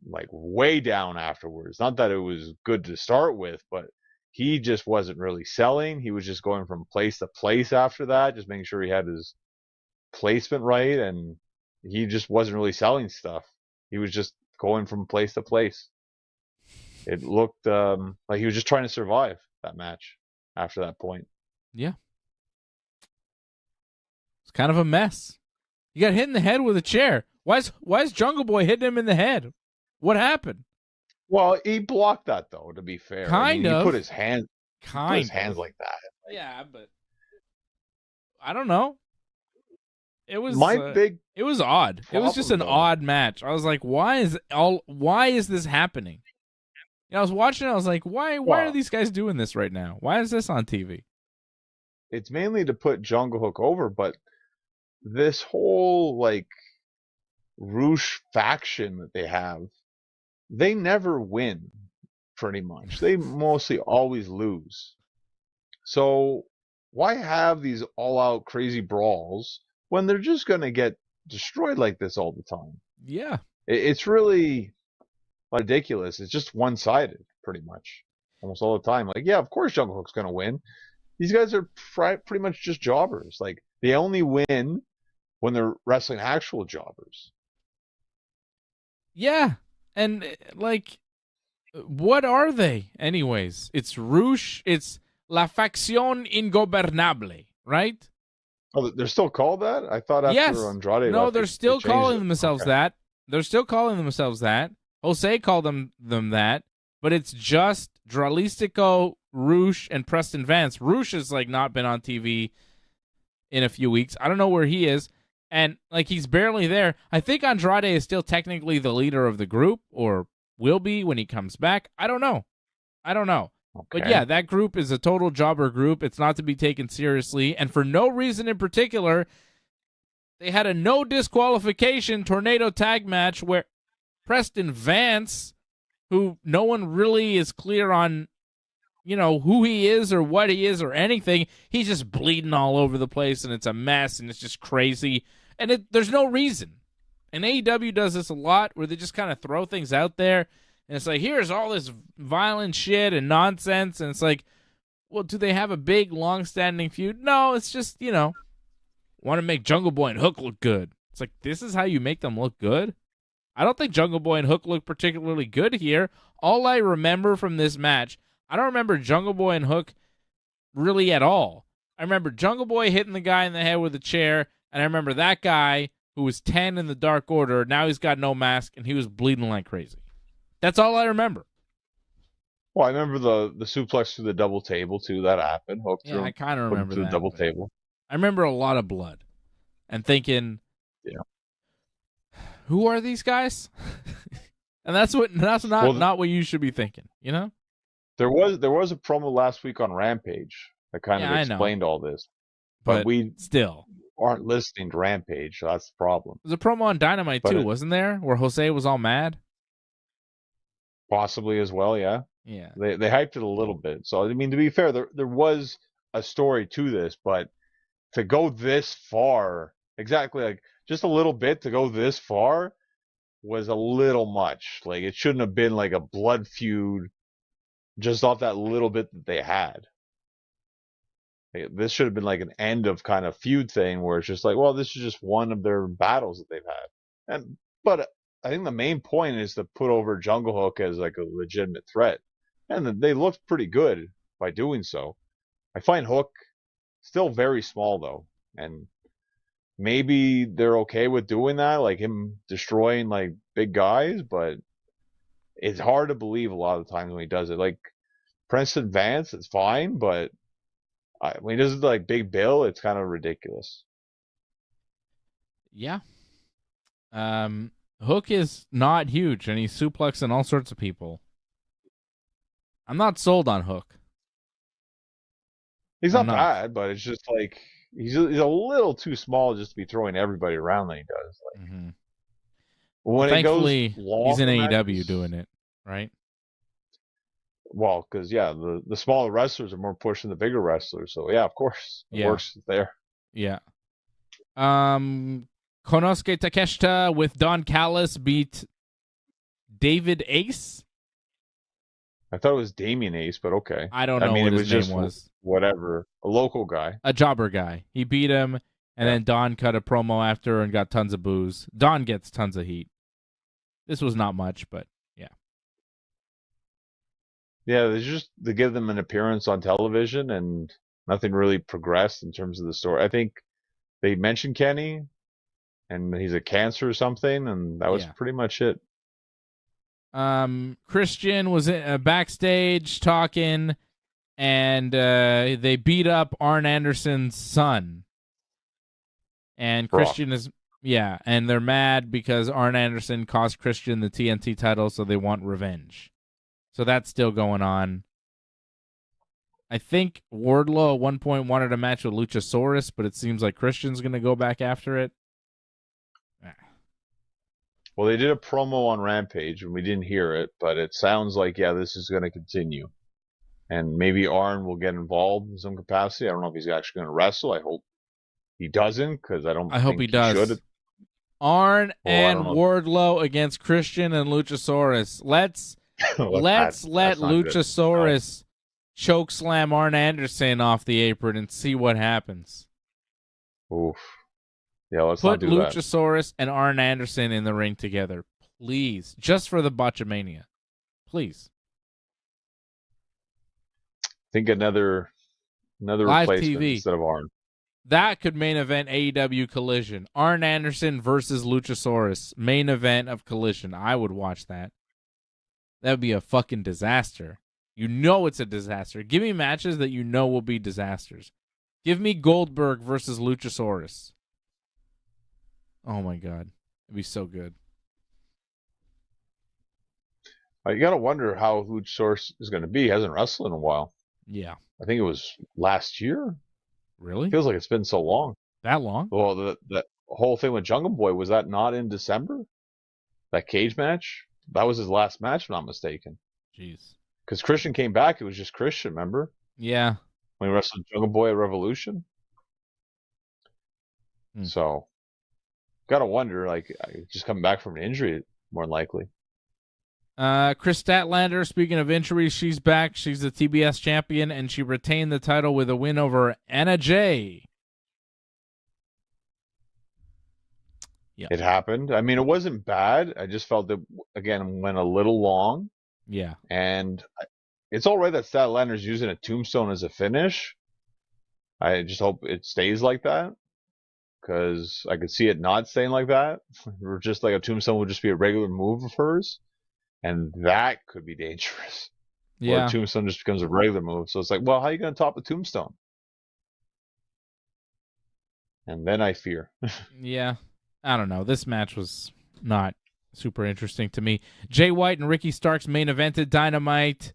like way down afterwards. Not that it was good to start with, but he just wasn't really selling. He was just going from place to place after that, just making sure he had his placement right, and he just wasn't really selling stuff. He was just going from place to place. It looked like he was just trying to survive that match after that point. Yeah. It's kind of a mess. You got hit in the head with a chair. Why is Jungle Boy hitting him in the head? What happened? Well, he blocked that though, to be fair. Kind of. He put his hands like that. Yeah, but I don't know. It was it was odd. It was just an odd match. I was like, why is this happening? You know, I was watching it, I was like, why are these guys doing this right now? Why is this on TV? It's mainly to put Jungle Hook over, but this whole like Roosh faction that they have, they never win, pretty much. They mostly always lose. So why have these all-out crazy brawls when they're just going to get destroyed like this all the time? Yeah. It's really ridiculous. It's just one-sided, pretty much, almost all the time. Like, yeah, of course Jungle Hook's going to win. These guys are pretty much just jobbers. Like, they only win when they're wrestling actual jobbers. Yeah. And, like, what are they, anyways? It's Roosh. It's La Facción Ingobernable, right? Oh, they're still called that? I thought after Andrade No, left, they're still calling themselves okay. that. They're still calling themselves that. Jose called them that. But it's just Dralistico, Roosh, and Preston Vance. Roosh has, like, not been on TV in a few weeks. I don't know where he is. And, like, he's barely there. I think Andrade is still technically the leader of the group, or will be when he comes back. I don't know. Okay. But yeah, that group is a total jobber group. It's not to be taken seriously. And for no reason in particular, they had a no disqualification tornado tag match where Preston Vance, who no one really is clear on, who he is or what he is or anything, he's just bleeding all over the place, and it's a mess, and it's just crazy. And there's no reason. And AEW does this a lot, where they just kind of throw things out there, and it's like, here's all this violent shit and nonsense, and it's like, well, do they have a big, long-standing feud? No, it's just, want to make Jungle Boy and Hook look good. It's like, this is how you make them look good? I don't think Jungle Boy and Hook look particularly good here. All I remember from this match, I don't remember Jungle Boy and Hook really at all. I remember Jungle Boy hitting the guy in the head with a chair, and I remember that guy who was 10 in the Dark Order, now he's got no mask, and he was bleeding like crazy. That's all I remember. Well, I remember the suplex through the double table, too. That happened. Hook yeah, I kind of remember through that. The double table. I remember a lot of blood and thinking, who are these guys? And that's not what you should be thinking, There was a promo last week on Rampage that kind of explained all this. But we still aren't listening to Rampage, so that's the problem. There's a promo on Dynamite too, wasn't there? Where Jose was all mad? Possibly as well, yeah. Yeah. They hyped it a little bit. So, I mean, to be fair, there was a story to this, but to go this far, exactly, like, just a little bit to go this far was a little much. Like, it shouldn't have been like a blood feud just off that little bit that they had. Like, this should have been like an end of kind of feud thing where it's just like, well, this is just one of their battles that they've had. But I think the main point is to put over Jungle Hook as like a legitimate threat. And they looked pretty good by doing so. I find Hook still very small, though. And maybe they're okay with doing that, like him destroying like big guys, but it's hard to believe a lot of the times when he does it. Like Preston Vance, it's fine, but when he does it like Big Bill, it's kind of ridiculous. Yeah. Hook is not huge, and he's suplexing all sorts of people. I'm not sold on Hook. He's not bad, but it's just like he's a little too small just to be throwing everybody around that he does. Like, when thankfully, it goes long, he's in AEW doing it, right? Well, because the smaller wrestlers are more pushing the bigger wrestlers, so yeah, of course, it works there. Yeah. Konosuke Takeshita with Don Callis beat David Ace. I thought it was Damian Ace, but okay. I don't know what his name was. Whatever, a local guy, a jobber guy. He beat him, and then Don cut a promo after and got tons of boos. Don gets tons of heat. This was not much, but yeah. Yeah, they just to give them an appearance on television, and nothing really progressed in terms of the story. I think they mentioned Kenny, and he's a cancer or something, and that was pretty much it. Christian was backstage talking, and they beat up Arn Anderson's son. And Christian and they're mad because Arn Anderson cost Christian the TNT title, so they want revenge. So that's still going on. I think Wardlow at one point wanted a match with Luchasaurus, but it seems like Christian's going to go back after it. Well, they did a promo on Rampage, and we didn't hear it, but it sounds like, this is going to continue. And maybe Arn will get involved in some capacity. I don't know if he's actually going to wrestle. I hope he doesn't, because I hope he does. Should. Arn and Wardlow against Christian and Luchasaurus. Let's let Luchasaurus choke slam Arn Anderson off the apron and see what happens. Oof. Yeah, let's put not do Luchasaurus and Arn Anderson in the ring together, please, just for the Botchamania, please. I think another Live replacement TV. Instead of Arn. That could main event AEW Collision. Arn Anderson versus Luchasaurus, main event of Collision. I would watch that. That would be a fucking disaster. You know it's a disaster. Give me matches that you know will be disasters. Give me Goldberg versus Luchasaurus. Oh my god, it'd be so good. You got to wonder how Luchasaurus is going to be. He hasn't wrestled in a while. Yeah. I think it was last year. Really? Feels like it's been so long. That long? Well, the whole thing with Jungle Boy, was that not in December? That cage match? That was his last match, if I'm not mistaken. Jeez. Because Christian came back, it was just Christian, remember? Yeah. When he wrestled Jungle Boy at Revolution. So, gotta wonder, like, just coming back from an injury, more than likely. Chris Statlander, speaking of injuries, she's back. She's the TBS champion, and she retained the title with a win over Anna Jay. Yeah. It happened. I mean, it wasn't bad. I just felt that, again, went a little long. Yeah. And it's all right that Statlander's using a tombstone as a finish. I just hope it stays like that, because I could see it not staying like that. Or just like a tombstone would just be a regular move of hers. And that could be dangerous. Yeah. Or a tombstone just becomes a regular move. So it's like, well, how are you going to top a tombstone? And then I fear. Yeah. I don't know. This match was not super interesting to me. Jay White and Ricky Starks main evented Dynamite.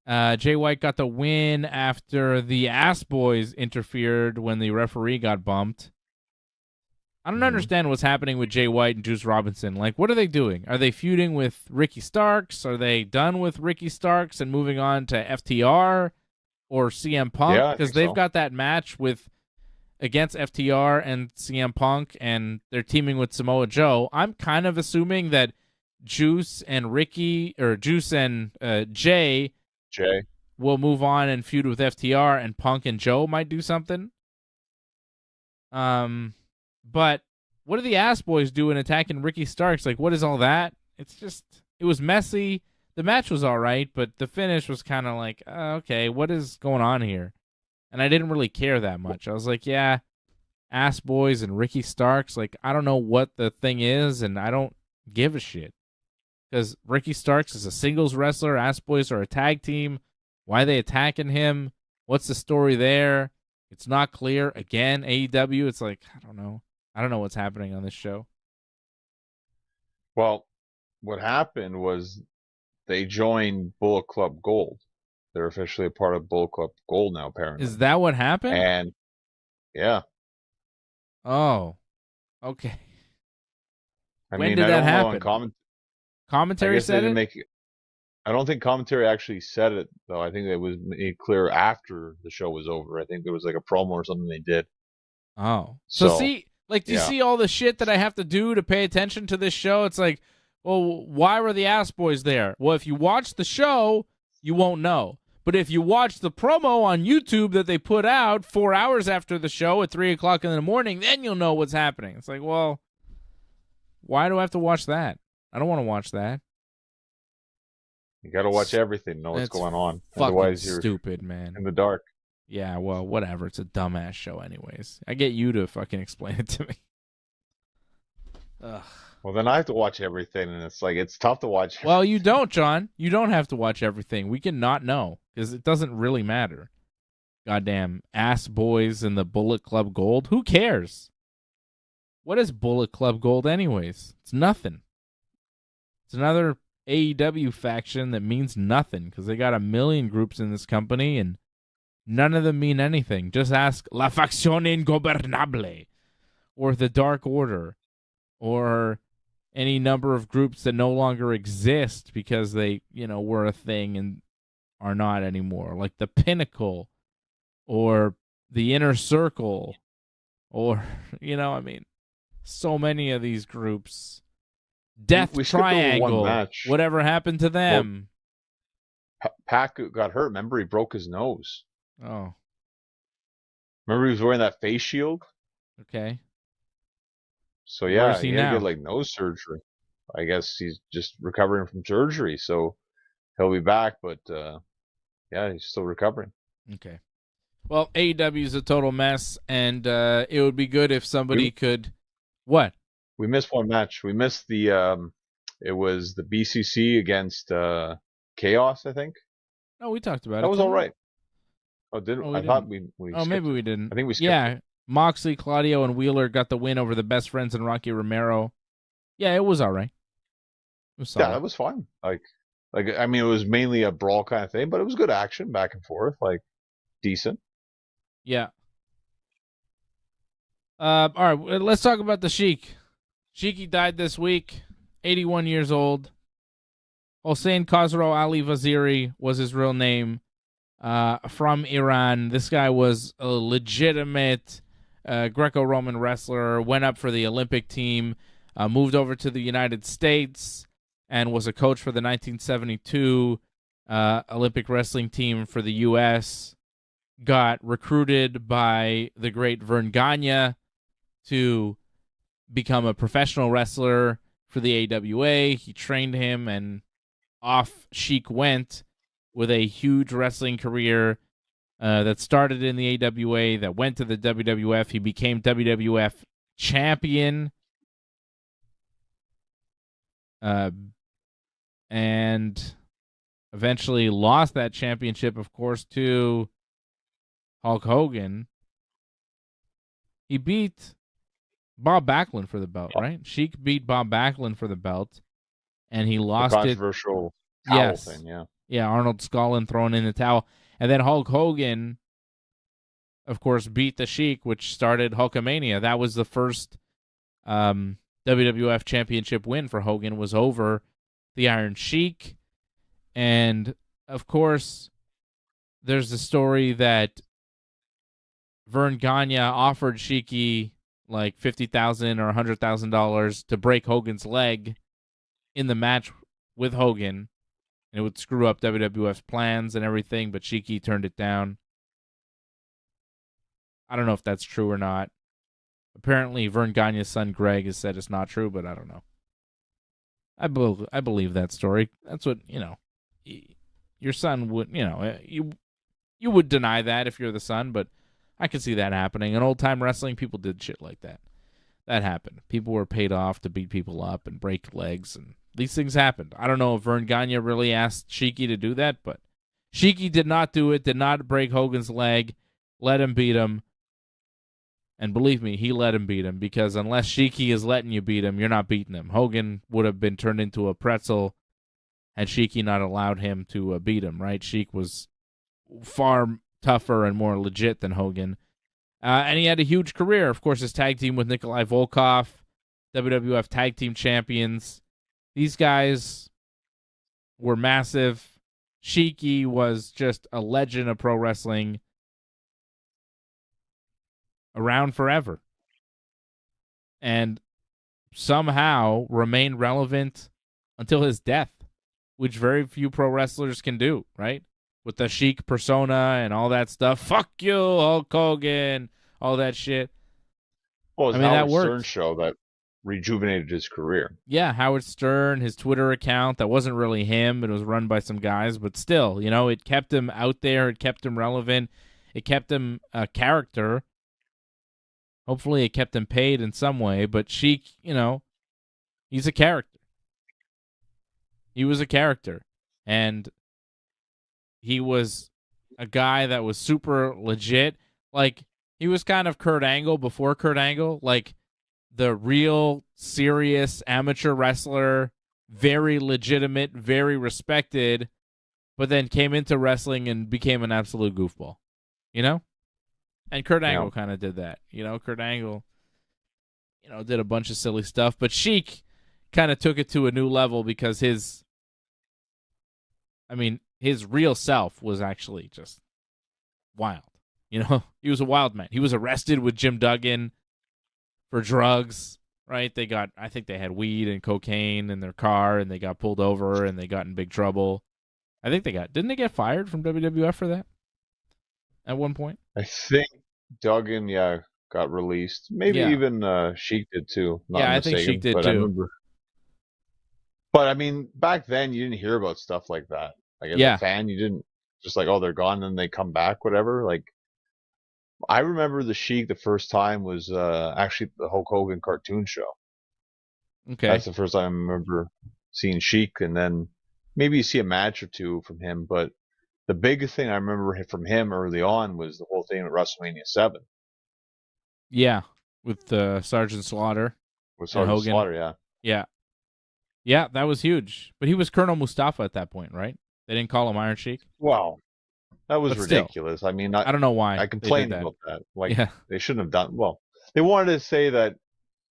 Jay White got the win after the Ass Boys interfered when the referee got bumped. I don't understand what's happening with Jay White and Juice Robinson. Like, what are they doing? Are they feuding with Ricky Starks? Are they done with Ricky Starks and moving on to FTR or CM Punk? Because they've got that match against FTR and CM Punk, and they're teaming with Samoa Joe. I'm kind of assuming that Juice and Jay will move on and feud with FTR, and Punk and Joe might do something. But what are the Ass Boys doing attacking Ricky Starks? Like, what is all that? It was messy. The match was all right, but the finish was kind of like, okay, what is going on here? And I didn't really care that much. I was like, yeah, Ass Boys and Ricky Starks. Like, I don't know what the thing is, and I don't give a shit. Because Ricky Starks is a singles wrestler. Ass Boys are a tag team. Why are they attacking him? What's the story there? It's not clear. Again, AEW, it's like, I don't know. I don't know what's happening on this show. Well, what happened was they joined Bullet Club Gold. They're officially a part of Bullet Club Gold now, apparently. Is that what happened? And, yeah. Oh, okay. When did that happen? Commentary said it? I don't think commentary actually said it, though. I think it was made clear after the show was over. I think there was like a promo or something they did. Oh. So see, like, do you see all the shit that I have to do to pay attention to this show? It's like, well, why were the Ass Boys there? Well, if you watch the show, you won't know. But if you watch the promo on YouTube that they put out 4 hours after the show at 3 o'clock in the morning, then you'll know what's happening. It's like, well, why do I have to watch that? I don't want to watch that. You got to watch everything to know what's going on. Otherwise, you're stupid, man. In the dark. Yeah, well, whatever. It's a dumbass show anyways. I get you to fucking explain it to me. Ugh. Well, then I have to watch everything, and it's like, it's tough to watch everything. Well, you don't, John. You don't have to watch everything. We can not know, because it doesn't really matter. Goddamn Ass Boys and the Bullet Club Gold. Who cares? What is Bullet Club Gold anyways? It's nothing. It's another AEW faction that means nothing, because they got a million groups in this company, and none of them mean anything. Just ask La Facción Ingobernable, or the Dark Order, or any number of groups that no longer exist because they, were a thing and are not anymore. Like the Pinnacle, or the Inner Circle, or, so many of these groups. Death Triangle. Whatever happened to them? Well, Pac got hurt. Remember, he broke his nose. Oh. Remember, he was wearing that face shield? Okay. So, yeah, he had to get, nose surgery. I guess he's just recovering from surgery, so he'll be back, but, yeah, he's still recovering. Okay. Well, AEW is a total mess, and it would be good if somebody could... What? We missed one match. We missed the, it was the BCC against Chaos, I think. No, we talked about it. That was all right. Oh, didn't I thought we maybe we didn't. I think we skipped Yeah, it. Moxley, Claudio, and Wheeler got the win over the Best Friends and Rocky Romero. Yeah, it was all right. It was solid. Yeah, that was fine. I mean, it was mainly a brawl kind of thing, but it was good action back and forth, like decent. Yeah. All right, let's talk about the Sheik. Sheiky died this week, 81 years old. Hossein Khosrow Ali Vaziri was his real name. From Iran. This guy was a legitimate Greco-Roman wrestler, went up for the Olympic team, moved over to the United States, and was a coach for the 1972 Olympic wrestling team for the U.S., got recruited by the great Vern Gagne to become a professional wrestler for the AWA. He trained him, and off Sheik went with a huge wrestling career that started in the AWA, that went to the WWF. He became WWF champion. And eventually lost that championship, of course, to Hulk Hogan. He beat Bob Backlund for the belt, right? Sheik beat Bob Backlund for the belt, and he lost the controversial towel thing, yeah. Yeah, Arnold Scullin thrown in the towel. And then Hulk Hogan, of course, beat the Sheik, which started Hulkamania. That was the first WWF championship win for Hogan, was over the Iron Sheik. And, of course, there's the story that Vern Gagne offered Sheiky like $50,000 or $100,000 to break Hogan's leg in the match with Hogan. And it would screw up WWF's plans and everything, but Sheiky turned it down. I don't know if that's true or not. Apparently, Vern Gagne's son Greg has said it's not true, but I don't know. I believe that story. That's what, your son would, you would deny that if you're the son, but I could see that happening. In old-time wrestling, people did shit like that. That happened. People were paid off to beat people up and break legs, and these things happened. I don't know if Vern Gagne really asked Sheiky to do that, but Sheiky did not do it, did not break Hogan's leg, let him beat him. And believe me, he let him beat him, because unless Sheiky is letting you beat him, you're not beating him. Hogan would have been turned into a pretzel had Sheiky not allowed him to beat him, right? Sheik was far tougher and more legit than Hogan. And he had a huge career. Of course, his tag team with Nikolai Volkov, WWF Tag Team Champions. These guys were massive. Sheiky was just a legend of pro wrestling, around forever, and somehow remained relevant until his death, which very few pro wrestlers can do, right? With the Sheik persona and all that stuff. Fuck you, Hulk Hogan, all that shit. Well, it was Howard Stern's show that rejuvenated his career. Yeah, Howard Stern, his Twitter account, that wasn't really him. It was run by some guys, but still, it kept him out there. It kept him relevant. It kept him a character. Hopefully it kept him paid in some way, but Sheik, he's a character. He was a character, and he was a guy that was super legit. Like, he was kind of Kurt Angle before Kurt Angle, like the real serious amateur wrestler, very legitimate, very respected, but then came into wrestling and became an absolute goofball, And Kurt Angle kind of did that. Kurt Angle, did a bunch of silly stuff. But Sheik kind of took it to a new level because his real self was actually just wild. He was a wild man. He was arrested with Jim Duggan for drugs, right? I think they had weed and cocaine in their car, and they got pulled over, and they got in big trouble. Didn't they get fired from WWF for that at one point? I think Duggan, got released. Maybe even Sheik did too. I think Sheik did too. But I mean, back then you didn't hear about stuff like that. Like as a fan, you didn't just like, oh, they're gone and they come back, whatever. Like, I remember the Sheik the first time was actually the Hulk Hogan cartoon show. Okay, that's the first time I remember seeing Sheik, and then maybe you see a match or two from him, but the big thing I remember from him early on was the whole thing at WrestleMania 7. Yeah, with Sergeant Slaughter with and Sergeant Hogan. Slaughter. Yeah. Yeah. Yeah, that was huge. But he was Colonel Mustafa at that point, right? They didn't call him Iron Sheik. Wow, that was But still, ridiculous. I mean, I don't know why I they did complained that. about that. Like Yeah. they shouldn't have done. Well, they wanted to say that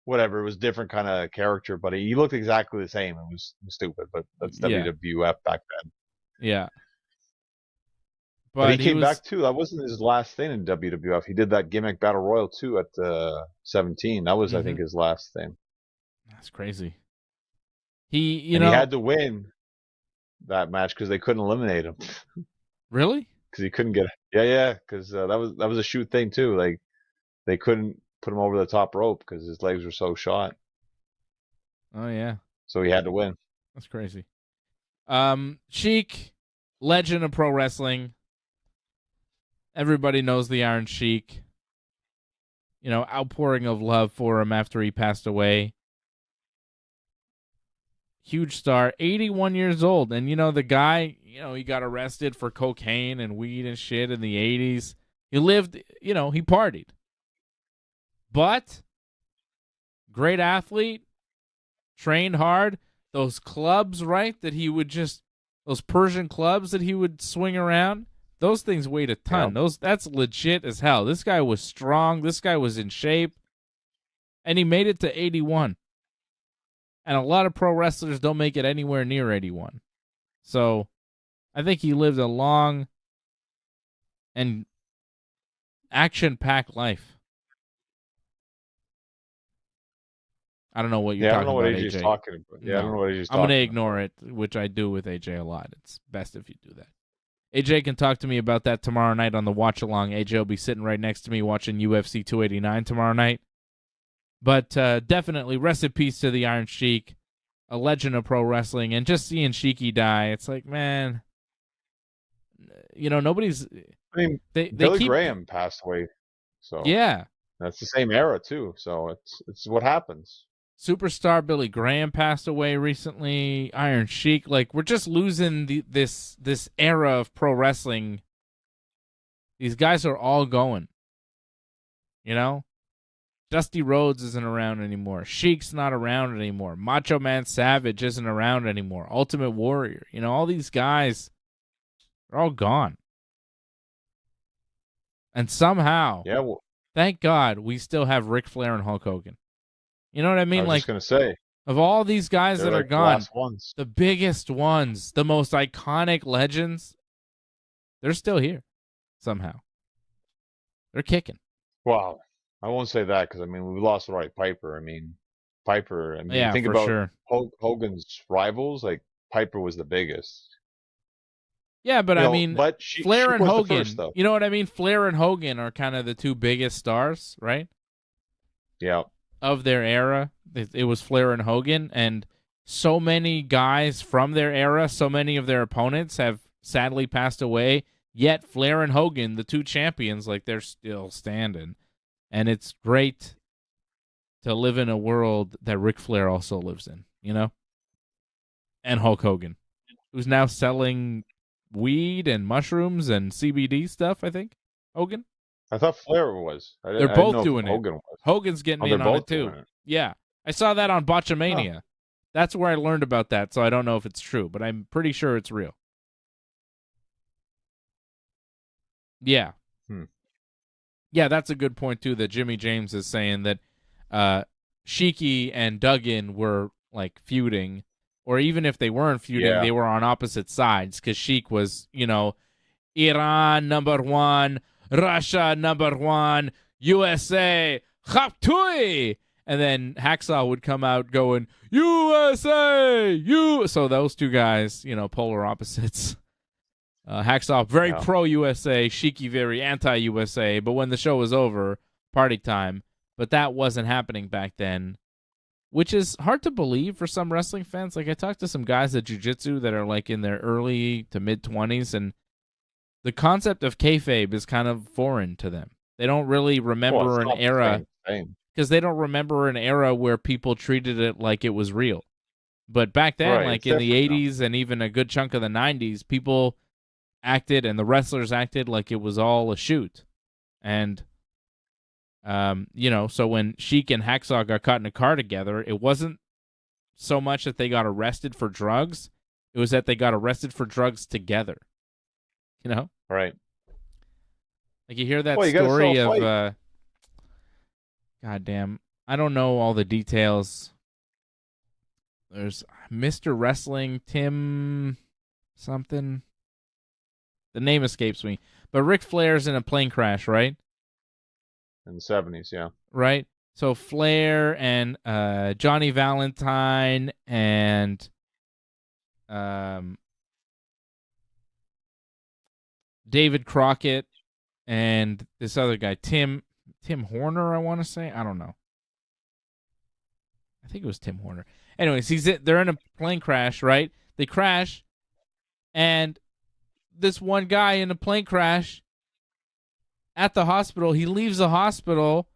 whatever it was different kind of character, but he looked exactly the same. It was stupid, but that's Yeah. WWF back then. Yeah. But he But came back too. That wasn't his last thing in WWF. He did that gimmick battle royal too at 17. That was, I think, his last thing. That's crazy. He had to win that match because they couldn't eliminate him. Really? Because he couldn't get. Yeah. Because that was a shoot thing too. Like they couldn't put him over the top rope because his legs were so shot. Oh yeah. So he had to win. That's crazy. Sheik, legend of pro wrestling. Everybody knows the Iron Sheik. Outpouring of love for him after he passed away. Huge star, 81 years old. And, the guy, he got arrested for cocaine and weed and shit in the 80s. He lived, he partied. But, great athlete, trained hard. Those clubs, right, that he would those Persian clubs that he would swing around, those things weighed a ton. Yeah. That's legit as hell. This guy was strong. This guy was in shape. And he made it to 81. And a lot of pro wrestlers don't make it anywhere near 81. So, I think he lived a long and action-packed life. I don't know what you're talking about, AJ. I don't know what AJ's talking about. Yeah, no. I don't know what AJ's talking about. I'm going to ignore it, which I do with AJ a lot. It's best if you do that. AJ can talk to me about that tomorrow night on the watch-along. AJ will be sitting right next to me watching UFC 289 tomorrow night. But definitely, rest in peace to the Iron Sheik, a legend of pro wrestling. And just seeing Sheiky die, it's like, man, nobody's... I mean, Billy Graham passed away. So yeah. That's the same era, too. So it's what happens. Superstar Billy Graham passed away recently. Iron Sheik, we're just losing this era of pro wrestling. These guys are all going. Dusty Rhodes isn't around anymore. Sheik's not around anymore. Macho Man Savage isn't around anymore. Ultimate Warrior, all these guys are all gone. And somehow, thank God, we still have Ric Flair and Hulk Hogan. You know what I mean? I was just going to say. Of all these guys that are gone, the biggest ones, the most iconic legends, they're still here somehow. They're kicking. Wow. I won't say that because, we lost the right Piper. Yeah, think for about sure. Hogan's rivals, Piper was the biggest. Yeah, but but Flair and Hogan, first, you know what I mean? Flair and Hogan are kind of the two biggest stars, right? Yeah. Of their era. It was Flair and Hogan, and so many guys from their era, so many of their opponents have sadly passed away, yet Flair and Hogan, the two champions, they're still standing. And it's great to live in a world that Ric Flair also lives in, And Hulk Hogan, who's now selling weed and mushrooms and CBD stuff, I think. Hogan? I thought Flair was. They're both doing Hogan it. Was. Hogan's getting in on it, too. Yeah. I saw that on Botchamania. Oh. That's where I learned about that, so I don't know if it's true, but I'm pretty sure it's real. Yeah. Yeah, that's a good point, too, that Jimmy James is saying that Sheiky and Duggan were, feuding, or even if they weren't feuding, they were on opposite sides, because Sheik was, Iran #1, Russia #1, USA, Khaptui! And then Hacksaw would come out going, USA! So those two guys, polar opposites. Hacksaw, very pro-USA, Sheiky, very anti-USA, but when the show was over, party time. But that wasn't happening back then, which is hard to believe for some wrestling fans. I talked to some guys at jiu-jitsu that are, in their early to mid-20s, and the concept of kayfabe is kind of foreign to them. They don't really remember an era, because they don't remember an era where people treated it like it was real. But back then, in the 80s and even a good chunk of the 90s, people acted and the wrestlers acted like it was all a shoot. And So when Sheik and Hacksaw got caught in a car together, it wasn't so much that they got arrested for drugs. It was that they got arrested for drugs together. Right. Like you hear that Well, you gotta story sell a of, fight. goddamn, I don't know all the details. There's Mr. Wrestling, Tim something. The name escapes me. But Ric Flair's in a plane crash, right? In the 70s, yeah. Right? So Flair and Johnny Valentine and David Crockett and this other guy, Tim Horner, I want to say. I don't know. I think it was Tim Horner. Anyways, they're in a plane crash, right? They crash, and this one guy in a plane crash at the hospital, he leaves the hospital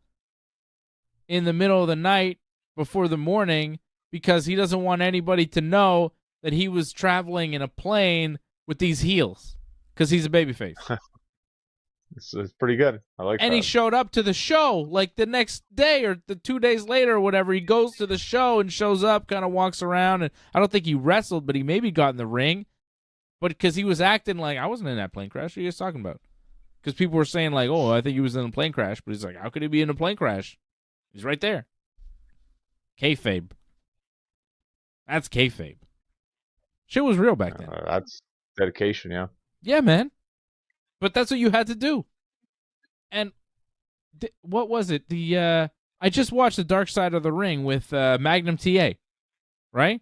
in the middle of the night before the morning because he doesn't want anybody to know that he was traveling in a plane with these heels because he's a babyface. It's pretty good. I like that. And he showed up to the show like the next day or the 2 days later or whatever. He goes to the show and shows up, kind of walks around. And I don't think he wrestled, but he maybe got in the ring. But because he was acting like, I wasn't in that plane crash. What are you guys talking about? Because people were saying like, oh, I think he was in a plane crash. But he's like, how could he be in a plane crash? He's right there. Kayfabe. That's kayfabe. Shit was real back then. That's dedication, yeah. Yeah, man. But that's what you had to do. And what was it? I just watched The Dark Side of the Ring with Magnum TA, right?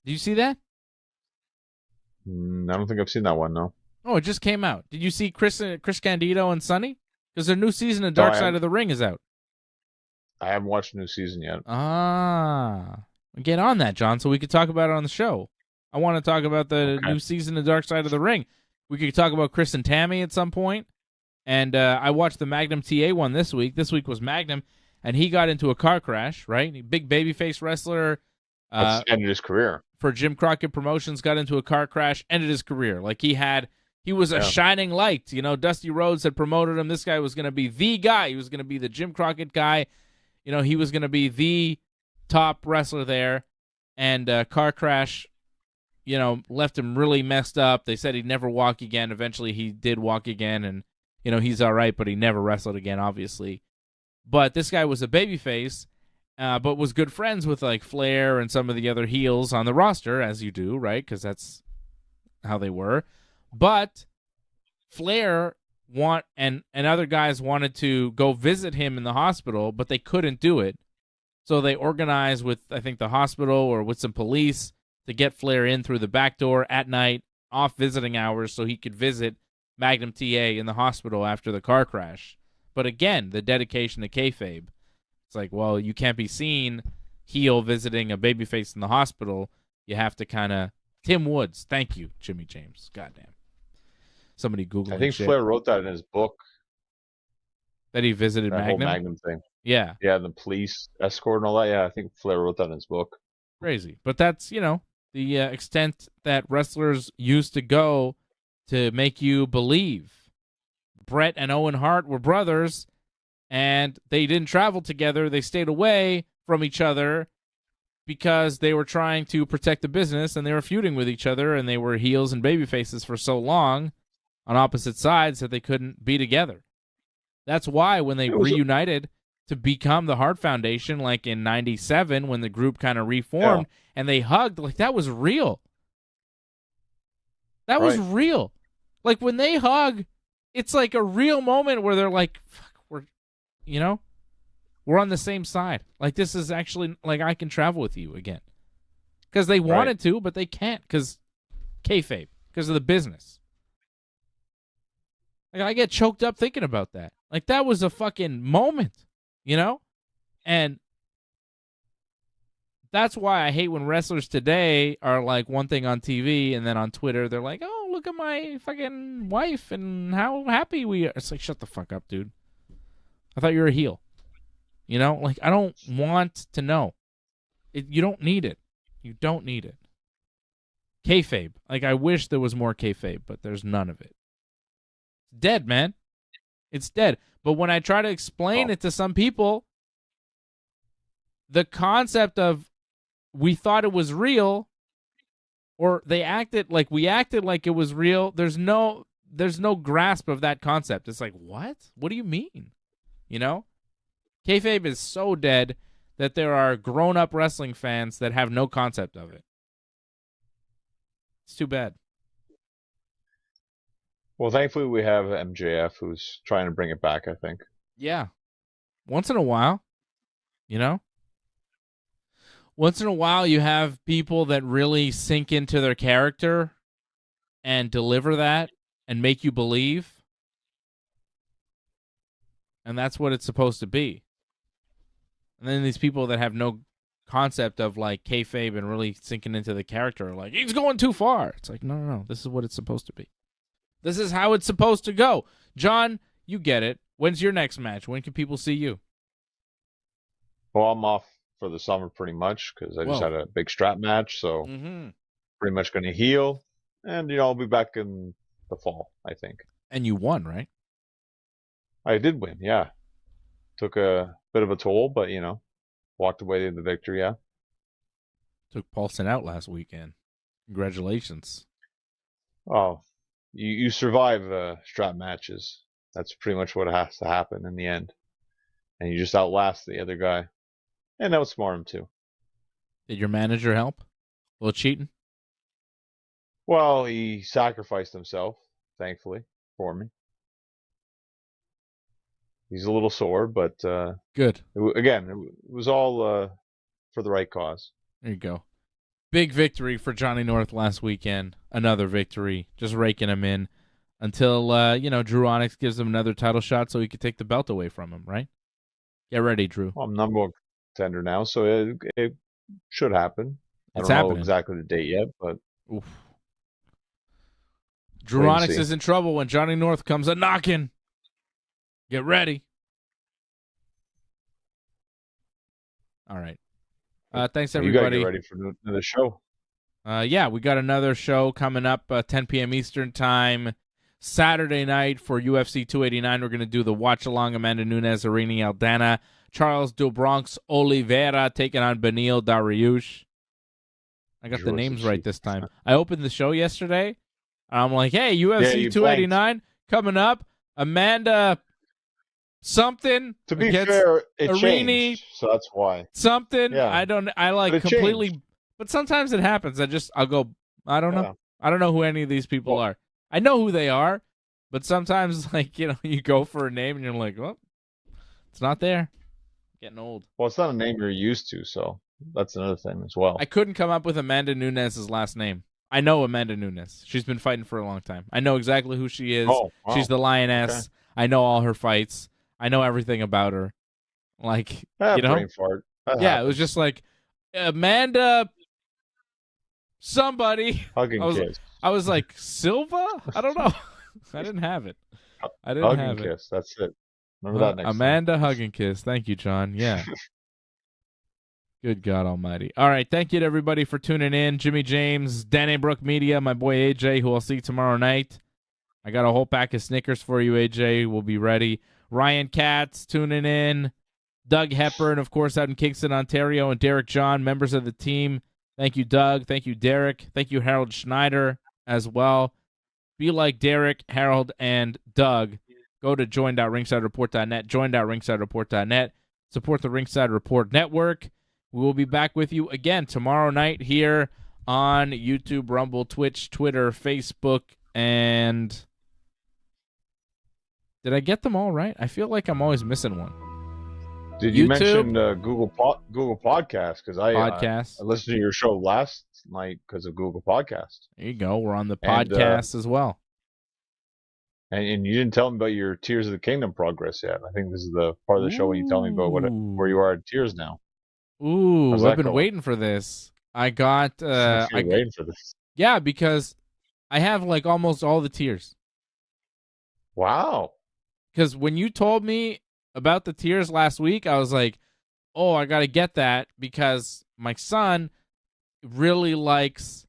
Did you see that? I don't think I've seen that one, no. Oh, it just came out. Did you see Chris Candido and Sonny? Because their new season of Dark Side of the Ring is out. I haven't watched the new season yet. Get on that, John, so we could talk about it on the show. I want to talk about the new season of Dark Side of the Ring. We could talk about Chris and Tammy at some point. And I watched the Magnum TA one this week. This week was Magnum, and he got into a car crash, right? Big babyface wrestler. Ended his career. For Jim Crockett Promotions, got into a car crash, ended his career. Like he was a shining light. Dusty Rhodes had promoted him. This guy was going to be the guy. He was going to be the Jim Crockett guy. He was going to be the top wrestler there. And car crash, left him really messed up. They said he'd never walk again. Eventually he did walk again, and he's all right, but he never wrestled again, obviously. But this guy was a babyface, but was good friends with like Flair and some of the other heels on the roster, as you do, right? Because that's how they were. But Flair and other guys wanted to go visit him in the hospital, but they couldn't do it. So they organized with, I think, the hospital or with some police to get Flair in through the back door at night, off visiting hours, so he could visit Magnum TA in the hospital after the car crash. But again, the dedication to kayfabe. It's like, well, you can't be seen heel visiting a babyface in the hospital. You have to kind of... Tim Woods. Thank you, Jimmy James. Goddamn. Somebody Google. I think Flair wrote that in his book. That he visited that Magnum? Whole Magnum thing. Yeah. Yeah, the police escort and all that. Yeah, I think Flair wrote that in his book. Crazy. But that's, the extent that wrestlers used to go to make you believe. Bret and Owen Hart were brothers, and they didn't travel together. They stayed away from each other because they were trying to protect the business, and they were feuding with each other, and they were heels and babyfaces for so long on opposite sides that they couldn't be together. That's why when they reunited to become the Hart Foundation, like in 97, when the group kind of reformed, and they hugged, like that was real. That was real. Like when they hug, it's like a real moment where they're like, fuck, we're on the same side. Like this is actually, like I can travel with you again. Because they wanted to, but they can't because kayfabe, because of the business. Like I get choked up thinking about that. Like that was a fucking moment, And that's why I hate when wrestlers today are like one thing on TV and then on Twitter they're like, oh, look at my fucking wife and how happy we are. It's like, shut the fuck up, dude. I thought you were a heel. Like I don't want to know. You don't need it. You don't need it. Kayfabe. Like I wish there was more kayfabe, but there's none of it. It's dead, man. It's dead. But when I try to explain it to some people, the concept of we thought it was real, or we acted like it was real, there's no grasp of that concept. It's like, what? What do you mean? You know? Kayfabe is so dead that there are grown-up wrestling fans that have no concept of it. It's too bad. Well, thankfully we have MJF who's trying to bring it back, I think. Yeah. Once in a while, you know? Once in a while you have people that really sink into their character and deliver that and make you believe. And that's what it's supposed to be. And then these people that have no concept of like kayfabe and really sinking into the character are like, he's going too far. It's like, no. This is what it's supposed to be. This is how it's supposed to go. John, you get it. When's your next match? When can people see you? Well, I'm off for the summer pretty much because I just had a big strap match. So pretty much going to heal. And, I'll be back in the fall, I think. And you won, right? I did win, yeah. Took a bit of a toll, but, walked away with the victory, yeah. Took Paulson out last weekend. Congratulations. Oh, you survive strap matches. That's pretty much what has to happen in the end. And you just outlast the other guy. And outsmart him, too. Did your manager help? A little cheating? Well, he sacrificed himself, thankfully, for me. He's a little sore, but good. It was all for the right cause. There you go. Big victory for Johnny North last weekend. Another victory, just raking him in until Drew Onyx gives him another title shot so he could take the belt away from him. Right? Get ready, Drew. Well, I'm number one contender now, so it should happen. I don't know exactly the date yet, but oof. Drew Onyx is in trouble when Johnny North comes a knocking. Get ready. All right. Thanks, everybody. You got to get ready for the show. Yeah, we got another show coming up 10 p.m. Eastern Time. Saturday night for UFC 289. We're going to do the watch-along. Amanda Nunes, Irene Aldana, Charles do Bronx Oliveira taking on Beneil Dariush. I got the names right this time. I opened the show yesterday. I'm like, hey, UFC 289 coming up. Amanda something. To be fair, it Irene, changed, so that's why. Something. Yeah. I like completely. Changed. But sometimes it happens. I'll go, I don't know. Yeah. I don't know who any of these people are. I know who they are, but sometimes, you go for a name and you're like, well, it's not there. Getting old. Well, it's not a name you're used to, so that's another thing as well. I couldn't come up with Amanda Nunes' last name. I know Amanda Nunes. She's been fighting for a long time. I know exactly who she is. Oh, wow. She's the Lioness. Okay. I know all her fights. I know everything about her. Brain fart. It was just like, Amanda somebody. I was like, Silva? I don't know. I didn't have it. Hug and kiss. That's it. Remember that next Amanda time. Hug and Kiss. Thank you, John. Yeah. Good God Almighty. All right. Thank you to everybody for tuning in. Jimmy James, Danny Brook Media, my boy AJ, who I'll see tomorrow night. I got a whole pack of Snickers for you, AJ. We'll be ready. Ryan Katz tuning in. Doug Hepburn, of course, out in Kingston, Ontario, and Derek John, members of the team. Thank you, Doug. Thank you, Derek. Thank you, Harold Schneider, as well. Be like Derek, Harold, and Doug. Go to join.ringsidereport.net, join.ringsidereport.net. Support the Ringside Report Network. We will be back with you again tomorrow night here on YouTube, Rumble, Twitch, Twitter, Facebook, and... Did I get them all right? I feel like I'm always missing one. Did you mention Google Podcast? Because I listened to your show last night because of Google Podcast. There you go. We're on the podcast as well. And you didn't tell me about your Tears of the Kingdom progress yet. I think this is the part of the show when you tell me about where you are at Tears now. Ooh, I've been waiting for this. I got... waiting for this. Yeah, because I have almost all the tiers. Wow. Because when you told me about the tiers last week, I was like, oh, I got to get that because my son really likes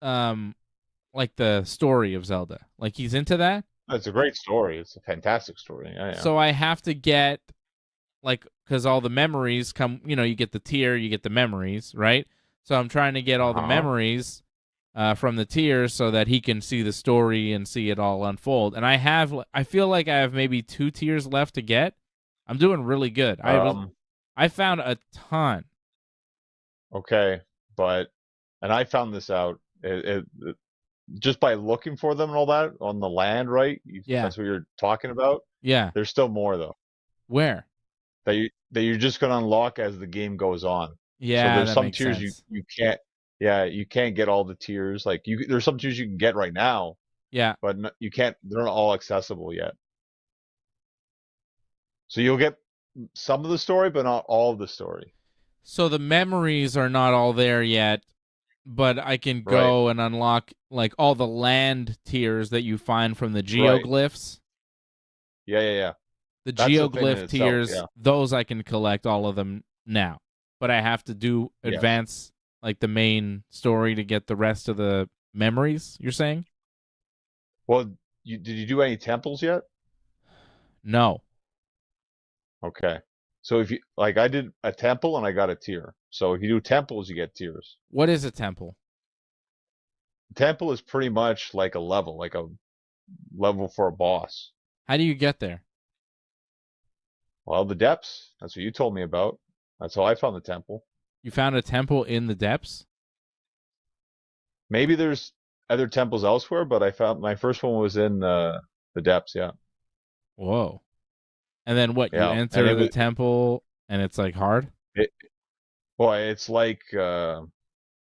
the story of Zelda. He's into that. It's a great story. It's a fantastic story. Yeah. So I have to get, like, because all the memories come, you get the tier, you get the memories, right? So I'm trying to get all the Uh-huh. memories from the tiers so that he can see the story and see it all unfold. And I feel like I have maybe 2 tiers left to get. I'm doing really good. Um, I found a ton. okay. And I found this out just by looking for them and all that on the land, right? Yeah. That's what you're talking about. Yeah. There's still more though Where? that you're just gonna unlock as the game goes on. So Yeah, there's that some makes tiers sense. you can't. Yeah, you can't get all the tiers. Like there's some tiers you can get right now, Yeah. but you can't. They're not all accessible yet. So you'll get some of the story, but not all of the story. So the memories are not all there yet, but I can Right. go and unlock like all the land tiers that you find from the Right. geoglyphs. Yeah. The That's the thing in geoglyph itself. tiers, Yeah. those I can collect all of them now. But I have to do Yes. advance like the main story to get the rest of the memories, you're saying? Well, did you do any temples yet? No. Okay. So if you like, I did a temple and I got a tier. So if you do temples, you get tiers. What is a temple? Temple is pretty much like a level for a boss. How do you get there? Well, the depths. That's what you told me about. That's how I found the temple. You found a temple in the depths? Maybe there's other temples elsewhere, but I found my first one was in the depths. Yeah. Whoa. And then what? You Yeah. And enter the temple and it's like hard? it boy, it's like a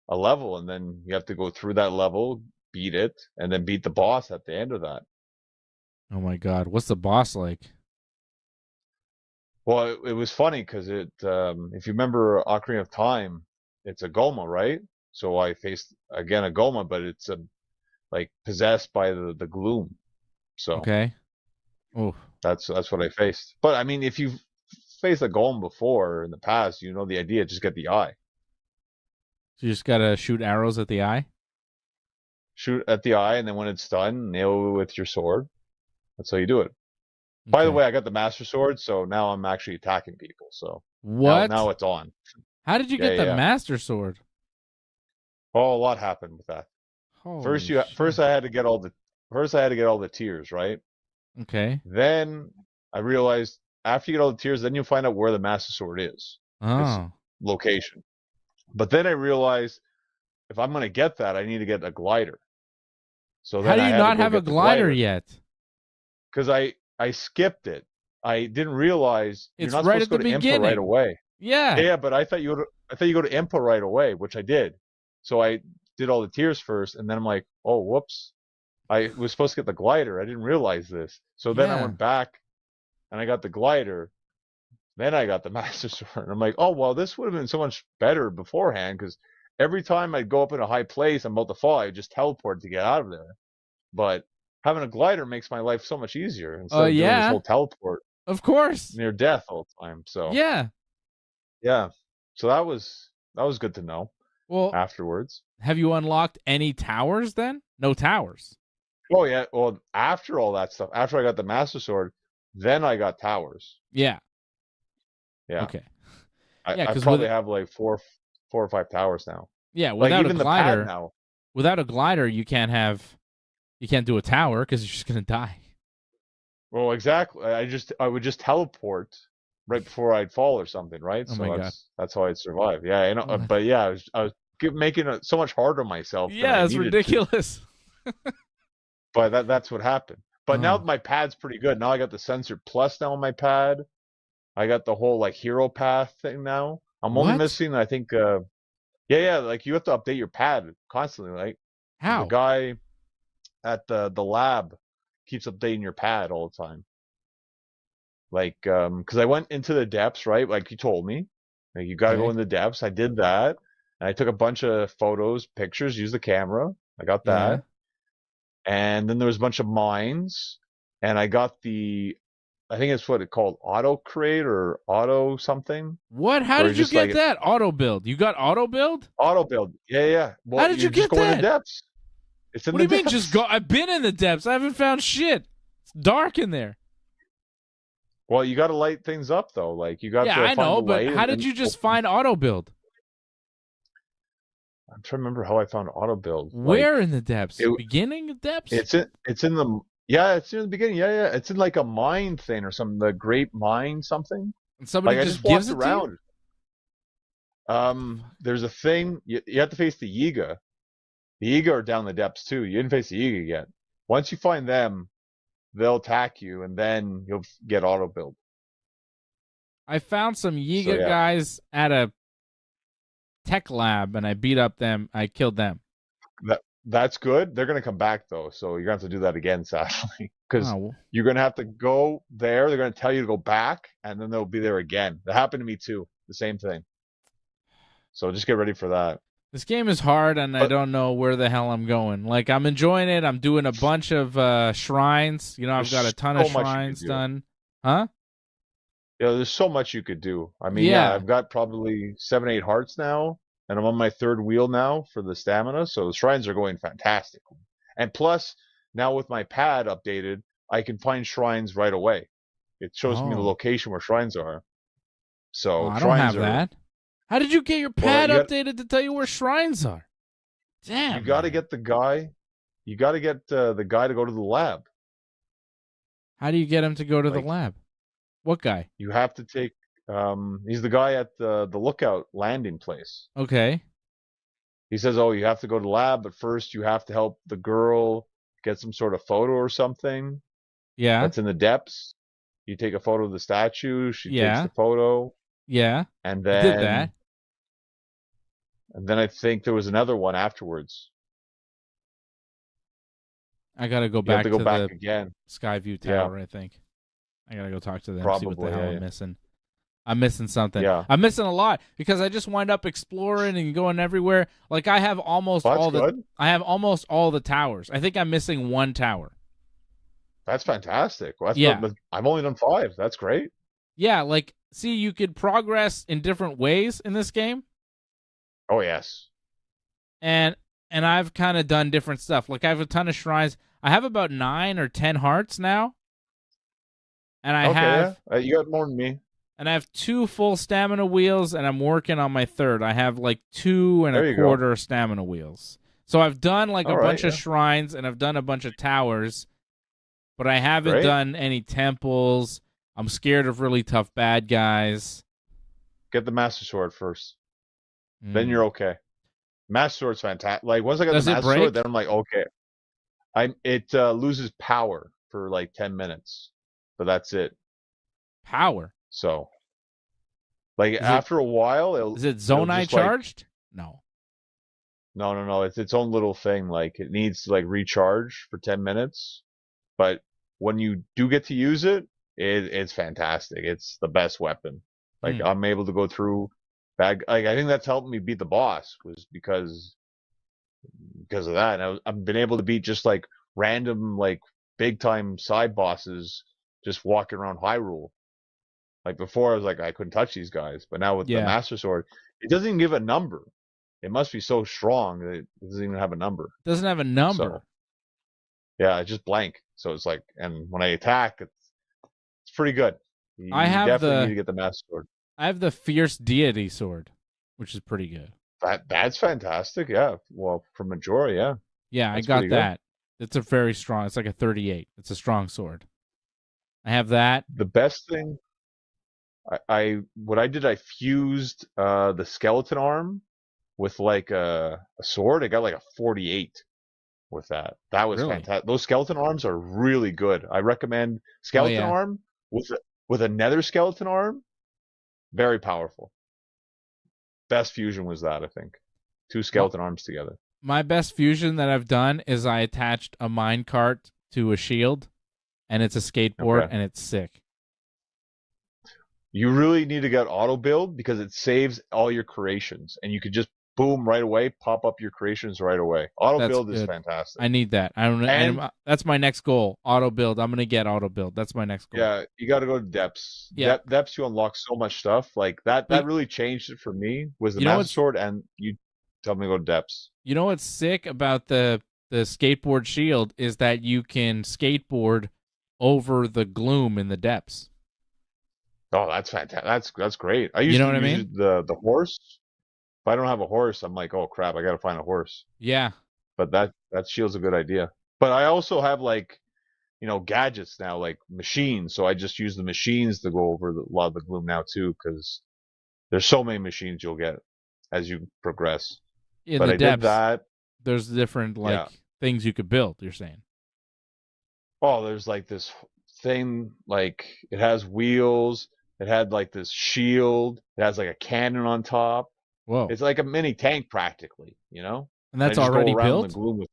level, and then you have to go through that level, beat it, and then beat the boss at the end of that. Oh my god. What's the boss like? Well, it was funny because if you remember Ocarina of Time, it's a Goma, right? So I faced again a Goma, but it's like possessed by the gloom. So Okay. Oh. that's what I faced. But I mean, if you've faced a Golem before in the past, you know the idea. Just get the eye, So you just gotta shoot arrows at the eye? shoot at the eye, and then when it's done, nail it with your sword. That's how you do it. By the Okay. way, I got the Master Sword, so now I'm actually attacking people. So What? now it's on. How did you Yeah, get the yeah. Master Sword? Oh, a lot happened with that. Holy First shit. I had to get all the tiers, right? Okay. Then I realized after you get all the tiers, then you'll find out where the Master Sword is, its Oh. location. But then I realized if I'm gonna get that, I need to get a glider. So How then do I you had to not go have a get the glider glider yet? because I skipped it. I didn't realize you're It's not right supposed at to the go to Impa right beginning. away. Yeah. Yeah, but I thought you go to Impa right away, which I did. So I did all the tiers first, and then I'm like, oh, whoops. I was supposed to get the glider. I didn't realize this. So then I Yeah. went back and I got the glider. Then I got the Master Sword. I'm like, oh, well, this would have been so much better beforehand because every time I'd go up in a high place, I'm about to fall, I would just teleport to get out of there. But having a glider makes my life so much easier instead of doing this Yeah. whole teleport Of course. near death all the time. So Yeah. yeah, so that was good to know Well, afterwards. have you unlocked any towers then? No towers. Oh yeah, well after all that stuff, after I got the Master Sword, then I got towers. Yeah. Yeah, Okay. I, Yeah, I because probably have like four or five towers now. Like without a even the pad glider, now. you can't do a tower because you're just gonna die. Well, exactly. I would just teleport right before I'd fall or something, right? Oh So my god. that's how I'd survive. Yeah, you know. What? But yeah, I was making it so much harder on myself than I Yeah, it's needed to. ridiculous. But that's what happened. But now Oh. my pad's pretty good. Now I got the Censored Plus now on my pad. I got the whole like hero path thing now. I'm only What? missing, I think. Yeah. Like you have to update your pad constantly. Like the How? guy at the lab keeps updating your pad all the time. Like, because I went into the depths, right? Like you told me, like you got to go Okay. in the depths. I did that, and I took a bunch of photos, pictures, used the camera. I got Yeah. that, and then there was a bunch of mines, and I got I think it's what it called auto crate or auto something, What? How where did it's you just get like that? Auto build. You got auto build? auto build. Yeah. How Well, did you you're just get going in the that? depths. It's in What do the you mean just depths. go? I've been in the depths. I haven't found shit. It's dark in there. Well, you got to light things up though. Like you got to I find know, the but light. how did you just find auto build? I'm trying to remember how I found auto build. Where in the depths? Beginning of depths? It's in the it's in the beginning. Yeah. It's in like a mine thing or something. The Great Mine something. And somebody like, just gives it around. To you? There's a thing you have to face the Yiga. The Yiga are down the depths too. You didn't face the Yiga yet. Once you find them, they'll attack you, and then you'll get auto build. I found some Yiga guys at a tech lab, and I beat up them. I killed them. That's good. They're going to come back, though, so you're going to have to do that again, sadly. Because you're going to have to go there. They're going to tell you to go back, and then they'll be there again. That happened to me, too. The same thing. So just get ready for that. This game is hard, and I don't know where the hell I'm going. Like, I'm enjoying it. I'm doing a bunch of shrines. You know, I've got a ton of shrines done. Huh? Yeah, there's so much you could do. I mean, I've got probably 7, 8 hearts now, and I'm on my 3rd wheel now for the stamina, so the shrines are going fantastically. And plus, now with my pad updated, I can find shrines right away. It shows me the location where shrines are. So I don't have that. How did you get your pad updated to tell you where shrines are? Damn. You got to get the guy. You got to get the guy to go to the lab. How do you get him to go to the lab? What guy? You have to take. He's the guy at the lookout landing place. Okay. He says, "Oh, you have to go to the lab, but first you have to help the girl get some sort of photo or something." Yeah. That's in the depths. You take a photo of the statue. She takes the photo. Yeah. And then I did that. And then I think there was another one afterwards. I gotta go back to the again. Skyview Tower. I think I gotta go talk to them. Probably, see what the hell I'm missing. I'm missing something. Yeah. I'm missing a lot because I just wind up exploring and going everywhere. Like I have almost all the towers. I think I'm missing 1 tower. That's fantastic. Well, I've only done 5. That's great. Yeah, like see, you could progress in different ways in this game. Oh yes. And I've kind of done different stuff. Like I have a ton of shrines. I have about 9 or 10 hearts now. And I have you got more than me. And I have 2 full stamina wheels, and I'm working on my 3rd. I have like 2 1/4 stamina wheels. So I've done like a bunch of shrines, and I've done a bunch of towers, but I haven't done any temples. I'm scared of really tough bad guys. Get the Master Sword first. Then you're okay. Master Sword's fantastic. Like once I got the Master Sword, then I'm like, okay. It loses power for like 10 minutes, but that's it. Power. So, like after a while, is it Zonai charged? No. No. It's its own little thing. Like it needs to like recharge for 10 minutes, but when you do get to use it, it's fantastic. It's the best weapon. Like I'm able to go through like I think that's helped me beat the boss was because of that. And I've been able to beat just like random like big time side bosses just walking around Hyrule. Like before, I was like I couldn't touch these guys, but now with the Master Sword, it doesn't even give a number. It must be so strong that it doesn't even have a number. It doesn't have a number. So, yeah, it's just blank. So it's like, and when I attack, it's pretty good. You definitely need to get the Master Sword. I have the Fierce Deity Sword, which is pretty good. That's fantastic. Yeah. Well, for Majora, yeah. Yeah, I got that. It's a very strong. It's like a 38. It's a strong sword. I have that. The best thing. I fused the skeleton arm with like a sword. I got like a 48 with that. That was fantastic. Those skeleton arms are really good. I recommend skeleton arm with a nether skeleton arm. Very powerful. Best fusion was that, I think. 2 skeleton arms together. My best fusion that I've done is I attached a minecart to a shield, and it's a skateboard, and it's sick. You really need to get auto build because it saves all your creations, and you could just boom right away, pop up your creations right away. Auto build is fantastic. I need that. That's my next goal. Auto build. I'm gonna get auto build. That's my next goal. Yeah, you got to go to depths. Yeah, depths. You unlock so much stuff. Like that. That really changed it for me. Was the Master Sword, and you tell me to go to depths. You know what's sick about the skateboard shield is that you can skateboard over the gloom in the depths. Oh, that's fantastic. That's great. I You used know to what I use mean? the horse. If I don't have a horse, I'm like, oh crap, I got to find a horse. Yeah. But that shield's a good idea. But I also have like gadgets now, like machines. So I just use the machines to go over a lot of the gloom now too, because there's so many machines you'll get as you progress. In But the I did depths, that. there's different Yeah. things you could build, you're saying. Oh, there's like this thing, like it has wheels. It had like this shield. It has like a cannon on top. Whoa. It's like a mini tank practically, And And I that's just go already around the built? gloom with.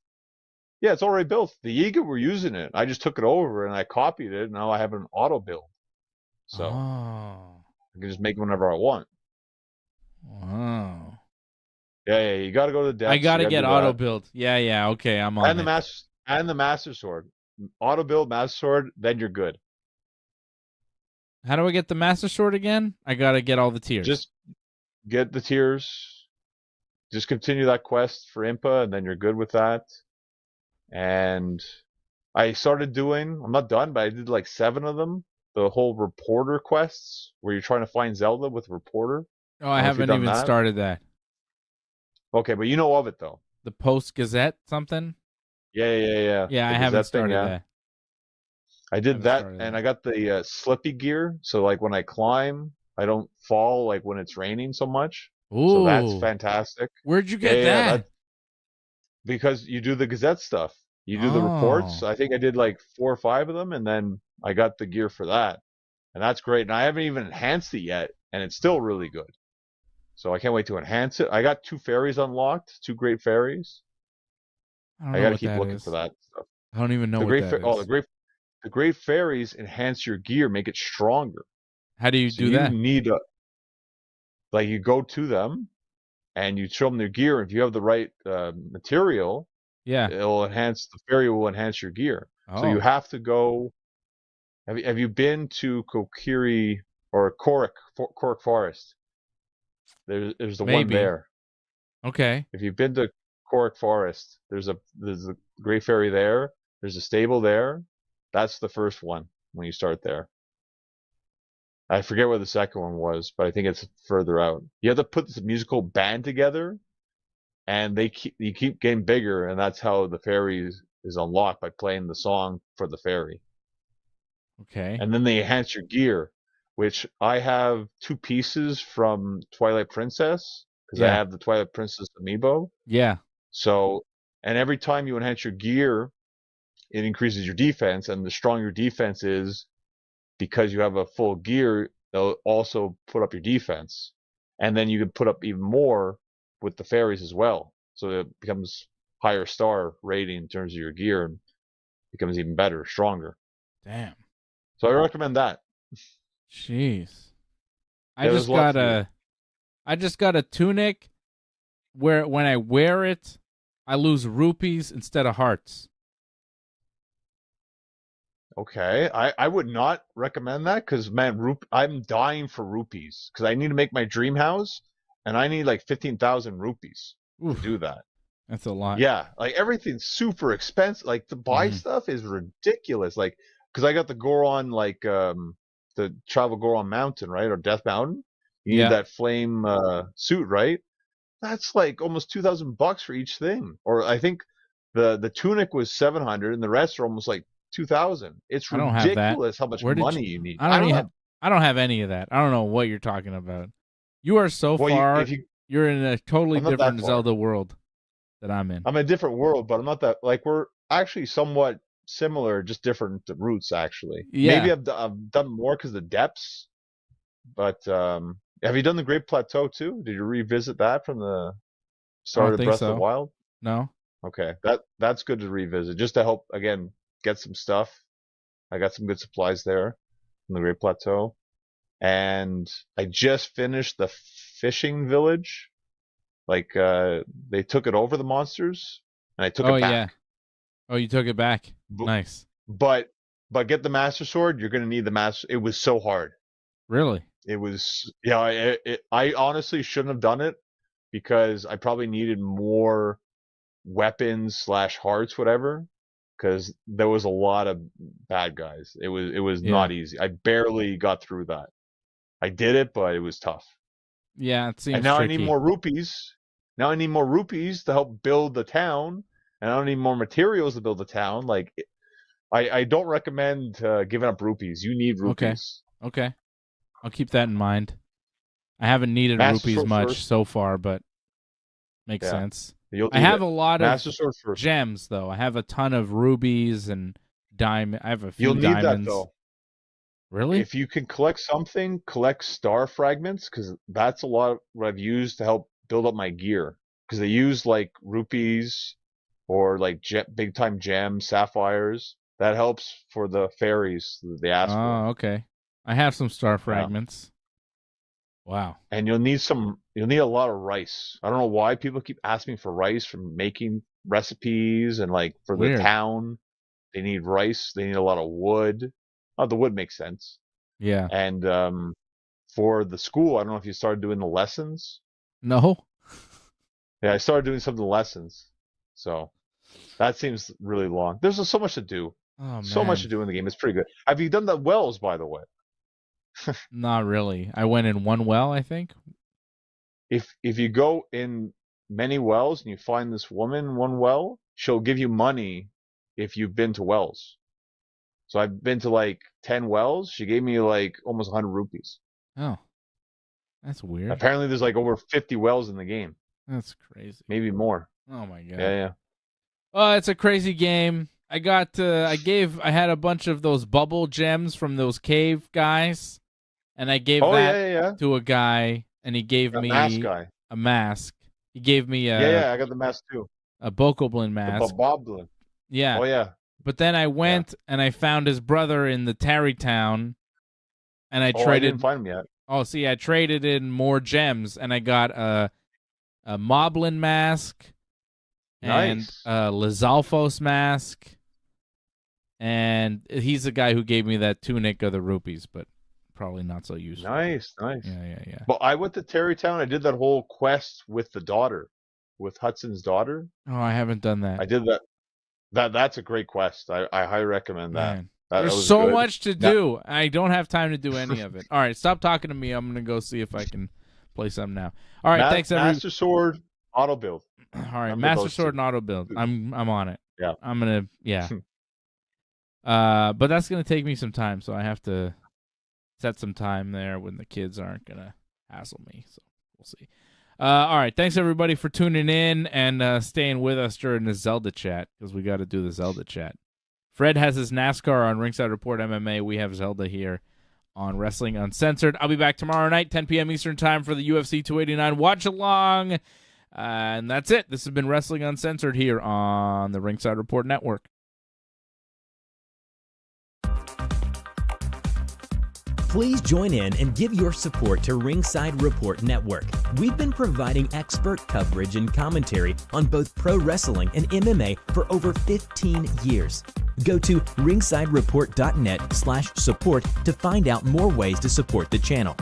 Yeah, it's already built. The Yiga were using it. I just took it over and I copied it. Now I have an auto build, so Oh. I can just make it whenever I want. Wow. Yeah, you got to go to the I depths. got You to got to get do auto that. build. Yeah, okay, I'm on And the it. master sword, auto build master sword. Then you're good. How do I get the Master Sword again? I got to get all the tiers. Just get the tiers. Just continue that quest for Impa, and then you're good with that. And I started doing. I'm not done, but I did like 7 of them. The whole reporter quests, where you're trying to find Zelda with a reporter. Oh, I I don't know if you've haven't done even that. started that. Okay, but you know of it though. The Post Gazette something? Yeah. Yeah, I The haven't Gazette thing, started yeah. that. I did that, and I got the slippy gear, so like when I climb, I don't fall like when it's raining so much. So that's Ooh. fantastic. Where'd you Yeah, get yeah, that? because you do the Gazette stuff. You do the reports. Oh. I think I did like 4 or 5 of them, and then I got the gear for that, and that's great. And I haven't even enhanced it yet, and it's still really good. So I can't wait to enhance it. I got 2 fairies unlocked, 2 great fairies. I don't I know got to what keep that looking is. for that stuff. I don't even know The what great, that is. the great fairies enhance your gear, make it stronger. How do you So do you that? need like you go to them and you show them their gear. If you have the right material, Yeah. it'll enhance the fairy will enhance your gear. So you Oh, have to go. Have you been to Kokiri or Korik Forest? There's the one maybe. there. Okay. If you've been to Korik Forest, there's a great fairy there. There's a stable there. That's the first one when you start there. I forget where the second one was, but I think it's further out. You have to put this musical band together, and you keep getting bigger, and that's how the fairy is unlocked by playing the song for the fairy. Okay. And then they enhance your gear, which I have 2 pieces from Twilight Princess because I Yeah. have the Twilight Princess amiibo. Yeah. So, and every time you enhance your gear, it increases your defense, and the stronger your defense is, because you have a full gear, they'll also put up your defense. And then you can put up even more with the fairies as well. So it becomes higher star rating in terms of your gear and becomes even better, stronger. Damn. So I recommend that. Jeez. I Yeah, there's just a lot got to do. a tunic where when I wear it, I lose rupees instead of hearts. Okay, I would not recommend that because man, I'm dying for rupees because I need to make my dream house, and I need like 15,000 rupees to Oof. do that. That's a lot. Yeah, like everything's super expensive. Like to buy Mhm. stuff is ridiculous. Like because I got the Goron, like the travel Goron Mountain, right, or Death Mountain. You need Yeah. that flame suit, right? That's like almost $2,000 for each thing. Or I think the tunic was 700, and the rest are almost like 2,000. It's I don't have that. ridiculous how much Where did you money you need. I I don't don't even know. I don't have any of that. I don't know what you're talking about. You are so Well, far. You're in a totally I'm not that different far. Zelda world that I'm in. I'm in a different world, but I'm not that. Like we're actually somewhat similar, just different routes. Actually, maybe Yeah. I've done more because the depths. But have you done the Great Plateau too? Did you revisit that from the I start don't of think Breath of the so. Wild? No. Okay, that's good to revisit, just to help again get some stuff. I got some good supplies there from the Great Plateau, and I just finished the fishing village. Like they took it over the monsters, and I took Oh it yeah. back. Oh, you took it back. B- Nice. But get the Master Sword. You're gonna need the Master. It was so hard. Really? It was yeah. I honestly shouldn't have done it because I probably needed more weapons / hearts, whatever. because there was a lot of bad guys. It was not easy. I barely got through that. I did it, but it was tough. Yeah, it seems and now tricky. I need more rupees. Now I need more rupees to help build the town, and I don't need more materials to build the town. Like, I don't recommend giving up rupees. You need rupees. Okay. I'll keep that in mind. I haven't needed rupees much so far, but makes sense. I have a lot of gems, though. I have a ton of rubies and diamond. I have a few diamonds. You'll need that, though. Really? If you can collect something, collect star fragments, because that's a lot of what I've used to help build up my gear. Because they use like rupees or like big time gems, sapphires. That helps for the fairies that they ask for. Oh, okay. I have some star fragments. Yeah. Wow. And you'll need a lot of rice. I don't know why people keep asking for rice for making recipes and like for the town. They need rice. They need a lot of wood. Oh, the wood makes sense. Yeah. And for the school, I don't know if you started doing the lessons. No. Yeah, I started doing some of the lessons. So that seems really long. There's so much to do. Oh, man. So much to do in the game. It's pretty good. Have you done the wells, by the way? Not really. I went in one well, I think. If you go in many wells and you find this woman in one well, she'll give you money if you've been to wells. So I've been to like 10 wells. She gave me like almost 100 rupees. Oh, that's weird. Apparently there's like over 50 wells in the game. That's crazy. Maybe more. Oh my god. Yeah. Oh, it's a crazy game. I had a bunch of those bubble gems from those cave guys, and I gave to a guy, and he gave me a mask. He gave me I got the mask too. A Bokoblin mask. The Bokoblin. Yeah. Oh yeah. But then I went and I found his brother in the Tarrytown, and I traded. I didn't find him yet. Oh, see, I traded in more gems, and I got a Moblin mask, and a Lizalfos mask, and he's the guy who gave me that tunic of the rupees, but probably not so useful. Nice. Yeah. But I went to Tarrytown. I did that whole quest with the daughter, with Hudson's daughter. Oh, I haven't done that. I did that. That's a great quest. I highly recommend that. There's so much to do. I don't have time to do any of it. All right, stop talking to me. I'm gonna go see if I can play some now. All right, thanks everyone. Master Sword auto build. All right, Master Sword and auto build. I'm on it. Yeah. I'm gonna but that's gonna take me some time, so I have to set some time there when the kids aren't gonna hassle me. So we'll see. All right, thanks everybody for tuning in and staying with us during the Zelda chat, because we got to do the Zelda chat. Fred has his NASCAR on Ringside Report MMA. We have Zelda here on Wrestling Uncensored. I'll be back tomorrow night, 10 p.m. Eastern Time for the UFC 289 watch along. And that's it. This has been Wrestling Uncensored here on the Ringside Report Network. Please join in and give your support to Ringside Report Network. We've been providing expert coverage and commentary on both pro wrestling and MMA for over 15 years. Go to ringsidereport.net/support to find out more ways to support the channel.